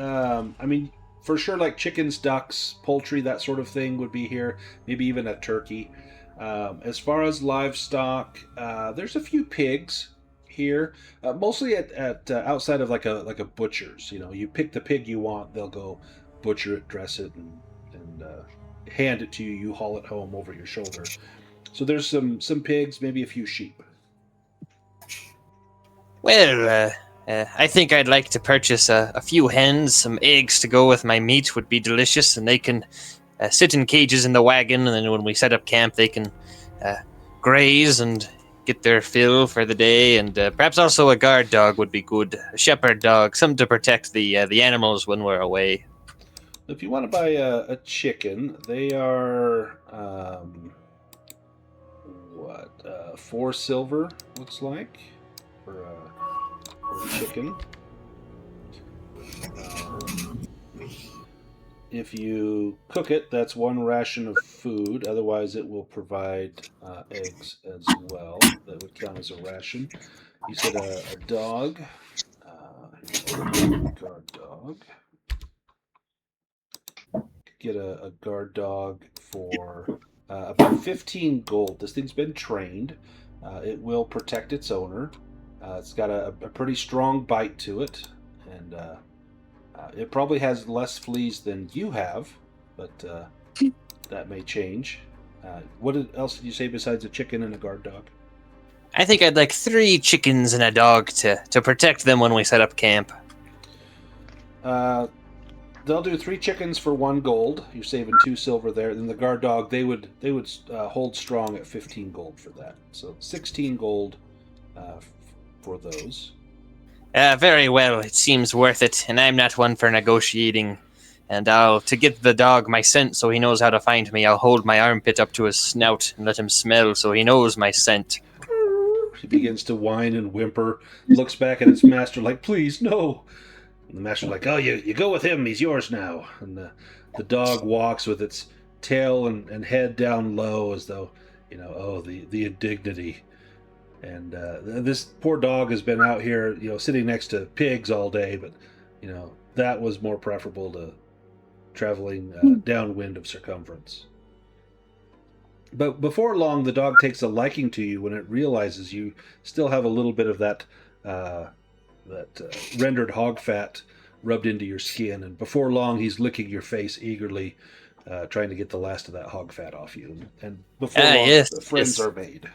for sure, like chickens, ducks, poultry, that sort of thing would be here. Maybe even a turkey. As far as livestock, there's a few pigs here, mostly at outside of like a butcher's. You pick the pig you want, they'll go butcher it, dress it, and hand it to you. You haul it home over your shoulder. So there's some pigs, maybe a few sheep. Well, I think I'd like to purchase a few hens. Some eggs to go with my meat would be delicious, and they can sit in cages in the wagon, and then when we set up camp, they can graze and get their fill for the day. And perhaps also a guard dog would be good, a shepherd dog, something to protect the animals when we're away. If you want to buy a chicken, they are 4 silver, looks like, for a chicken. If you cook it, that's 1 ration of food. Otherwise, it will provide eggs as well. That would count as a ration. You said a dog. Guard dog. Get a guard dog for about 15 gold. This thing's been trained. It will protect its owner. It's got a pretty strong bite to it, and It probably has less fleas than you have, but that may change. What else did you say besides a chicken and a guard dog? I think I'd like 3 chickens and a dog to protect them when we set up camp. They'll do 3 chickens for 1 gold. You're saving 2 silver there. Then the guard dog, they would hold strong at 15 gold for that. So 16 gold for those. Very well. It seems worth it, and I'm not one for negotiating. And to get the dog my scent so he knows how to find me, I'll hold my armpit up to his snout and let him smell so he knows my scent. He begins to whine and whimper, looks back at his master like, please, no. And the master's like, oh, you go with him, he's yours now. And the dog walks with its tail and head down low as though, the indignity. And this poor dog has been out here, sitting next to pigs all day, but, that was more preferable to traveling downwind of circumference. But before long, the dog takes a liking to you when it realizes you still have a little bit of that rendered hog fat rubbed into your skin, and before long he's licking your face eagerly, trying to get the last of that hog fat off you. And before long, yes, friends yes. are made.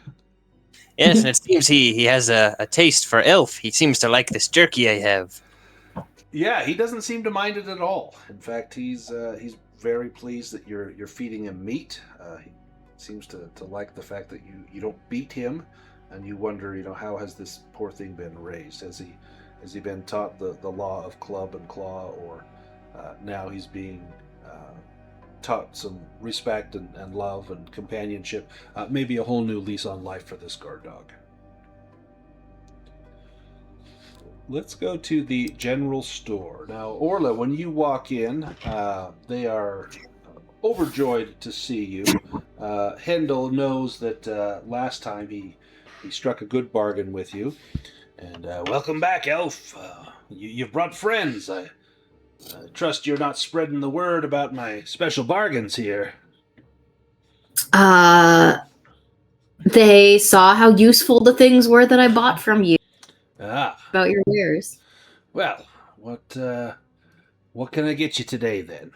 Yes, and it seems he has a taste for elf. He seems to like this jerky I have. Yeah, he doesn't seem to mind it at all. In fact, he's very pleased that you're feeding him meat. He seems to like the fact that you don't beat him, and you wonder, how has this poor thing been raised? Has he been taught the law of club and claw, or now he's being taught some respect and love and companionship? Maybe a whole new lease on life for this guard dog. Let's go to the general store. Now, Orla, when you walk in, they are overjoyed to see you. Hendel knows that last time he struck a good bargain with you. And welcome back, Elf. You've brought friends. I trust you're not spreading the word about my special bargains here. They saw how useful the things were that I bought from you. About your wares. Well, what can I get you today, then?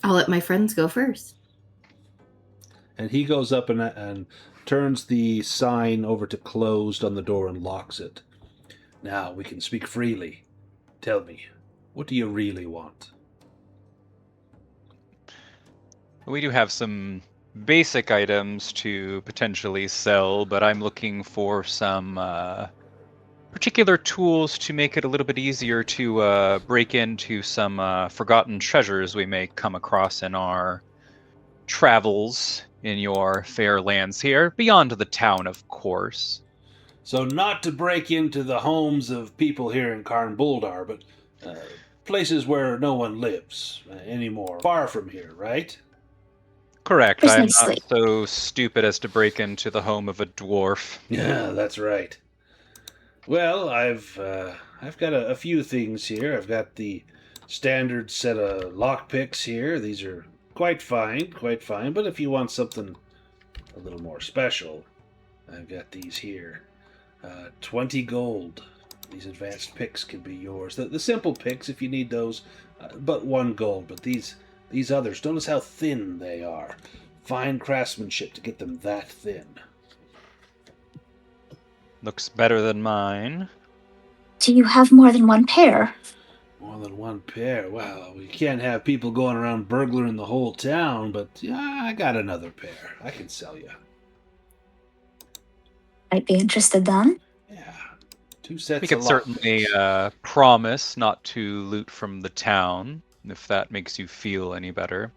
I'll let my friends go first. And he goes up and turns the sign over to closed on the door and locks it. Now we can speak freely. Tell me, what do you really want? We do have some basic items to potentially sell, but I'm looking for some particular tools to make it a little bit easier to break into some forgotten treasures we may come across in our travels in your fair lands here, beyond the town, of course. So not to break into the homes of people here in Karn Buldar, but places where no one lives anymore, far from here, right? Correct. Precisely. I'm not so stupid as to break into the home of a dwarf. Yeah, that's right. Well, I've got a few things here. I've got the standard set of lockpicks here. These are quite fine. But if you want something a little more special, I've got these here. 20 gold. These advanced picks can be yours. The simple picks, if you need those, but 1 gold. But these others, notice how thin they are. Fine craftsmanship to get them that thin. Looks better than mine. Do you have more than 1 pair? More than 1 pair? Well, we can't have people going around burglaring the whole town, but yeah, I got another pair. I can sell you. I'd be interested then. Yeah. 2 sets We of could lockpicks. certainly promise not to loot from the town, if that makes you feel any better.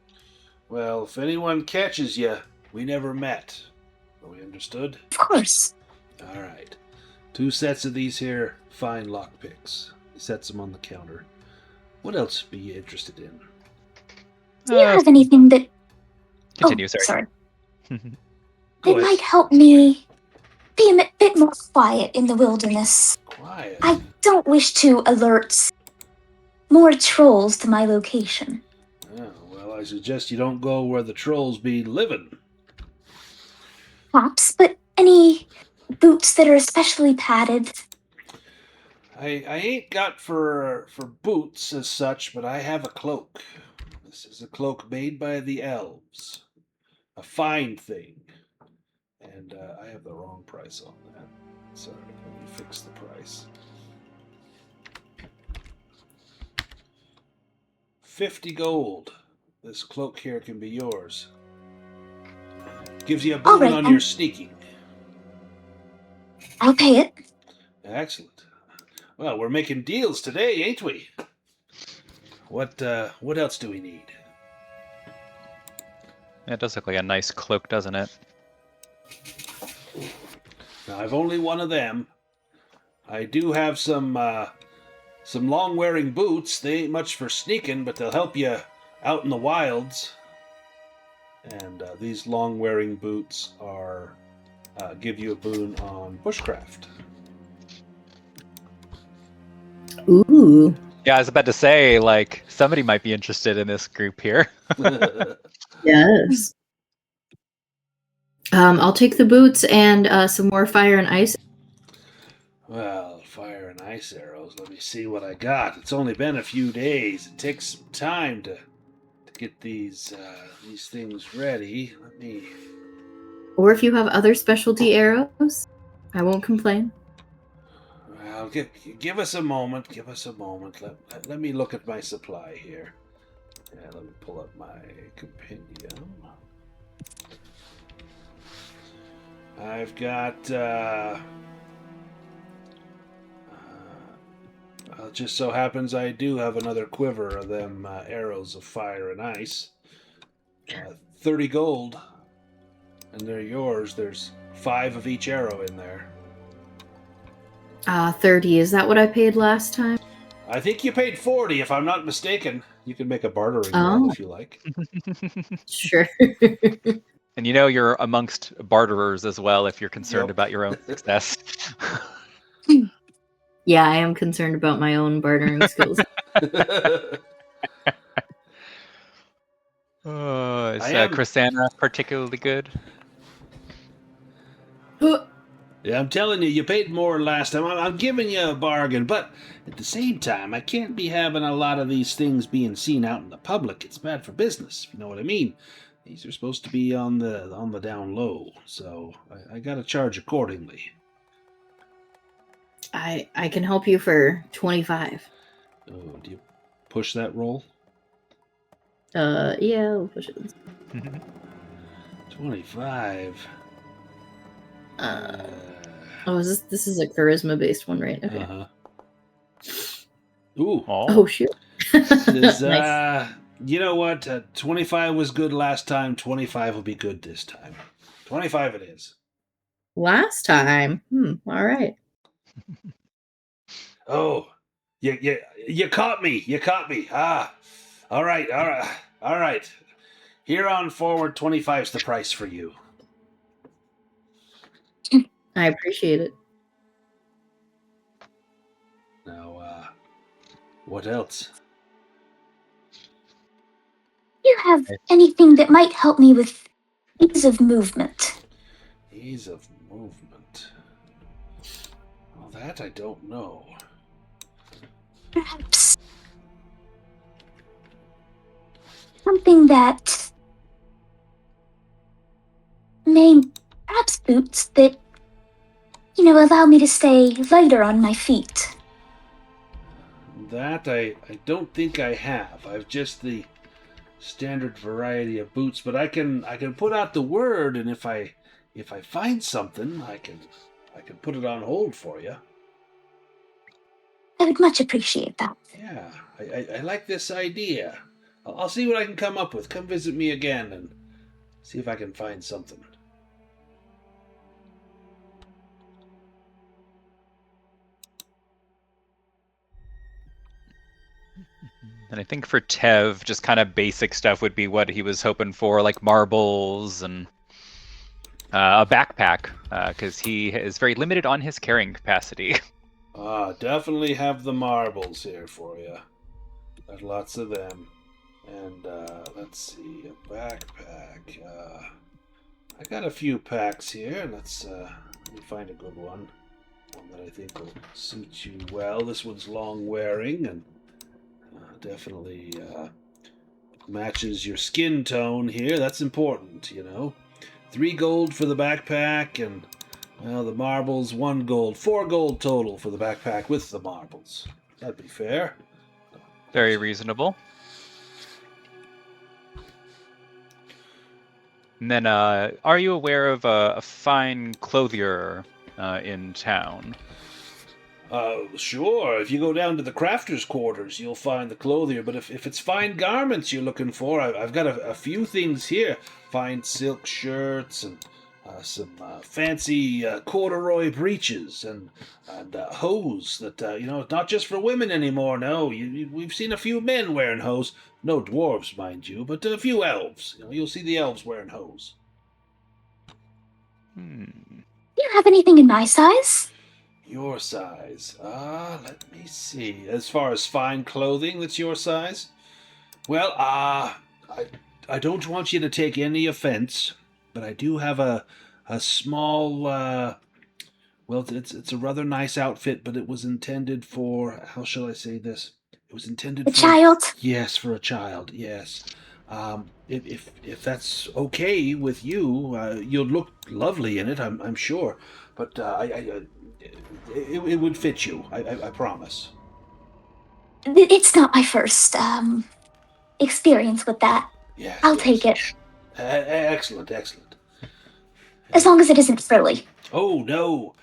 Well, if anyone catches you, we never met. Are we understood? Of course. All right. 2 sets of these here fine lockpicks. He sets them on the counter. What else be you interested in? Do you have anything that... Continue, oh, sorry. Go that ahead. might help me be a bit more quiet in the wilderness? Quiet. I don't wish to alert more trolls to my location. Oh, well, I suggest you don't go where the trolls be living. Perhaps, but any boots that are especially padded? I ain't got for boots as such, but I have a cloak. This is a cloak made by the elves. A fine thing. And I have the wrong price on that. Sorry, let me fix the price. 50 gold. This cloak here can be yours. Gives you a All boon right, on then. your sneaking. I'll pay it. Excellent. Well, we're making deals today, ain't we? What else do we need? It does look like a nice cloak, doesn't it? Now, I've only one of them. I do have some long-wearing boots. They ain't much for sneaking, but they'll help you out in the wilds. And these long-wearing boots are give you a boon on bushcraft. Ooh. Yeah, I was about to say, like, somebody might be interested in this group here. Yes. I'll take the boots and some more fire and ice. Well, fire and ice arrows. Let me see what I got. It's only been a few days. It takes some time to get these things ready. Let me. Or if you have other specialty arrows, I won't complain. Well, give us a moment. Give us a moment. Let me look at my supply here. Yeah, let me pull up my compendium. I've got. It just so happens I do have another quiver of them arrows of fire and ice. 30 gold. And they're yours. There's 5 of each arrow in there. 30. Is that what I paid last time? I think you paid 40, if I'm not mistaken. You can make a bartering roll if you like. Sure. And you know you're amongst barterers as well if you're concerned Yep. about your own success. Yeah, I am concerned about my own bartering skills. Oh, is I am- Chrisanna particularly good? Yeah, I'm telling you, you paid more last time. I'm giving you a bargain, but at the same time, I can't be having a lot of these things being seen out in the public. It's bad for business, if you know what I mean. These are supposed to be on the down low, so I got to charge accordingly. I can help you for 25. Oh, do you push that roll? Yeah, I'll push it. 25. Oh, this is a charisma based one, right? Okay. Uh-huh. Ooh. Oh shoot. Is, Nice. you know what? 25 was good last time. 25 will be good this time. 25 it is. Last time. All right. Oh, you caught me. You caught me. Ah, all right. Here on forward, 25's the price for you. I appreciate it. Now, what else? Do you have anything that might help me with ease of movement? Ease of movement. Well, that I don't know. Perhaps something that perhaps boots that, allow me to stay lighter on my feet. That I don't think I have. I've just the standard variety of boots, but I can put out the word, and if I find something, I can put it on hold for you. I would much appreciate that. Yeah, I like this idea. I'll see what I can come up with. Come visit me again and see if I can find something. And I think for Tev, just kind of basic stuff would be what he was hoping for, like marbles and a backpack, because he is very limited on his carrying capacity. Definitely have the marbles here for you. Got lots of them. And let's see, a backpack. I got a few packs here. Let me find a good one. one that I think will suit you well. This one's long wearing and definitely matches your skin tone here. That's important, you know. 3 gold for the backpack, and well, the marbles 1 gold, 4 gold total for the backpack with the marbles. That'd be fair. Very reasonable. And then, are you aware of a fine clothier in town? Sure. If you go down to the crafter's quarters, you'll find the clothier. But if it's fine garments you're looking for, I've got a few things here. Fine silk shirts and some fancy corduroy breeches and hose that, you know, not just for women anymore, no. We've seen a few men wearing hose. No dwarves, mind you, but a few elves. You know, you'll see the elves wearing hose. Do you have anything in my size? Your size? Let me see. As far as fine clothing that's your size? Well, I don't want you to take any offense, but I do have a small, well, it's a rather nice outfit, but it was intended for, how shall I say this? It was intended A child? Yes, for a child, yes. If that's okay with you, you'll look lovely in it, I'm sure. But it would fit you, I promise. It's not my first experience with that. Yes, I'll yes. take it. Excellent, excellent. As long as it isn't frilly. Oh, no,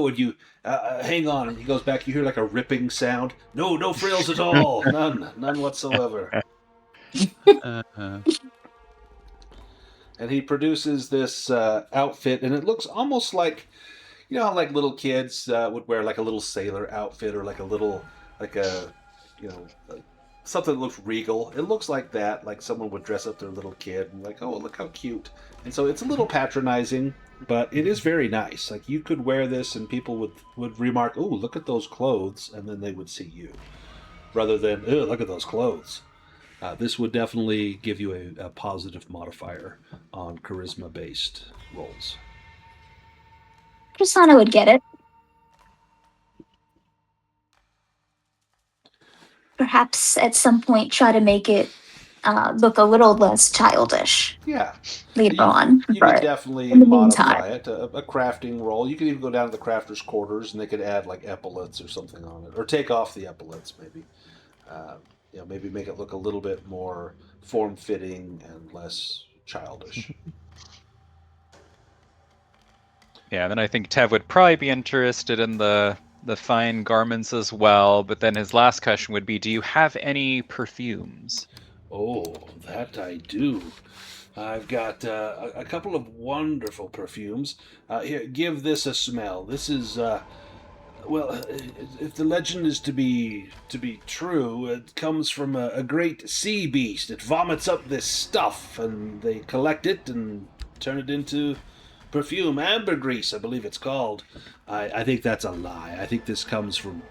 and you, hang on, and he goes back, you hear like a ripping sound. No frills at all, none whatsoever. And he produces this outfit, and it looks almost like, you know how like little kids would wear like a little sailor outfit or like a little, like a, you know, something that looks regal. It looks like that, like someone would dress up their little kid and like, oh, look how cute. And so it's a little patronizing, but it is very nice. Like you could wear this and people would remark, oh, look at those clothes, and then they would see you. Rather than, oh, look at those clothes. This would definitely give you a positive modifier on charisma-based rolls. Prasanna would get it. Perhaps at some point try to make it look a little less childish Yeah. later on. You but could definitely in the modify meantime. it. A crafting roll. You could even go down to the crafter's quarters and they could add like epaulets or something on it. Or take off the epaulets maybe. You know, maybe make it look a little bit more form-fitting and less childish. Yeah, then I think Tev would probably be interested in the fine garments as well, but then his last question would be, do you have any perfumes? Oh, that I do. I've got a couple of wonderful perfumes. Here, give this a smell. This is, well, if the legend is to be true, it comes from a great sea beast. It vomits up this stuff, and they collect it and turn it into perfume. Ambergris, I believe it's called. I think that's a lie. I think this comes from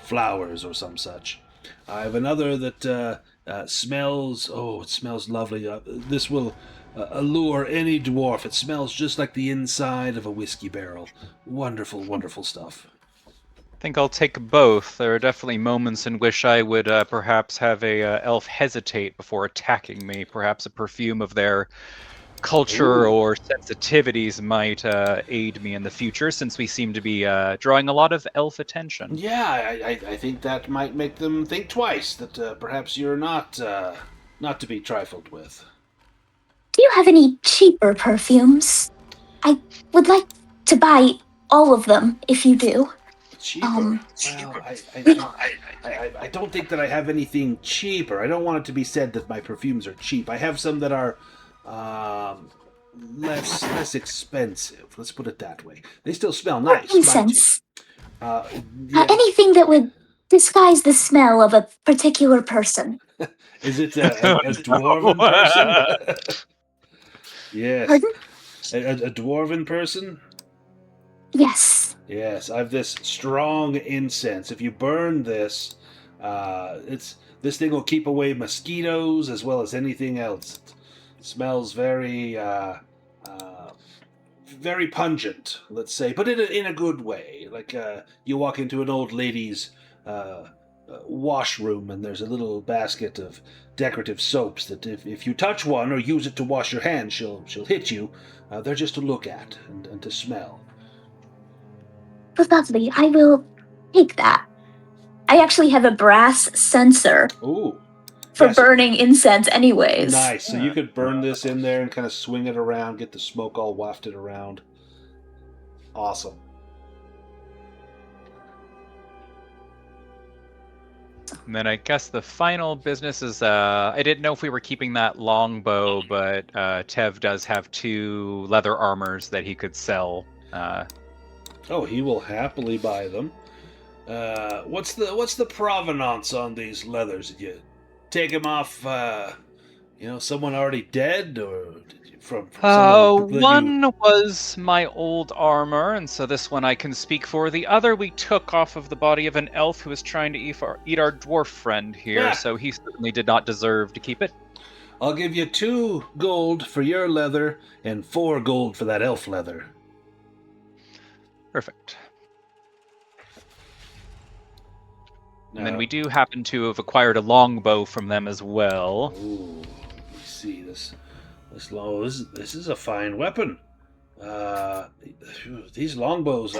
flowers or some such. I have another that smells, oh, it smells lovely. This will allure any dwarf. It smells just like the inside of a whiskey barrel. Wonderful, wonderful stuff. I think I'll take both. There are definitely moments in which I would perhaps have a elf hesitate before attacking me. Perhaps a perfume of their culture Ooh. or sensitivities might aid me in the future, since we seem to be drawing a lot of elf attention. Yeah, I think that might make them think twice, that perhaps you're not to be trifled with. Do you have any cheaper perfumes? I would like to buy all of them if you do. Cheaper? Well, I don't think that I have anything cheaper. I don't want it to be said that my perfumes are cheap. I have some that are less expensive. Let's put it that way. They still smell nice. Incense. Yeah. Anything that would disguise the smell of a particular person. Is it a dwarven person? Yes. Pardon? A dwarven person? Yes. Yes, I have this strong incense. If you burn this, this thing will keep away mosquitoes as well as anything else. It smells very very pungent, let's say, but in a good way. Like you walk into an old lady's washroom, and there's a little basket of decorative soaps that if you touch one or use it to wash your hands, she'll hit you. They're just to look at and to smell. Lovely. I will take that. I actually have a brass censer Ooh. for Yes. burning incense anyways. Nice. So you could burn this in there and kind of swing it around, get the smoke all wafted around. Awesome. And then I guess the final business is, I didn't know if we were keeping that longbow, but Tev does have 2 leather armors that he could sell. Oh, he will happily buy them. What's the provenance on these leathers? Did you take them off, someone already dead, or did you, from someone that One was my old armor, and so this one I can speak for. The other we took off of the body of an elf who was trying to eat our dwarf friend here, Yeah. so he certainly did not deserve to keep it. I'll give you 2 gold for your leather and 4 gold for that elf leather. Perfect. And Now- then we do happen to have acquired a longbow from them as well. Ooh, let me see this. This is a fine weapon. These longbows,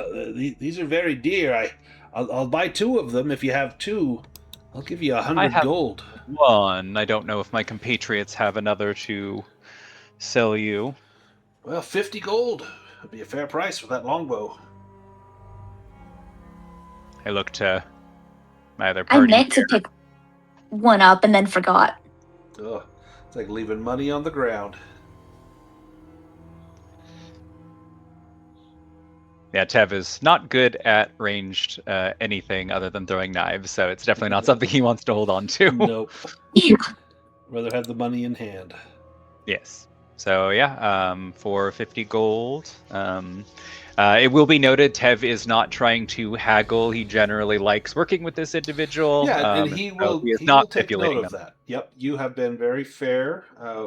these are very dear. I'll buy 2 of them. If you have 2, I'll give you 100 have- gold. One. I don't know if my compatriots have another to sell you. Well, 50 gold would be a fair price for that longbow. I look to my other I party. meant to pick one up and then forgot. Ugh, it's like leaving money on the ground. Yeah, Tev is not good at ranged anything other than throwing knives, so it's definitely not something he wants to hold on to. Nope. Yeah. Rather have the money in hand. Yes. So yeah, for 50 gold. It will be noted, Tev is not trying to haggle. He generally likes working with this individual. Yeah, and he so will. He is He not will take note manipulating of them. that. Yep, you have been very fair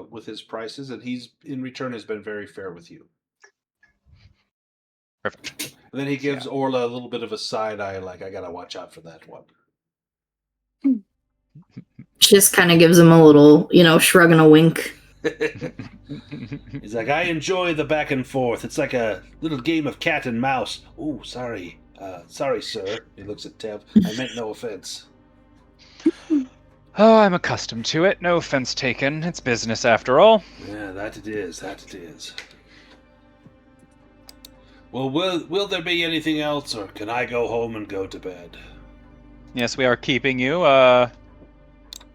with his prices, and he's in return has been very fair with you. Perfect. And then he gives Orla a little bit of a side eye, like, I gotta watch out for that one. Just kind of gives him a little, shrug and a wink. He's like, I enjoy the back and forth. It's like a little game of cat and mouse. Oh, sorry. Sorry, sir. He looks at Tev. I meant no offense. Oh, I'm accustomed to it. No offense taken. It's business after all. Yeah, that it is. That it is. Well, will there be anything else, or can I go home and go to bed? Yes, we are keeping you.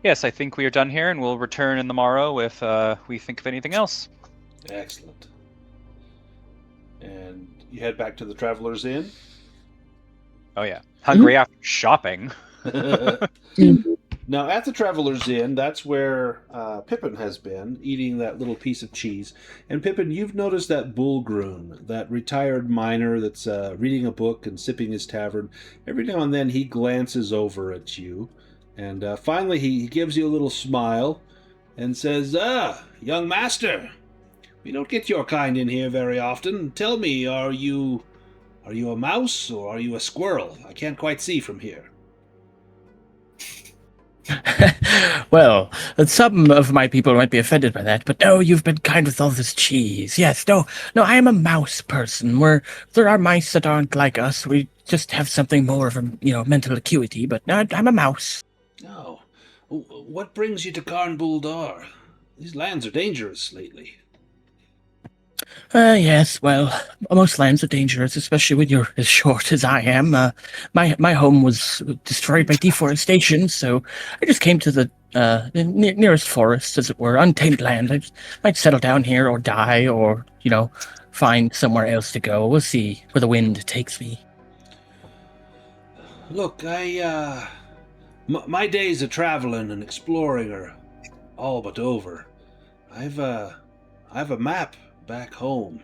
Yes, I think we are done here, and we'll return in the morrow if we think of anything else. Excellent. And you head back to the Traveler's Inn? Oh yeah, hungry after shopping. Now, at the Traveler's Inn, that's where Pippin has been, eating that little piece of cheese. And Pippin, you've noticed that Bullgroon, that retired miner that's reading a book and sipping his tavern. Every now and then he glances over at you, and finally he gives you a little smile and says, young master, we don't get your kind in here very often. Tell me, are you a mouse or are you a squirrel? I can't quite see from here. Well, some of my people might be offended by that, but no, you've been kind with all this cheese. Yes, no, I am a mouse person. There are mice that aren't like us. We just have something more of a, mental acuity, but no, I'm a mouse. Oh, what brings you to Karn Buldar? These lands are dangerous lately. Yes, well, most lands are dangerous, especially when you're as short as I am. My home was destroyed by deforestation, so I just came to the nearest forest, as it were, untamed land. I might settle down here or die or, find somewhere else to go. We'll see where the wind takes me. Look, my days of traveling and exploring are all but over. I've a map back home.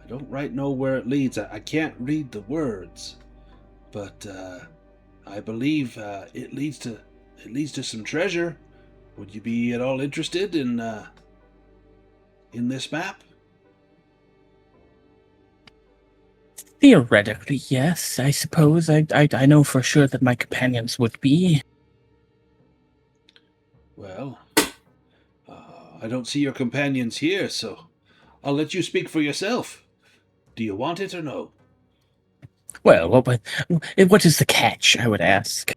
I don't right know where it leads. I can't read the words, but I believe it leads to some treasure. Would you be at all interested in this map? Theoretically, yes. I suppose I know for sure that my companions would be. Well, I don't see your companions here, so I'll let you speak for yourself. Do you want it or no? Well, what is the catch, I would ask?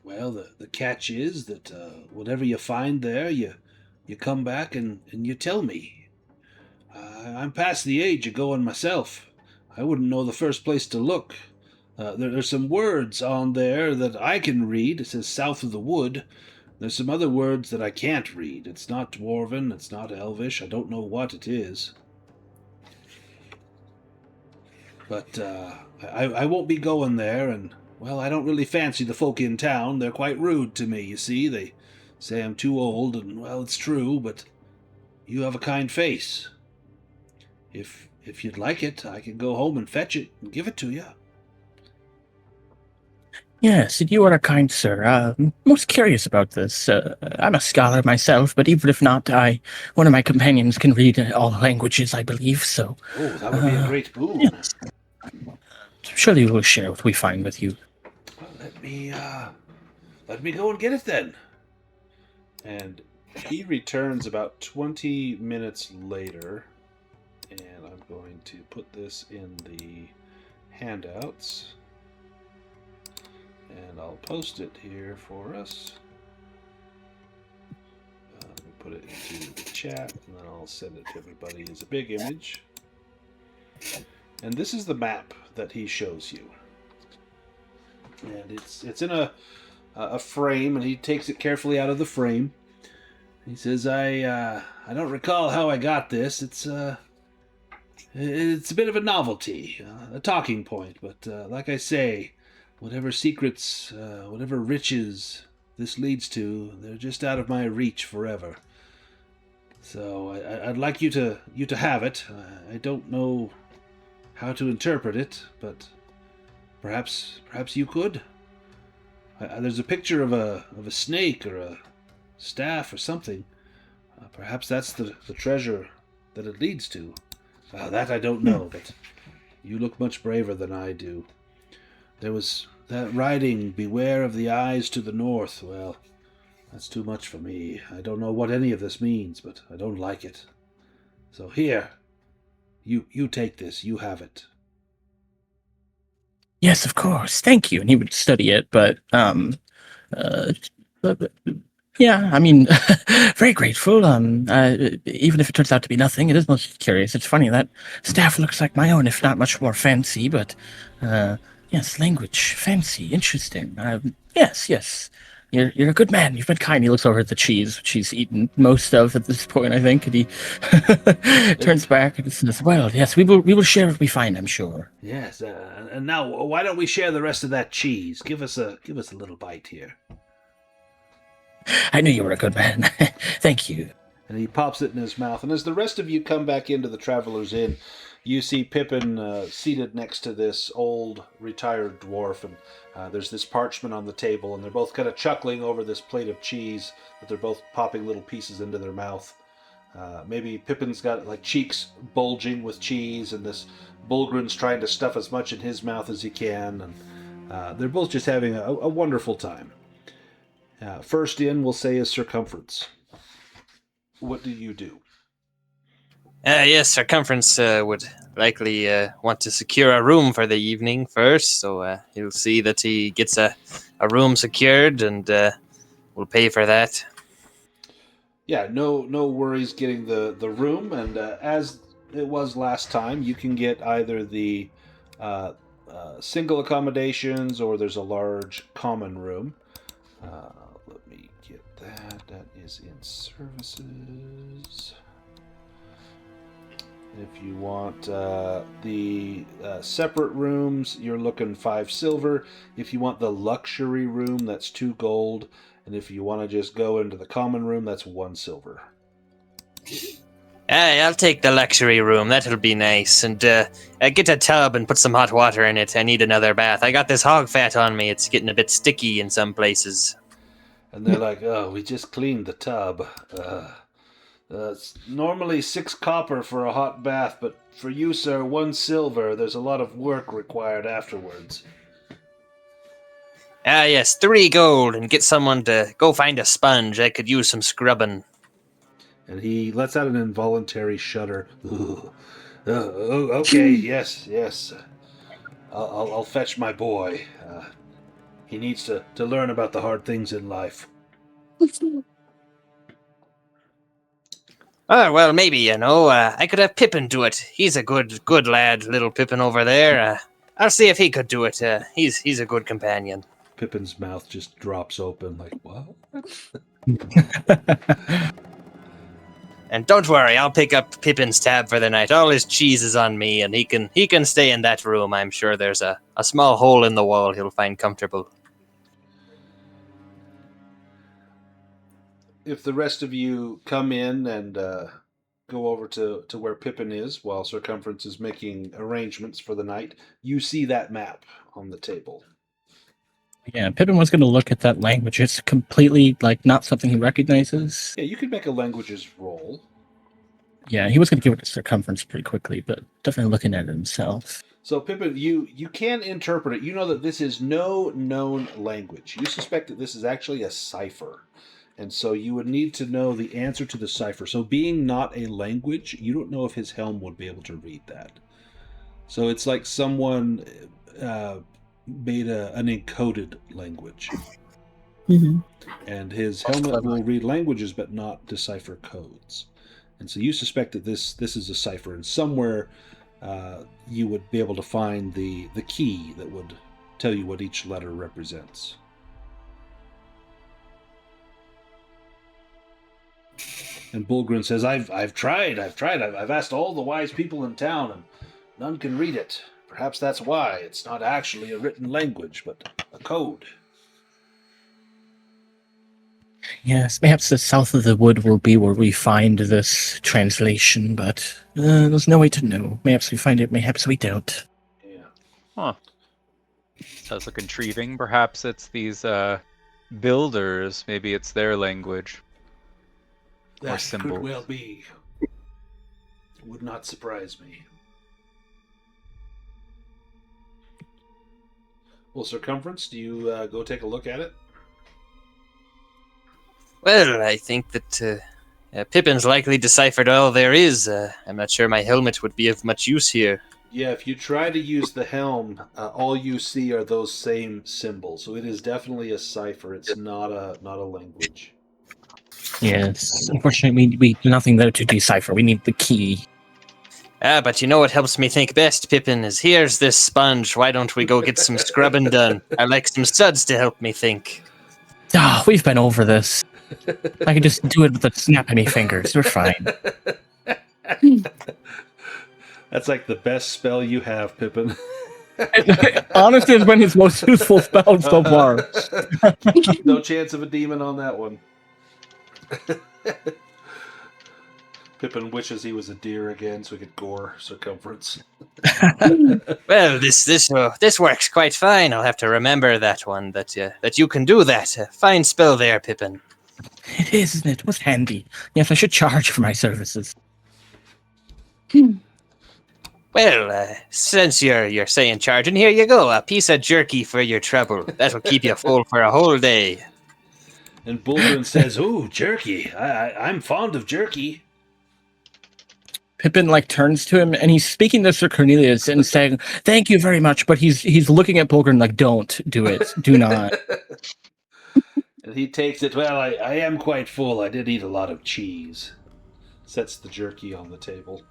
Well, the catch is that whatever you find there, you come back and you tell me. I'm past the age of going myself. I wouldn't know the first place to look. There's some words on there that I can read. It says south of the wood. There's some other words that I can't read. It's not Dwarven, it's not Elvish. I don't know what it is. But I won't be going there, and, well, I don't really fancy the folk in town. They're quite rude to me, you see. They say I'm too old, and, well, it's true, but you have a kind face. If you'd like it, I can go home and fetch it and give it to you. Yes, you are a kind sir. I'm most curious about this. I'm a scholar myself, but even if not, one of my companions can read all languages, I believe, so... Oh, that would be a great boon. Yes. Surely we'll share what we find with you. Well, let me go and get it then. And he returns about 20 minutes later, and I'm going to put this in the handouts, and I'll post it here for us. Let me put it into the chat, and then I'll send it to everybody as a big image. And this is the map that he shows you. And it's in a frame, and he takes it carefully out of the frame. He says, I don't recall how I got this. It's a bit of a novelty, a talking point, but like I say, whatever secrets, whatever riches this leads to, they're just out of my reach forever. So I'd like you to have it. I don't know how to interpret it, but perhaps you could. There's a picture of a snake or a staff or something. Perhaps that's the treasure that it leads to. That I don't know, but you look much braver than I do. There was that writing, beware of the eyes to the north. Well, that's too much for me. I don't know what any of this means, but I don't like it. So here, you take this, you have it. Yes, of course. Thank you. And he would study it, but yeah, I mean, very grateful. Even if it turns out to be nothing, it is most curious. It's funny, that staff looks like my own, if not much more fancy, but yes, language, fancy, interesting. Yes. You're a good man. You've been kind. He looks over at the cheese, which he's eaten most of at this point, I think, and he turns back and says, "Well, yes, we will share what we find, I'm sure." Yes, and now why don't we share the rest of that cheese? Give us a little bite here. I knew you were a good man. Thank you. And he pops it in his mouth. And as the rest of you come back into the Traveler's Inn, you see Pippin seated next to this old retired dwarf, and there's this parchment on the table, and they're both kind of chuckling over this plate of cheese that they're both popping little pieces into their mouth. Maybe Pippin's got like cheeks bulging with cheese, and this Bulgrin's trying to stuff as much in his mouth as he can, and they're both just having a wonderful time. First in, we'll say, is Circumference. What do you do? Yes, Circumference would likely want to secure a room for the evening first, so he'll see that he gets a room secured, and we'll pay for that. Yeah, no worries getting the room, and as it was last time, you can get either the single accommodations, or there's a large common room. Let me get that. That is in services. If you want the separate rooms, you're looking 5 silver. If you want the luxury room, that's 2 gold. And if you want to just go into the common room, that's 1 silver. I'll take the luxury room. That'll be nice. And get a tub and put some hot water in it. I need another bath. I got this hog fat on me. It's getting a bit sticky in some places. And they're like, oh, we just cleaned the tub. It's normally 6 copper for a hot bath, but for you, sir, 1 silver. There's a lot of work required afterwards. Ah, yes, 3 gold, and get someone to go find a sponge. I could use some scrubbing. And he lets out an involuntary shudder. Okay, yes. I'll fetch my boy. He needs to learn about the hard things in life. Oh, well, maybe, I could have Pippin do it. He's a good lad, little Pippin over there. I'll see if he could do it. He's a good companion. Pippin's mouth just drops open, like, what? And don't worry, I'll pick up Pippin's tab for the night. All his cheese is on me, and he can stay in that room. I'm sure there's a small hole in the wall he'll find comfortable. If the rest of you come in and go over to where Pippin is while Circumference is making arrangements for the night, you see that map on the table. Yeah, Pippin was going to look at that language. It's completely, not something he recognizes. Yeah, you could make a languages roll. Yeah, he was going to give it to Circumference pretty quickly, but definitely looking at it himself. So, Pippin, you can interpret it. You know that this is no known language. You suspect that this is actually a cipher. And so you would need to know the answer to the cipher. So being not a language, you don't know if his helm would be able to read that. So it's like someone made an encoded language. Mm-hmm. And his helmet will read languages but not decipher codes. And so you suspect that this is a cipher. And somewhere you would be able to find the key that would tell you what each letter represents. And Bullgrin says, I've tried. I've asked all the wise people in town, and none can read it. Perhaps that's why it's not actually a written language, but a code. Yes, perhaps the south of the wood will be where we find this translation, but there's no way to know. Perhaps we find it, perhaps we don't. Yeah. Huh. Does look intriguing. Perhaps it's these builders. Maybe it's their language. Or That symbol. could well be. Would not surprise me. Well, Circumference, do you go take a look at it? Well, I think that Pippin's likely deciphered all there is. I'm not sure my helmet would be of much use here. Yeah, if you try to use the helm, all you see are those same symbols. So it is definitely a cipher. It's not a language. Yes, unfortunately, we nothing there to decipher. We need the key. But you know what helps me think best, Pippin, is here's this sponge. Why don't we go get some scrubbing done? I like some suds to help me think. Ah, we've been over this. I can just do it with a snap of my fingers. We're fine. That's like the best spell you have, Pippin. Honestly, it's been his most useful spell so far. No chance of a demon on that one. Pippin wishes he was a deer again so he could gore Circumference. Well, this works quite fine. I'll have to remember that one, that you can do that. Fine spell there, Pippin. It is, isn't it? It was handy. Yes, I should charge for my services. Well, since you're saying charging, here you go. A piece of jerky for your trouble. That'll keep you full for a whole day. And Bullgrin says, "Ooh, jerky. I'm fond of jerky." Pippin turns to him and he's speaking to Sir Cornelius and saying, "Thank you very much," but he's looking at Bulgrin like, "Don't do it. Do not." And he takes it. Well, I am quite full. I did eat a lot of cheese. Sets the jerky on the table.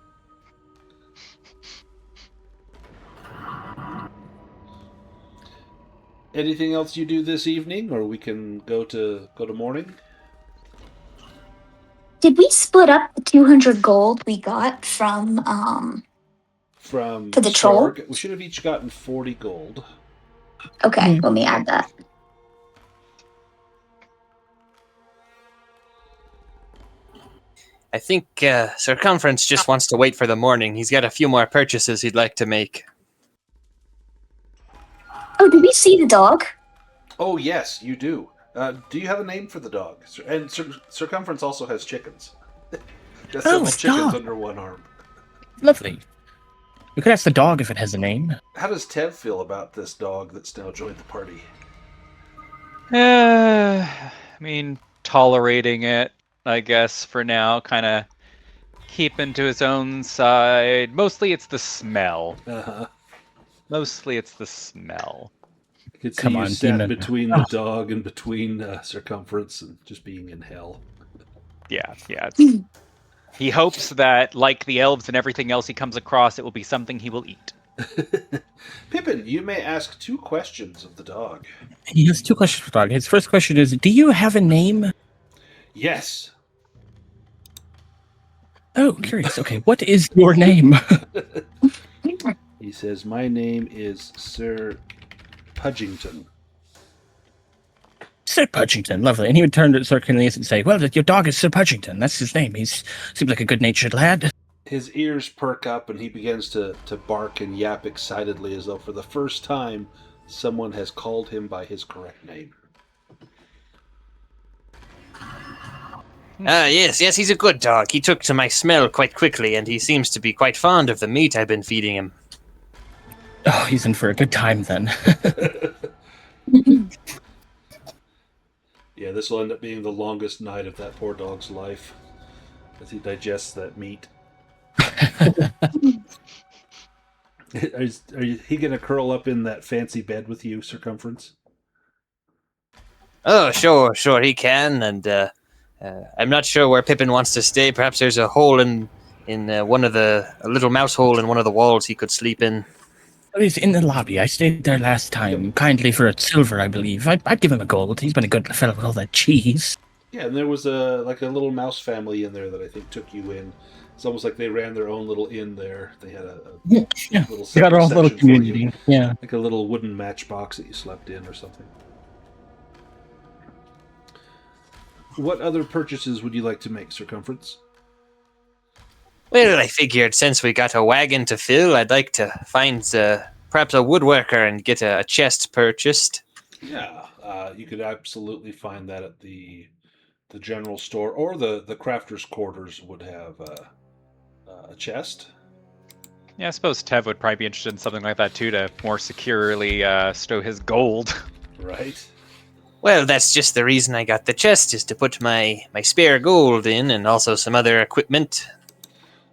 Anything else you do this evening, or we can go to morning? Did we split up the 200 gold we got from From for the troll? Starg, we should have each gotten 40 gold. Okay, let me add that. I think Circumference just wants to wait for the morning. He's got a few more purchases he'd like to make. Oh, did we see the dog? Oh, yes, you do. Do you have a name for the dog? And Circumference also has chickens. Got several Oh, chickens stop. under one arm. Lovely. You could ask the dog if it has a name. How does Tev feel about this dog that's now joined the party? I mean, tolerating it, I guess, for now. Kind of keeping to his own side. Mostly it's the smell. Uh-huh. Mostly it's the smell. I could see Come you on, sat demon. between the dog and between Circumference and just being in hell. Yeah. It's, he hopes that, like the elves and everything else he comes across, it will be something he will eat. Pippin, you may ask 2 questions of the dog. He has 2 questions for the dog. His first question is, do you have a name? Yes. Oh, curious. Okay, what is your name? He says, my name is Sir Pudgington. Sir Pudgington, lovely. And he would turn to Sir Cornelius and say, well, your dog is Sir Pudgington. That's his name. He seems like a good-natured lad. His ears perk up and he begins to bark and yap excitedly as though for the first time someone has called him by his correct name. Yes, he's a good dog. He took to my smell quite quickly, and he seems to be quite fond of the meat I've been feeding him. Oh, he's in for a good time then. Yeah, this will end up being the longest night of that poor dog's life as he digests that meat. Is he going to curl up in that fancy bed with you, Circumference? Oh, sure, he can, and I'm not sure where Pippin wants to stay. Perhaps there's a hole in one of a little mouse hole in one of the walls he could sleep in. Oh, he's in the lobby. I stayed there last time, kindly for a silver, I believe. I'd give him a gold. He's been a good fellow with all that cheese. Yeah, and there was a little mouse family in there that I think took you in. It's almost like they ran their own little inn there. They had a little They got our own little section for you. community. Yeah. Like a little wooden matchbox that you slept in or something. What other purchases would you like to make, Circumference? Well, I figured since we got a wagon to fill, I'd like to find perhaps a woodworker and get a chest purchased. Yeah, you could absolutely find that at the general store, or the crafters' quarters would have a chest. Yeah, I suppose Tev would probably be interested in something like that too, to more securely stow his gold. Right. Well, that's just the reason I got the chest, is to put my spare gold in, and also some other equipment.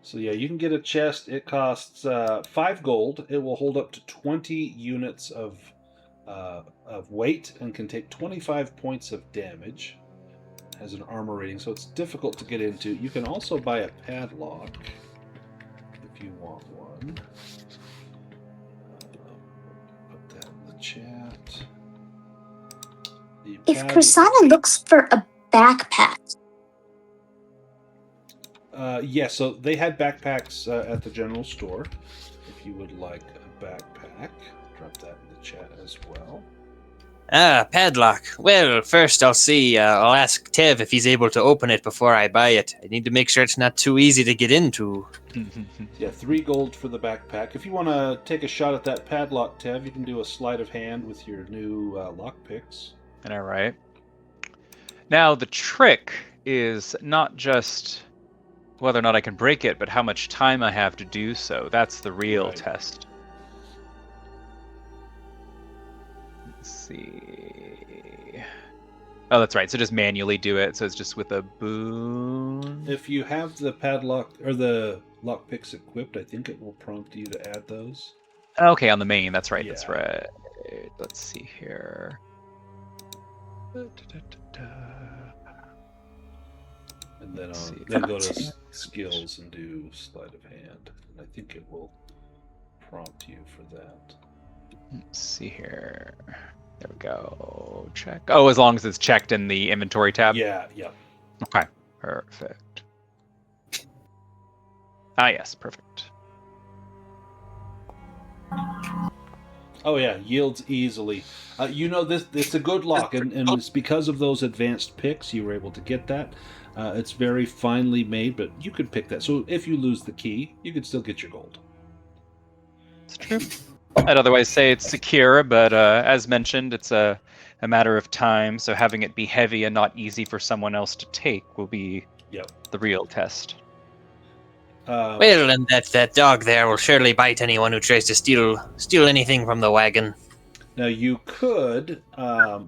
So yeah, you can get a chest. It costs 5 gold. It will hold up to 20 units of weight and can take 25 points of damage. It has an armor rating, so it's difficult to get into. You can also buy a padlock if you want one. Put that in the chat. If Kursana looks for a backpack, yeah, so they had backpacks at the general store. If you would like a backpack, drop that in the chat as well. Padlock. Well, first I'll see. I'll ask Tev if he's able to open it before I buy it. I need to make sure it's not too easy to get into. Yeah, 3 gold for the backpack. If you want to take a shot at that padlock, Tev, you can do a sleight of hand with your new lockpicks. All right. Now, the trick is not just whether or not I can break it, but how much time I have to do so. That's the real test. Let's see. Oh, that's right. So just manually do it. So it's just with a boon. If you have the padlock or the lockpicks equipped, I think it will prompt you to add those. Okay, on the main. That's right. Yeah. That's right. Let's see here. And then Let's see. then go to skills and do sleight of hand. And I think it will prompt you for that. Let's see here. There we go. Check. Oh, as long as it's checked in the inventory tab? Yeah, yeah. Okay, perfect. Ah, yes, perfect. Oh yeah, yields easily. You know, it's a good lock, and it's because of those advanced picks you were able to get that. It's very finely made, but you could pick that. So if you lose the key, you could still get your gold. It's true. I'd otherwise say it's secure, but as mentioned, it's a matter of time, so having it be heavy and not easy for someone else to take will be the real test. Well, and that dog there will surely bite anyone who tries to steal anything from the wagon. Now you could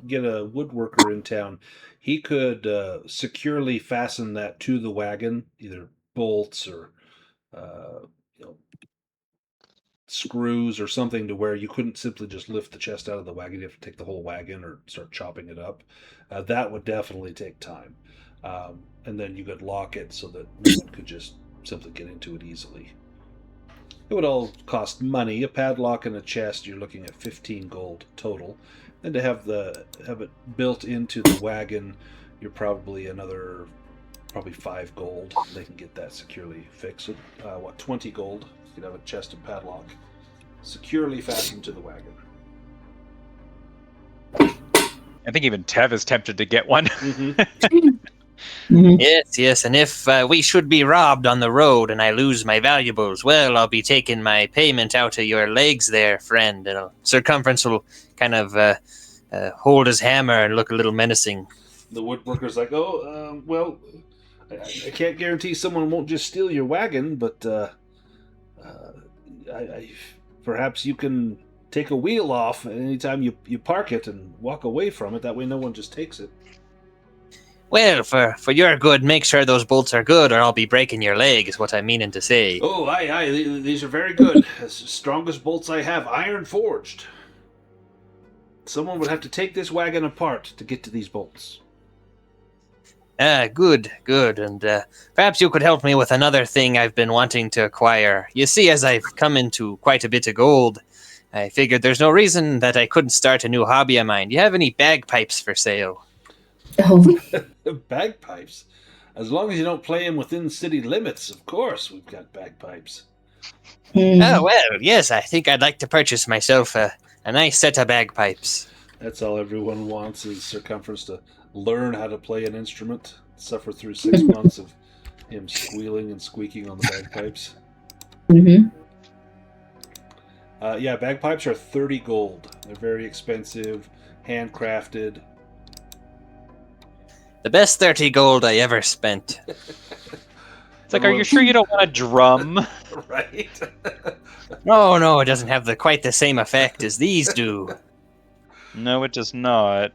get a woodworker in town. He could securely fasten that to the wagon, either bolts or you know, screws or something, to where you couldn't simply just lift the chest out of the wagon. You have to take the whole wagon or start chopping it up. That would definitely take time. And then you could lock it so that no one could just simply get into it easily. It would all cost money. A padlock and a chest, you're looking at 15 gold total. And to have it built into the wagon, you're probably 5 gold. They can get that securely fixed. 20 gold? You could have a chest and padlock securely fastened to the wagon. I think even Tev is tempted to get one. Yes, and if we should be robbed on the road and I lose my valuables, well, I'll be taking my payment out of your legs there, friend. And Circumference will kind of hold his hammer and look a little menacing. The woodworker's like, well, I can't guarantee someone won't just steal your wagon, but perhaps you can take a wheel off anytime you park it and walk away from it. That way no one just takes it. Well, for your good, make sure those bolts are good or I'll be breaking your leg, is what I'm meaning to say. Oh, aye, these are very good. As strongest bolts I have, iron forged. Someone would have to take this wagon apart to get to these bolts. Good. And perhaps you could help me with another thing I've been wanting to acquire. You see, as I've come into quite a bit of gold, I figured there's no reason that I couldn't start a new hobby of mine. Do you have any bagpipes for sale? Oh. Bagpipes? As long as you don't play them within city limits, of course we've got bagpipes. Oh, well, yes, I think I'd like to purchase myself a nice set of bagpipes. That's all everyone wants, is Circumference to learn how to play an instrument, suffer through 6 months of him squealing and squeaking on the bagpipes. Yeah, bagpipes are 30 gold. They're very expensive, handcrafted. The best 30 gold I ever spent. It's like, are you sure you don't want a drum? Right? No, it doesn't have quite the same effect as these do. No, it does not.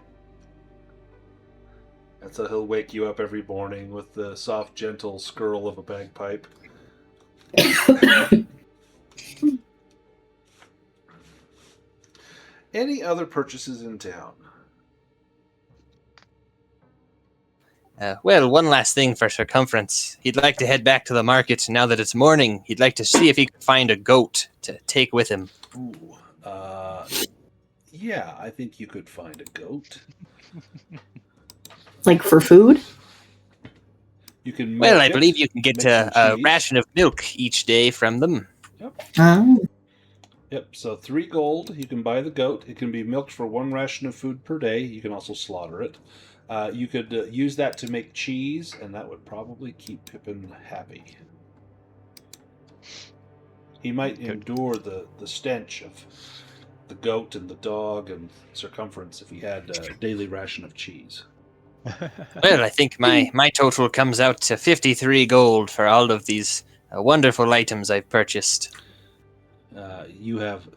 That's how he'll wake you up every morning with the soft, gentle skirl of a bagpipe. Any other purchases in town? Well, one last thing for Circumference. He'd like to head back to the market now that it's morning. He'd like to see if he could find a goat to take with him. Ooh, yeah, I think you could find a goat. Like for food? You can. Well, I believe you can get a ration of milk each day from them. Yep. Oh. Yep. So 3 gold. You can buy the goat. It can be milked for 1 ration of food per day. You can also slaughter it. You could use that to make cheese, and that would probably keep Pippin happy. He might endure the stench of the goat and the dog and Circumference if he had a daily ration of cheese. Well, I think my total comes out to 53 gold for all of these wonderful items I've purchased. You have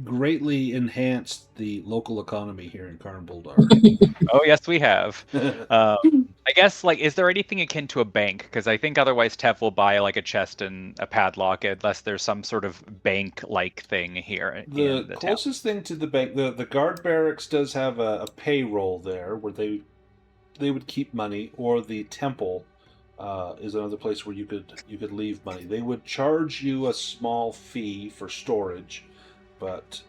greatly enhanced the local economy here in Karn Buldar. Oh, yes, we have. I guess, is there anything akin to a bank? Because I think otherwise Tev will buy, a chest and a padlock, unless there's some sort of bank-like thing here. The closest thing to the bank, the guard barracks does have a payroll there, where they would keep money, or the temple is another place where you could leave money. They would charge you a small fee for storage, but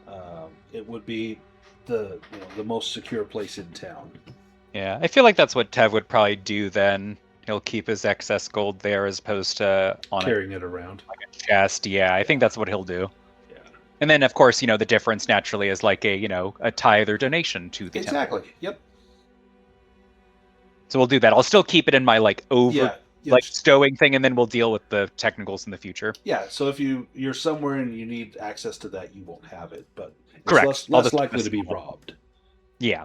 it would be the most secure place in town. Yeah, I feel like that's what Tev would probably do then. He'll keep his excess gold there as opposed to carrying it around like a chest. Yeah, I think that's what he'll do. Yeah. And then, of course, the difference naturally is a tithe or donation to the temple. Exactly. Yep. So we'll do that. I'll still keep it in my stowing thing, and then we'll deal with the technicals in the future. Yeah. So if you're somewhere and you need access to that, you won't have it, but it's correct. less likely to be robbed. Yeah.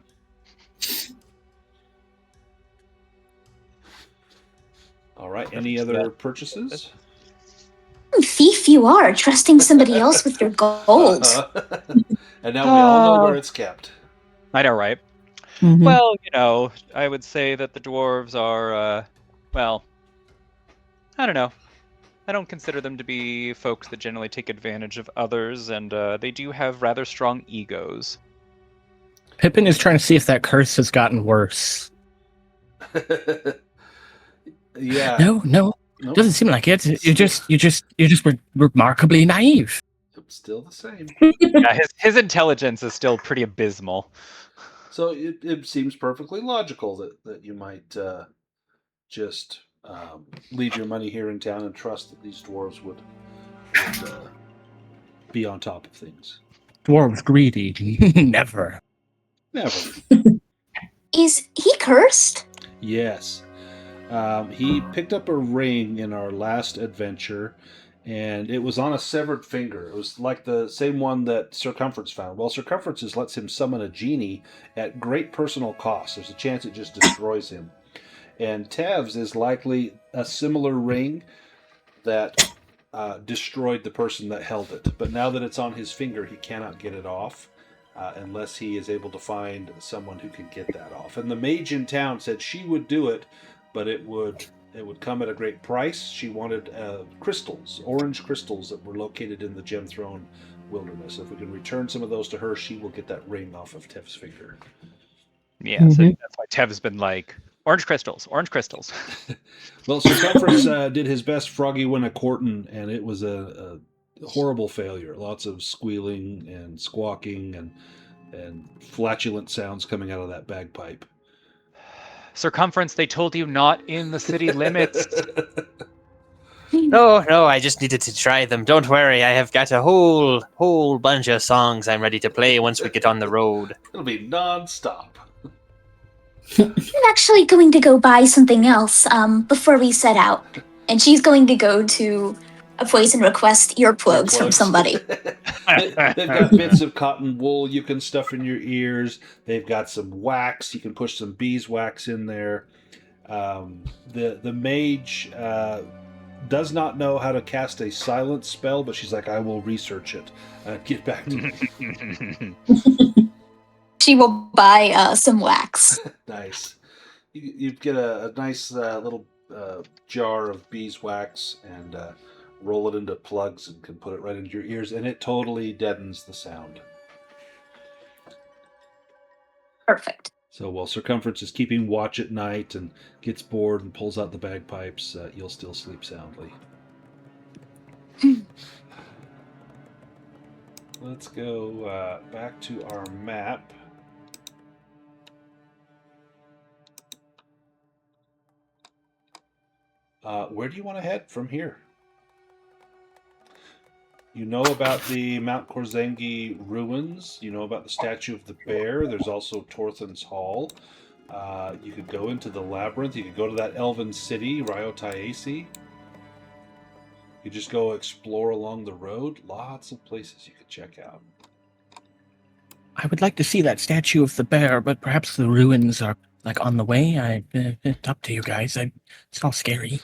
All right. Any other purchases? thief you are, trusting somebody else with your gold. And now we all know where it's kept. I know, right? Mhm. Well, I would say that the dwarves are, well, I don't know. I don't consider them to be folks that generally take advantage of others, and they do have rather strong egos. Pippin is trying to see if that curse has gotten worse. Yeah. No, Nope. doesn't seem like it. You're just remarkably naive. It's still the same. Yeah, his intelligence is still pretty abysmal. So it seems perfectly logical that you might just leave your money here in town and trust that these dwarves would be on top of things. Dwarves greedy. Never. Never. Is he cursed? Yes. He picked up a ring in our last adventure, and it was on a severed finger. It was like the same one that Circumference found. Well, Circumference lets him summon a genie at great personal cost. There's a chance it just destroys him. And Tev's is likely a similar ring that destroyed the person that held it. But now that it's on his finger, he cannot get it off unless he is able to find someone who can get that off. And the mage in town said she would do it, but it would come at a great price. She wanted crystals, orange crystals that were located in the Gemthrone Wilderness. If we can return some of those to her, she will get that ring off of Tev's finger. Yeah, so that's why Tev's been like, orange crystals, orange crystals. Well, Circumference did his best Froggy win a courtin', and it was a horrible failure. Lots of squealing and squawking and flatulent sounds coming out of that bagpipe. Circumference, they told you not in the city limits. No, I just needed to try them. Don't worry, I have got a whole bunch of songs I'm ready to play once we get on the road. It'll be non-stop. I'm actually going to go buy something else before we set out. And she's going to go to a place and request earplugs from somebody. They've got bits of cotton wool you can stuff in your ears. They've got some wax. You can push some beeswax in there. The mage does not know how to cast a silent spell, but she's like, I will research it. Get back to me. She will buy some wax. Nice. You get a nice little jar of beeswax and roll it into plugs and can put it right into your ears, and it totally deadens the sound. Perfect. So while Circumference is keeping watch at night and gets bored and pulls out the bagpipes, you'll still sleep soundly. Let's go back to our map. Where do you want to head from here? You know about the Mount Korzengi ruins. You know about the statue of the bear. There's also Torthan's Hall. You could go into the labyrinth. You could go to that elven city, Ryotaesi. You just go explore along the road. Lots of places you could check out. I would like to see that statue of the bear, but perhaps the ruins are like on the way. It's up to you guys. It's all scary.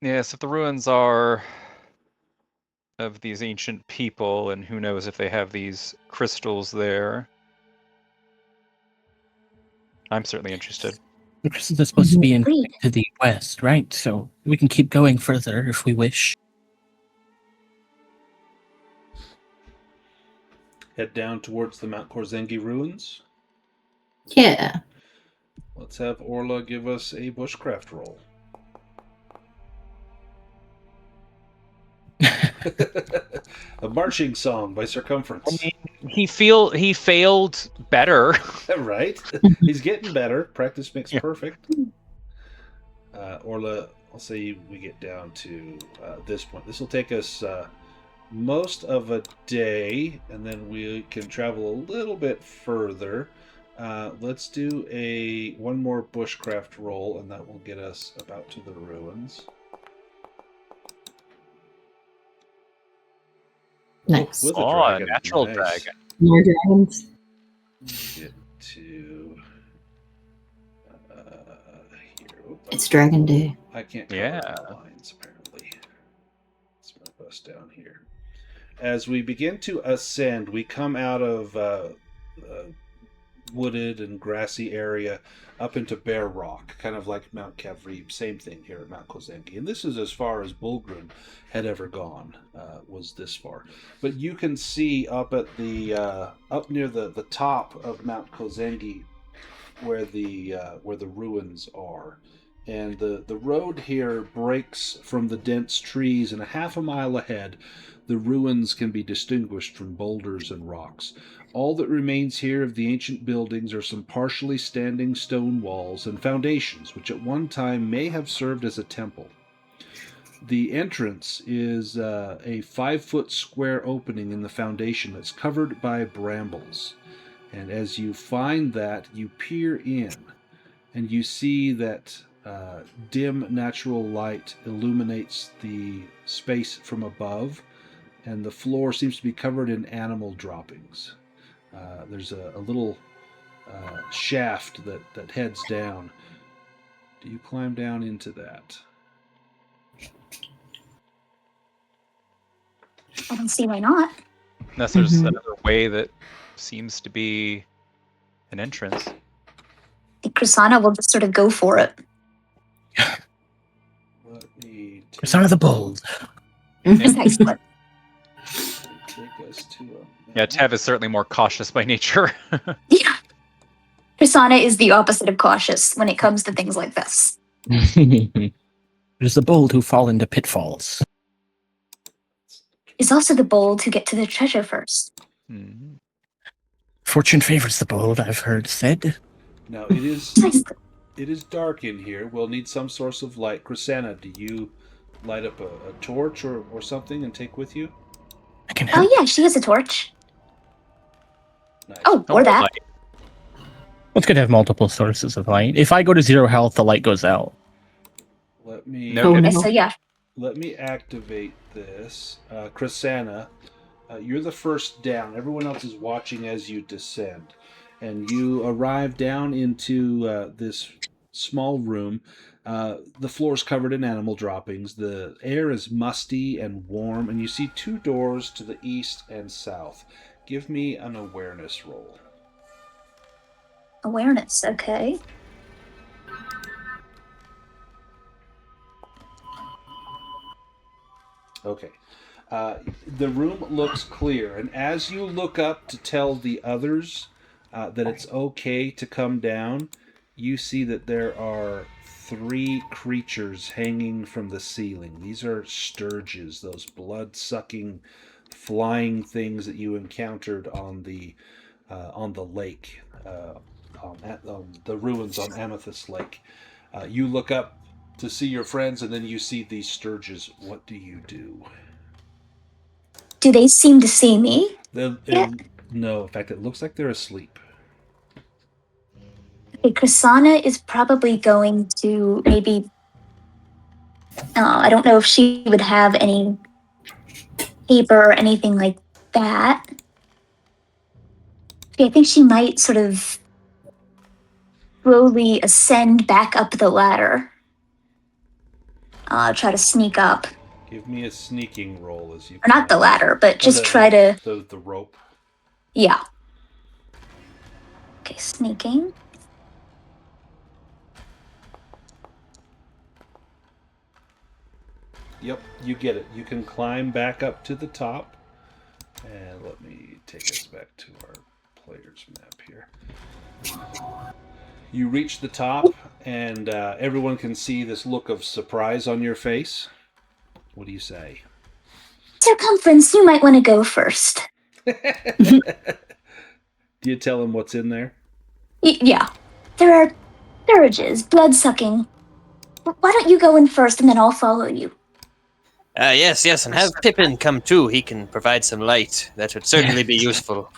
Yes, if the ruins are of these ancient people, and who knows if they have these crystals there. I'm certainly interested. The crystals are supposed to be to the west, right? So we can keep going further if we wish. Head down towards the Mount Korzengi ruins. Yeah. Let's have Orla give us a bushcraft roll. A marching song by Circumference. I mean, he failed better. Right? He's getting better. Practice makes perfect. Orla, I'll say we get down to this point. This will take us most of a day, and then we can travel a little bit further. Let's do one more bushcraft roll, and that will get us about to the ruins. Nice. With a Oh, dragon. a natural Nice. dragon. More dragons. Get to here. It's Dragon Day. I can't. Color Yeah. the lines apparently. us down here. As we begin to ascend, we come out of wooded and grassy area up into bare rock, kind of like Mount Cavrib. Same thing here at Mount Kozengi. And this is as far as Bulgrun had ever gone, was this far. But you can see up at the up near the top of Mount Kozengi where the ruins are. And the road here breaks from the dense trees, and a half a mile ahead, the ruins can be distinguished from boulders and rocks. All that remains here of the ancient buildings are some partially standing stone walls and foundations, which at one time may have served as a temple. The entrance is a 5-foot square opening in the foundation that's covered by brambles. And as you find that, you peer in, and you see that dim natural light illuminates the space from above, and the floor seems to be covered in animal droppings. There's a little shaft that heads down. Do you climb down into that? I don't see why not. Unless there's another way that seems to be an entrance. I think Krisanna will just sort of go for it. Let me Son of the Bold. Excellent. take us to Yeah, Tev is certainly more cautious by nature. Yeah. Krisanna is the opposite of cautious when it comes to things like this. It is the bold who fall into pitfalls. It's also the bold who get to the treasure first. Mhm. Fortune favors the bold, I've heard said. Now it is Precisely. it is dark in here. We'll need some source of light. Krisanna, do you light up a torch or something and take with you? I can help. Oh yeah, she has a torch. Nice. Oh, or that. Light. It's good to have multiple sources of light. If I go to 0 health, the light goes out. Let me No, Oh, no. So yeah, let me activate this. Krisanna, you're the first down. Everyone else is watching as you descend. And you arrive down into this small room. The floor's covered in animal droppings. The air is musty and warm, and you see 2 doors to the east and south. Give me an awareness roll. awareness. Okay. Okay. The room looks clear, and as you look up to tell the others that it's okay to come down, you see that there are 3 creatures hanging from the ceiling. These are sturges, those blood-sucking, flying things that you encountered on the lake, on the ruins on Amethyst Lake. You look up to see your friends, and then you see these sturges. What do you do? Do they seem to see me? Yeah. No, in fact, it looks like they're asleep. Okay, Krisanna is probably going to maybe. I don't know if she would have any paper or anything like that. Okay, I think she might sort of slowly ascend back up the ladder. Try to sneak up. Give me a sneaking roll as you. Or not the ladder, but just try to. The rope. Yeah. Okay, sneaking. Yep, you get it. You can climb back up to the top. And let me take us back to our player's map here. You reach the top, and everyone can see this look of surprise on your face. What do you say? Circumference, you might want to go first. Do you tell him what's in there? Yeah. There are sturges, blood-sucking. Why don't you go in first and then I'll follow you? Yes, and have Pippin come too. He can provide some light. That would certainly be useful.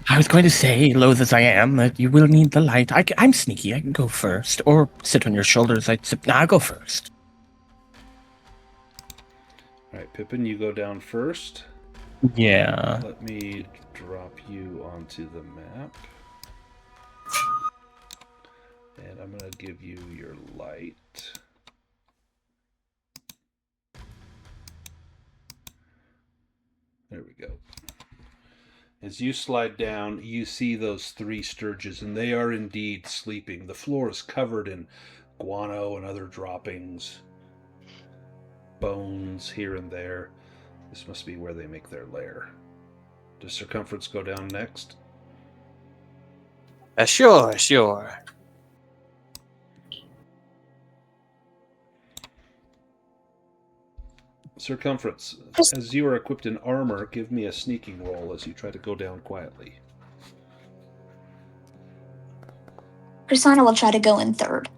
I was going to say, loath as I am, that you will need the light. I'm sneaky. I can go first. Or sit on your shoulders. I'll go first. All right, Pippin, you go down first. Yeah. Let me drop you onto the map. And I'm going to give you your light. go. As you slide down, you see those 3 sturges, and they are indeed sleeping. The floor is covered in guano and other droppings, bones here and there. This must be where they make their lair. Does Circumference go down next? Sure. Circumference, as you are equipped in armor, give me a sneaking roll as you try to go down quietly. Persona will try to go in third.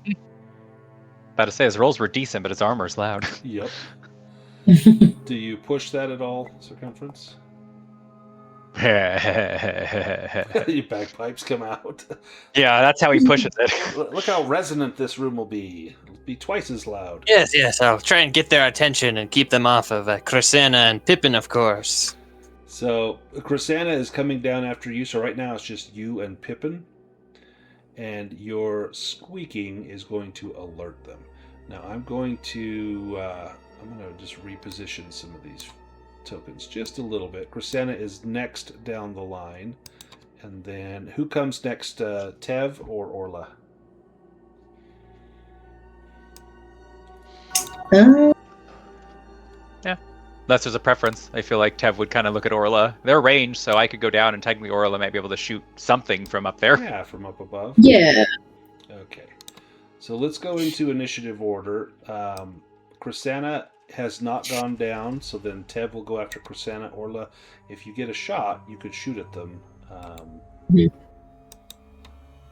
About to say his rolls were decent, but his armor's loud. Yep. Do you push that at all, Circumference? Yeah, Your bagpipes come out. that's how he pushes it. Look how resonant this room will be. It'll be twice as loud. Yes, I'll try and get their attention and keep them off of Crescena and Pippin, of course. So, Crescena is coming down after you, so right now it's just you and Pippin. And your squeaking is going to alert them. Now, I'm going to just reposition some of these tokens just a little bit. Crescena is next down the line. And then, who comes next, Tev or Orla? Yeah, unless there's a preference. I feel like Tev would kind of look at Orla. They're ranged, so I could go down and technically Orla might be able to shoot something from up there. Yeah, from up above. Yeah. Okay. So let's go into initiative order. Crescena has not gone down, so then Tev will go after Crescena. Orla, if you get a shot, you could shoot at them.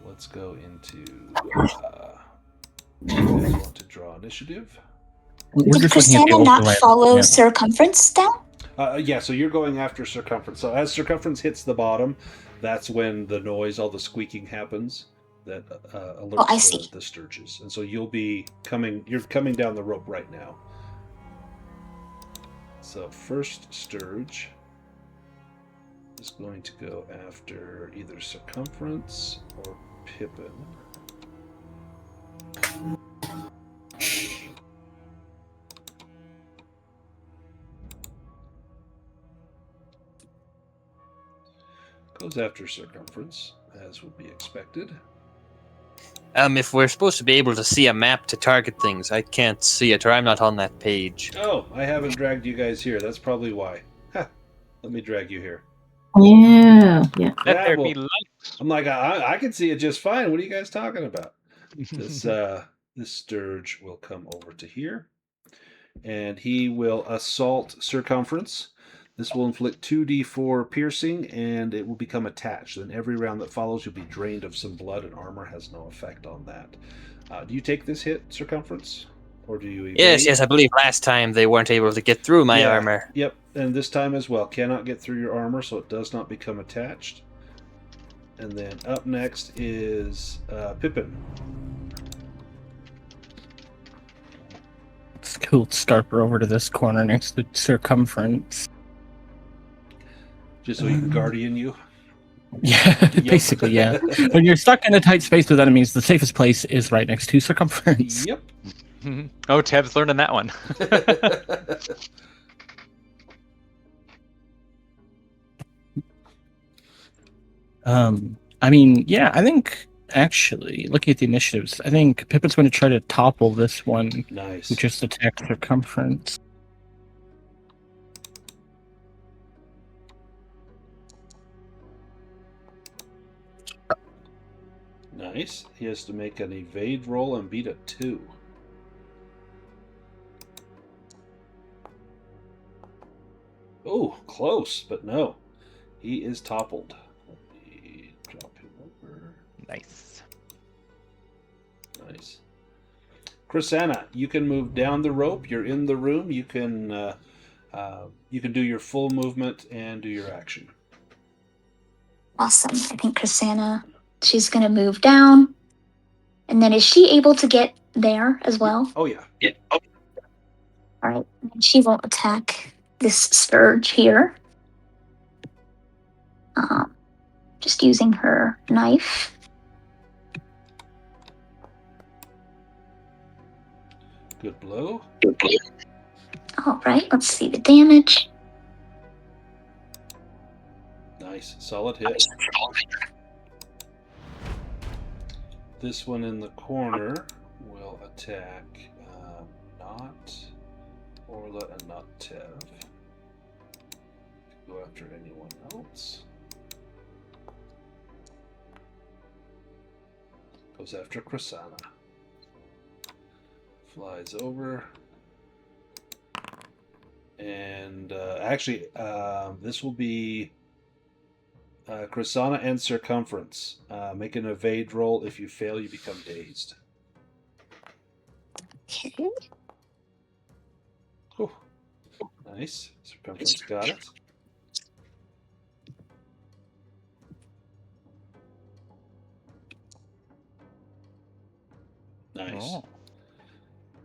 Let's go into... you guys want to draw initiative? We're Did just looking at the Crescena not overlay. follow Yeah. Circumference down? Yeah, so you're going after Circumference. So as Circumference hits the bottom, that's when the noise, all the squeaking happens that alerts I see. the sturges. And so you're coming down the rope right now. So first Sturge is going to go after either Circumference or Pippin. Goes after Circumference, as would be expected. If we're supposed to be able to see a map to target things, I can't see it, or I'm not on that page. Oh, I haven't dragged you guys here. That's probably why. Let me drag you here. Yeah. Let Yeah, there well, be light. I'm like, I can see it just fine. What are you guys talking about? This Sturge will come over to here, and he will assault Circumference. This will inflict 2d4 piercing, and it will become attached. Then every round that follows, you'll be drained of some blood, and armor has no effect on that. Do you take this hit, Circumference? Or do you evade? Yes, I believe last time they weren't able to get through my armor. Yep, and this time as well. Cannot get through your armor, so it does not become attached. And then up next is Pippin. Let's cool Starper over to this corner next to Circumference. Just so he can guardian you. Yeah, basically, yeah. When you're stuck in a tight space with enemies, the safest place is right next to Circumference. Yep. Oh, Tev's learning that one. I mean, yeah, I think actually, looking at the initiatives, I think Pippin's going to try to topple this one, Nice. who just attacked Circumference. Nice. He has to make an evade roll and beat a 2. Oh, close, but no. He is toppled. Let me drop him over. Nice. Nice. Crescena, you can move down the rope. You're in the room. You can do your full movement and do your action. Awesome. I think Crescena, she's going to move down. And then is she able to get there as well? Oh yeah. Yeah. All right. She won't attack this Sturge here. Just using her knife. Good blow. All right. Let's see the damage. Nice. Solid hit. This one in the corner will attack not Orla and not Tev. Go after anyone else. Goes after Krasana. Flies over. And actually, this will be Krasana and Circumference. Make an evade roll. If you fail, you become dazed. Okay. Whew. Nice. Circumference got it. Nice. Oh.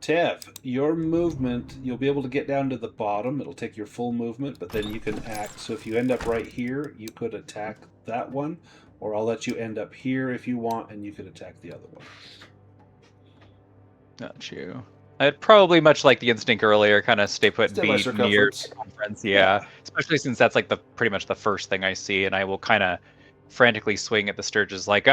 Tev, your movement, you'll be able to get down to the bottom. It'll take your full movement, but then you can act. So if you end up right here, you could attack that one, or I'll let you end up here if you want, and you could attack the other one. Got you. I'd probably, much like the instinct earlier, kind of stay put and Stay by be near circumference. circumference. Yeah. Especially since that's like the pretty much the first thing I see, and I will kind of frantically swing at the Sturges like,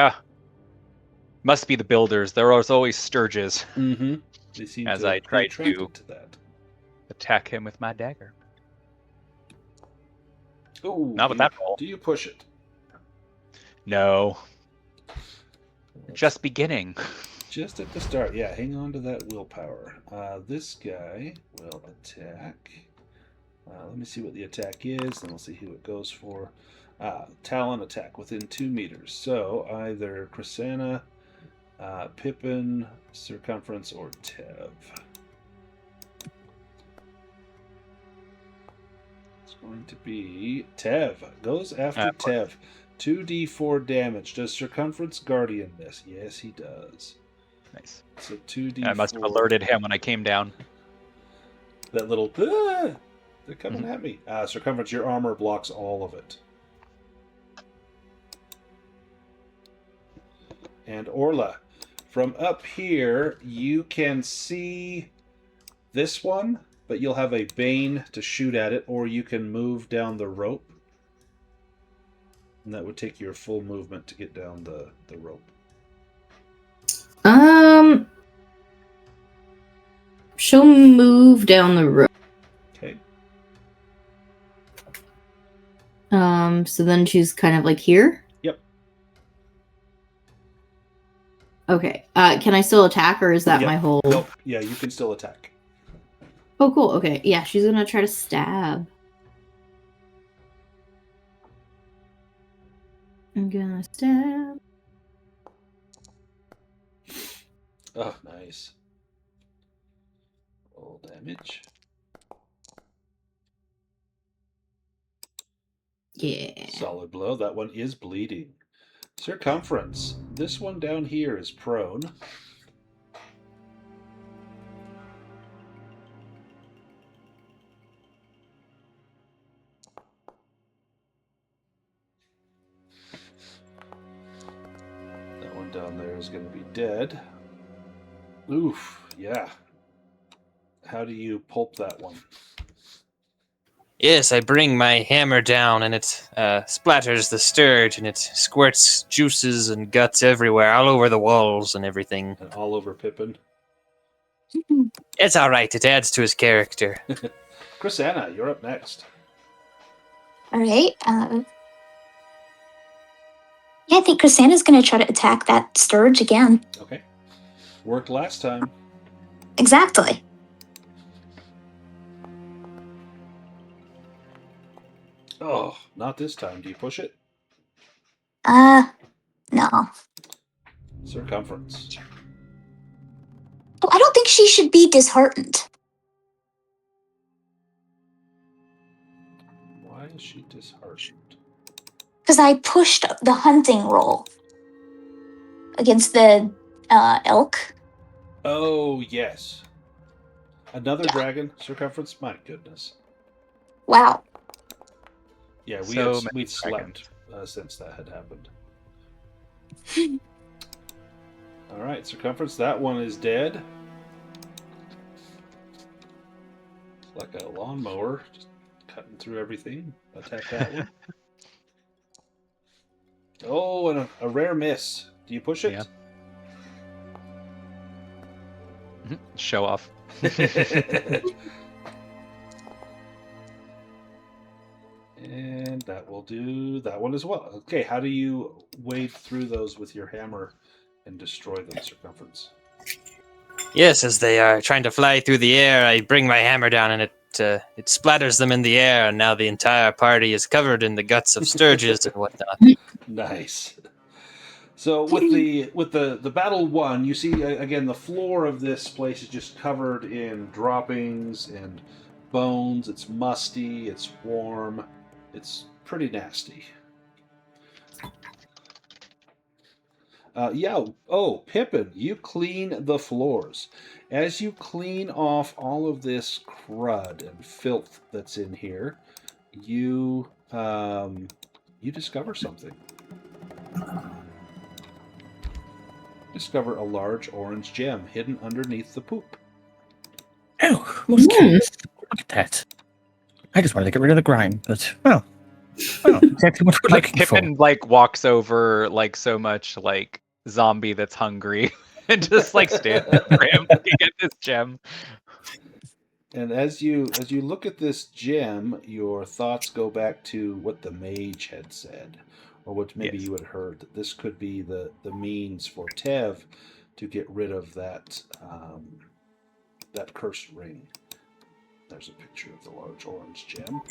must be the builders. There are always Sturges. Mm-hmm. They seem As to I be try attracted to that. attack him with my dagger. Oh, Not with that roll. Do you push it? No. Just beginning. Just at the start. Yeah, hang on to that willpower. This guy will attack. Let me see what the attack is, then we'll see who it goes for. Talon attack within 2 meters. So either Krasana, Pippin, Circumference, or Tev. It's going to be Tev. Goes after Tev. 2d4 damage. Does Circumference Guardian this? Yes, he does. Nice. So 2d4. I must have alerted him when I came down. That little, they're coming at me. Circumference, your armor blocks all of it. And Orla, from up here, you can see this one, but you'll have a Bane to shoot at it, or you can move down the rope. And that would take your full movement to get down the rope. She'll move down the road. Okay. So then she's kind of like here? Yep. Okay. Can I still attack, or is that Yep. my whole... Nope. Yeah, you can still attack. Oh, cool. Okay. Yeah, she's gonna try to stab. I'm gonna stab. Oh, nice. Roll damage. Yeah. Solid blow. That one is bleeding. Circumference. This one down here is prone. That one down there is going to be dead. Oof. Yeah. How do you pulp that one? Yes, I bring my hammer down, and it splatters the sturge, and it squirts juices and guts everywhere, all over the walls and everything. And all over Pippin. It's all right. It adds to his character. Krasana, you're up next. All right. Yeah, I think Krasana's going to try to attack that Sturge again. Okay. Worked last time. Exactly. Oh, not this time. Do you push it? No. Circumference. Well, I don't think she should be disheartened. Why is she disheartened? Because I pushed the hunting roll against the elk. Oh, yes. Another Yeah. dragon circumference? My goodness. Wow. Yeah, So many we'd dragons. slept since that had happened. All right, circumference. That one is dead. Like a lawnmower, just cutting through everything. Attack that one. Oh, and a rare miss. Do you push it? Yeah. Show off. And that will do that one as well. Okay, how do you wade through those with your hammer and destroy the circumference? Yes, as they are trying to fly through the air, I bring my hammer down and it splatters them in the air, and now the entire party is covered in the guts of sturges and whatnot. Nice. So with the battle one, you see again the floor of this place is just covered in droppings and bones. It's musty. It's warm. It's pretty nasty. Yeah. Oh, Pippin, you clean the floors. As you clean off all of this crud and filth that's in here, you discover something. Discover a large orange gem hidden underneath the poop. Oh, most curious. Look at that. I just wanted to get rid of the grime, but well, exactly what we're Like looking for. Pippin like walks over like so much like zombie that's hungry and just like stands for him looking at this gem. And as you look at this gem, your thoughts go back to what the mage had said, or what maybe Yes. you had heard, that this could be the means for Tev to get rid of that that cursed ring. There's a picture of the large orange gem.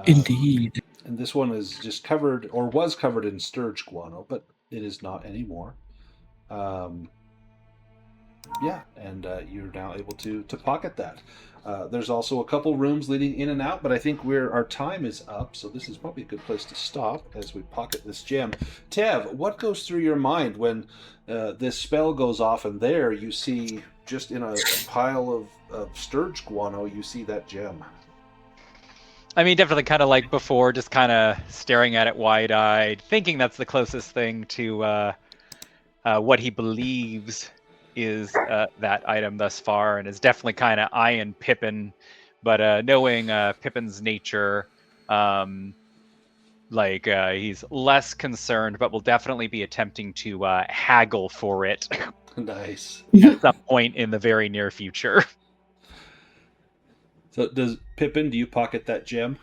Indeed. And this one is just covered, or was covered in sturge guano, but it is not anymore. Yeah, and you're now able to pocket that. There's also a couple rooms leading in and out, but I think our time is up, so this is probably a good place to stop as we pocket this gem. Tev, what goes through your mind when this spell goes off and there you see, just in a pile of sturge guano, you see that gem? I mean, definitely kind of like before, just kind of staring at it wide-eyed, thinking that's the closest thing to what he believes is that item thus far, and is definitely kind of eyeing Pippin, but knowing Pippin's nature, he's less concerned, but will definitely be attempting to haggle for it Nice. at some point in the very near future. So do you pocket that gem?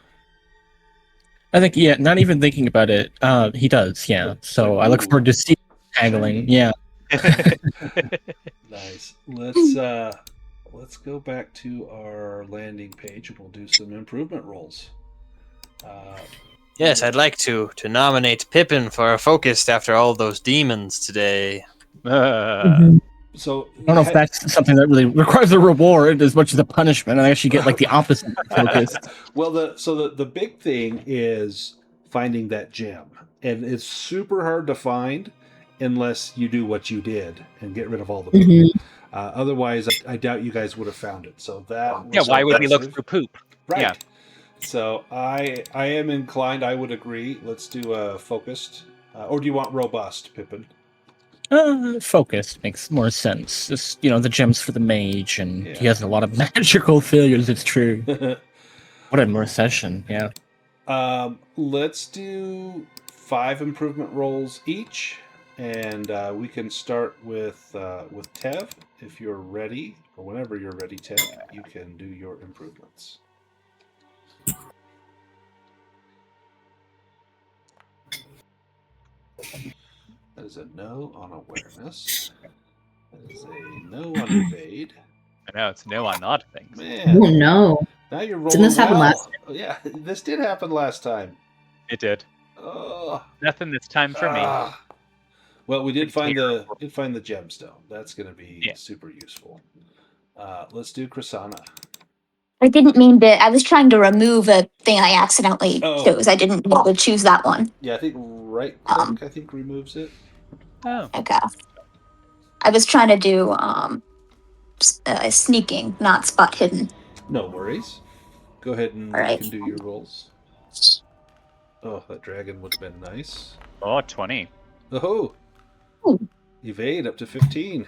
I think, yeah, not even thinking about it, he does, yeah. So I look forward to seeing haggling, yeah. Nice. Let's go back to our landing page and we'll do some improvement rolls. Yes, I'd like to nominate Pippin for a focused after all those demons today. So I don't know if that's something that really requires a reward as much as a punishment. I actually get like the opposite focus. Well, the big thing is finding that gem, and it's super hard to find unless you do what you did and get rid of all the poop. Otherwise, I doubt you guys would have found it. So that Yeah, why would we look through poop? Right. Yeah. So I am inclined. I would agree. Let's do a focused, or do you want robust, Pippin? Focused makes more sense. Just, the gems for the mage, and he has a lot of magical failures, it's true. What a more session, yeah. Let's do 5 improvement rolls each, and we can start with Tev. If you're ready, or whenever you're ready, Tev, you can do your improvements. That is a no on awareness. That is a no on evade. I know, it's no on odd things. Man. Oh no. Now you're rolling. Didn't this happen last time? Oh, yeah, this did happen last time. It did. Oh. Nothing this time for me. Well, we did find the Terrible. gemstone. That's going to be super useful. Let's do Krisanna. I didn't mean to. I was trying to remove a thing I accidentally chose. I didn't want to choose that one. Yeah, I think right click removes it. Oh. Okay. I was trying to do sneaking, not spot hidden. No worries. Go ahead and you can do your rolls. Oh, that dragon would have been nice. Oh, 20. Oh. Ooh. Evade up to 15.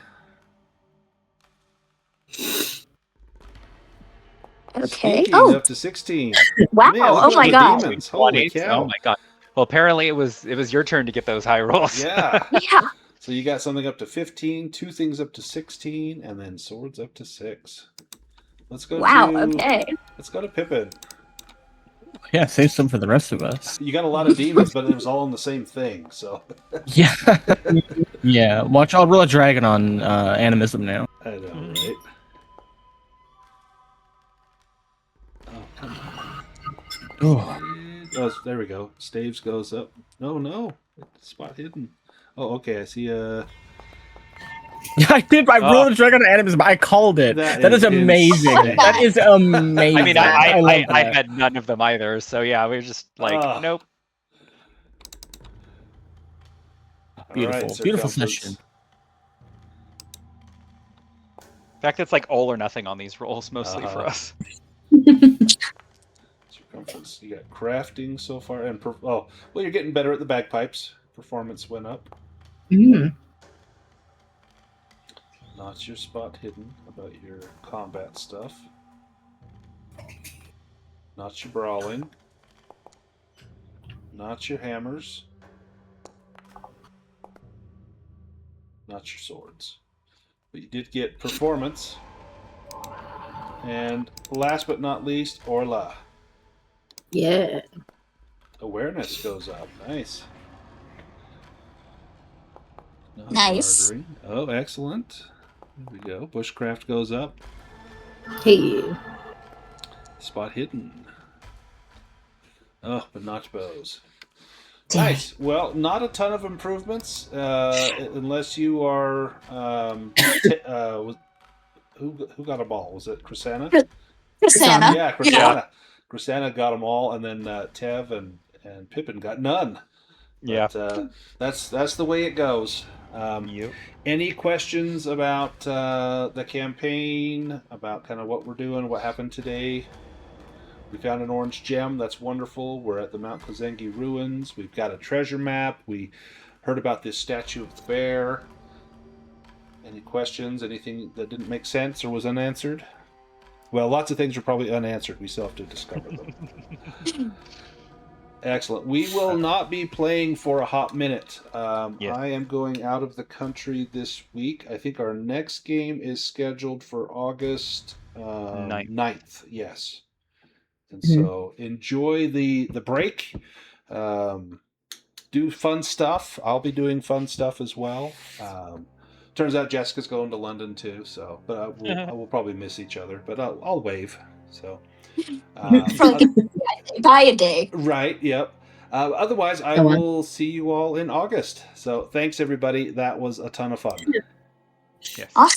Okay. Sneaking Oh. up to 16. Wow. Man, oh my god. Demons. Holy 20. cow. Oh my god. Well, apparently it was your turn to get those high rolls. Yeah. Yeah. So you got something up to 15, 2 things up to 16, and then swords up to 6. Let's go Wow. to Okay. Let's go to Pippin. Yeah, save some for the rest of us. You got a lot of demons, but it was all in the same thing. So Yeah. Yeah. Watch, I'll roll a dragon on animism now. I know, right? Oh, come on. Oh. Oh, there we go. Staves goes up. No. Spot hidden. Oh, okay. I see. Yeah, I did. I rolled a dragon on animism. I called it. That is amazing. insane. That is amazing. I mean, I love I that. had none of them either. So yeah, we were just like, nope. Beautiful. All right, Beautiful Circumference. session. In fact, it's like all or nothing on these rolls, mostly for Uh-huh. us. Circumference. You got crafting so far, and well, you're getting better at the bagpipes. Performance went up. Not your spot hidden about your combat stuff. Not your brawling. Not your hammers. Not your swords. But you did get performance. And last but not least, Orla. Yeah. Awareness goes up. Nice. Not Nice. bartering. Oh, excellent. There we go. Bushcraft goes up. Hey. Spot hidden. Oh, but not bows. Damn. Nice. Well, not a ton of improvements, unless you are. Who got a ball? Was it Chrysana? Prasanna. Yeah, Chrysana. Chrysana got them all, and then Tev and Pippin got none. Yeah. But, that's the way it goes. Yep. Any questions about the campaign, about kind of what we're doing, what happened today? We found an orange gem. That's wonderful. We're at the Mount Kozengi ruins. We've got a treasure map. We heard about this statue of the bear. Any questions? Anything that didn't make sense or was unanswered? Well, lots of things are probably unanswered. We still have to discover them. Excellent. We will not be playing for a hot minute. Yes. I am going out of the country this week. I think our next game is scheduled for August 9th. Yes. And so enjoy the break. Do fun stuff. I'll be doing fun stuff as well. Turns out Jessica's going to London too. So, but we'll probably miss each other. But I'll wave. So. For like by a day. Right, yep. Otherwise, I Go on. will see you all in August. So thanks, everybody. That was a ton of fun. Yes. Awesome.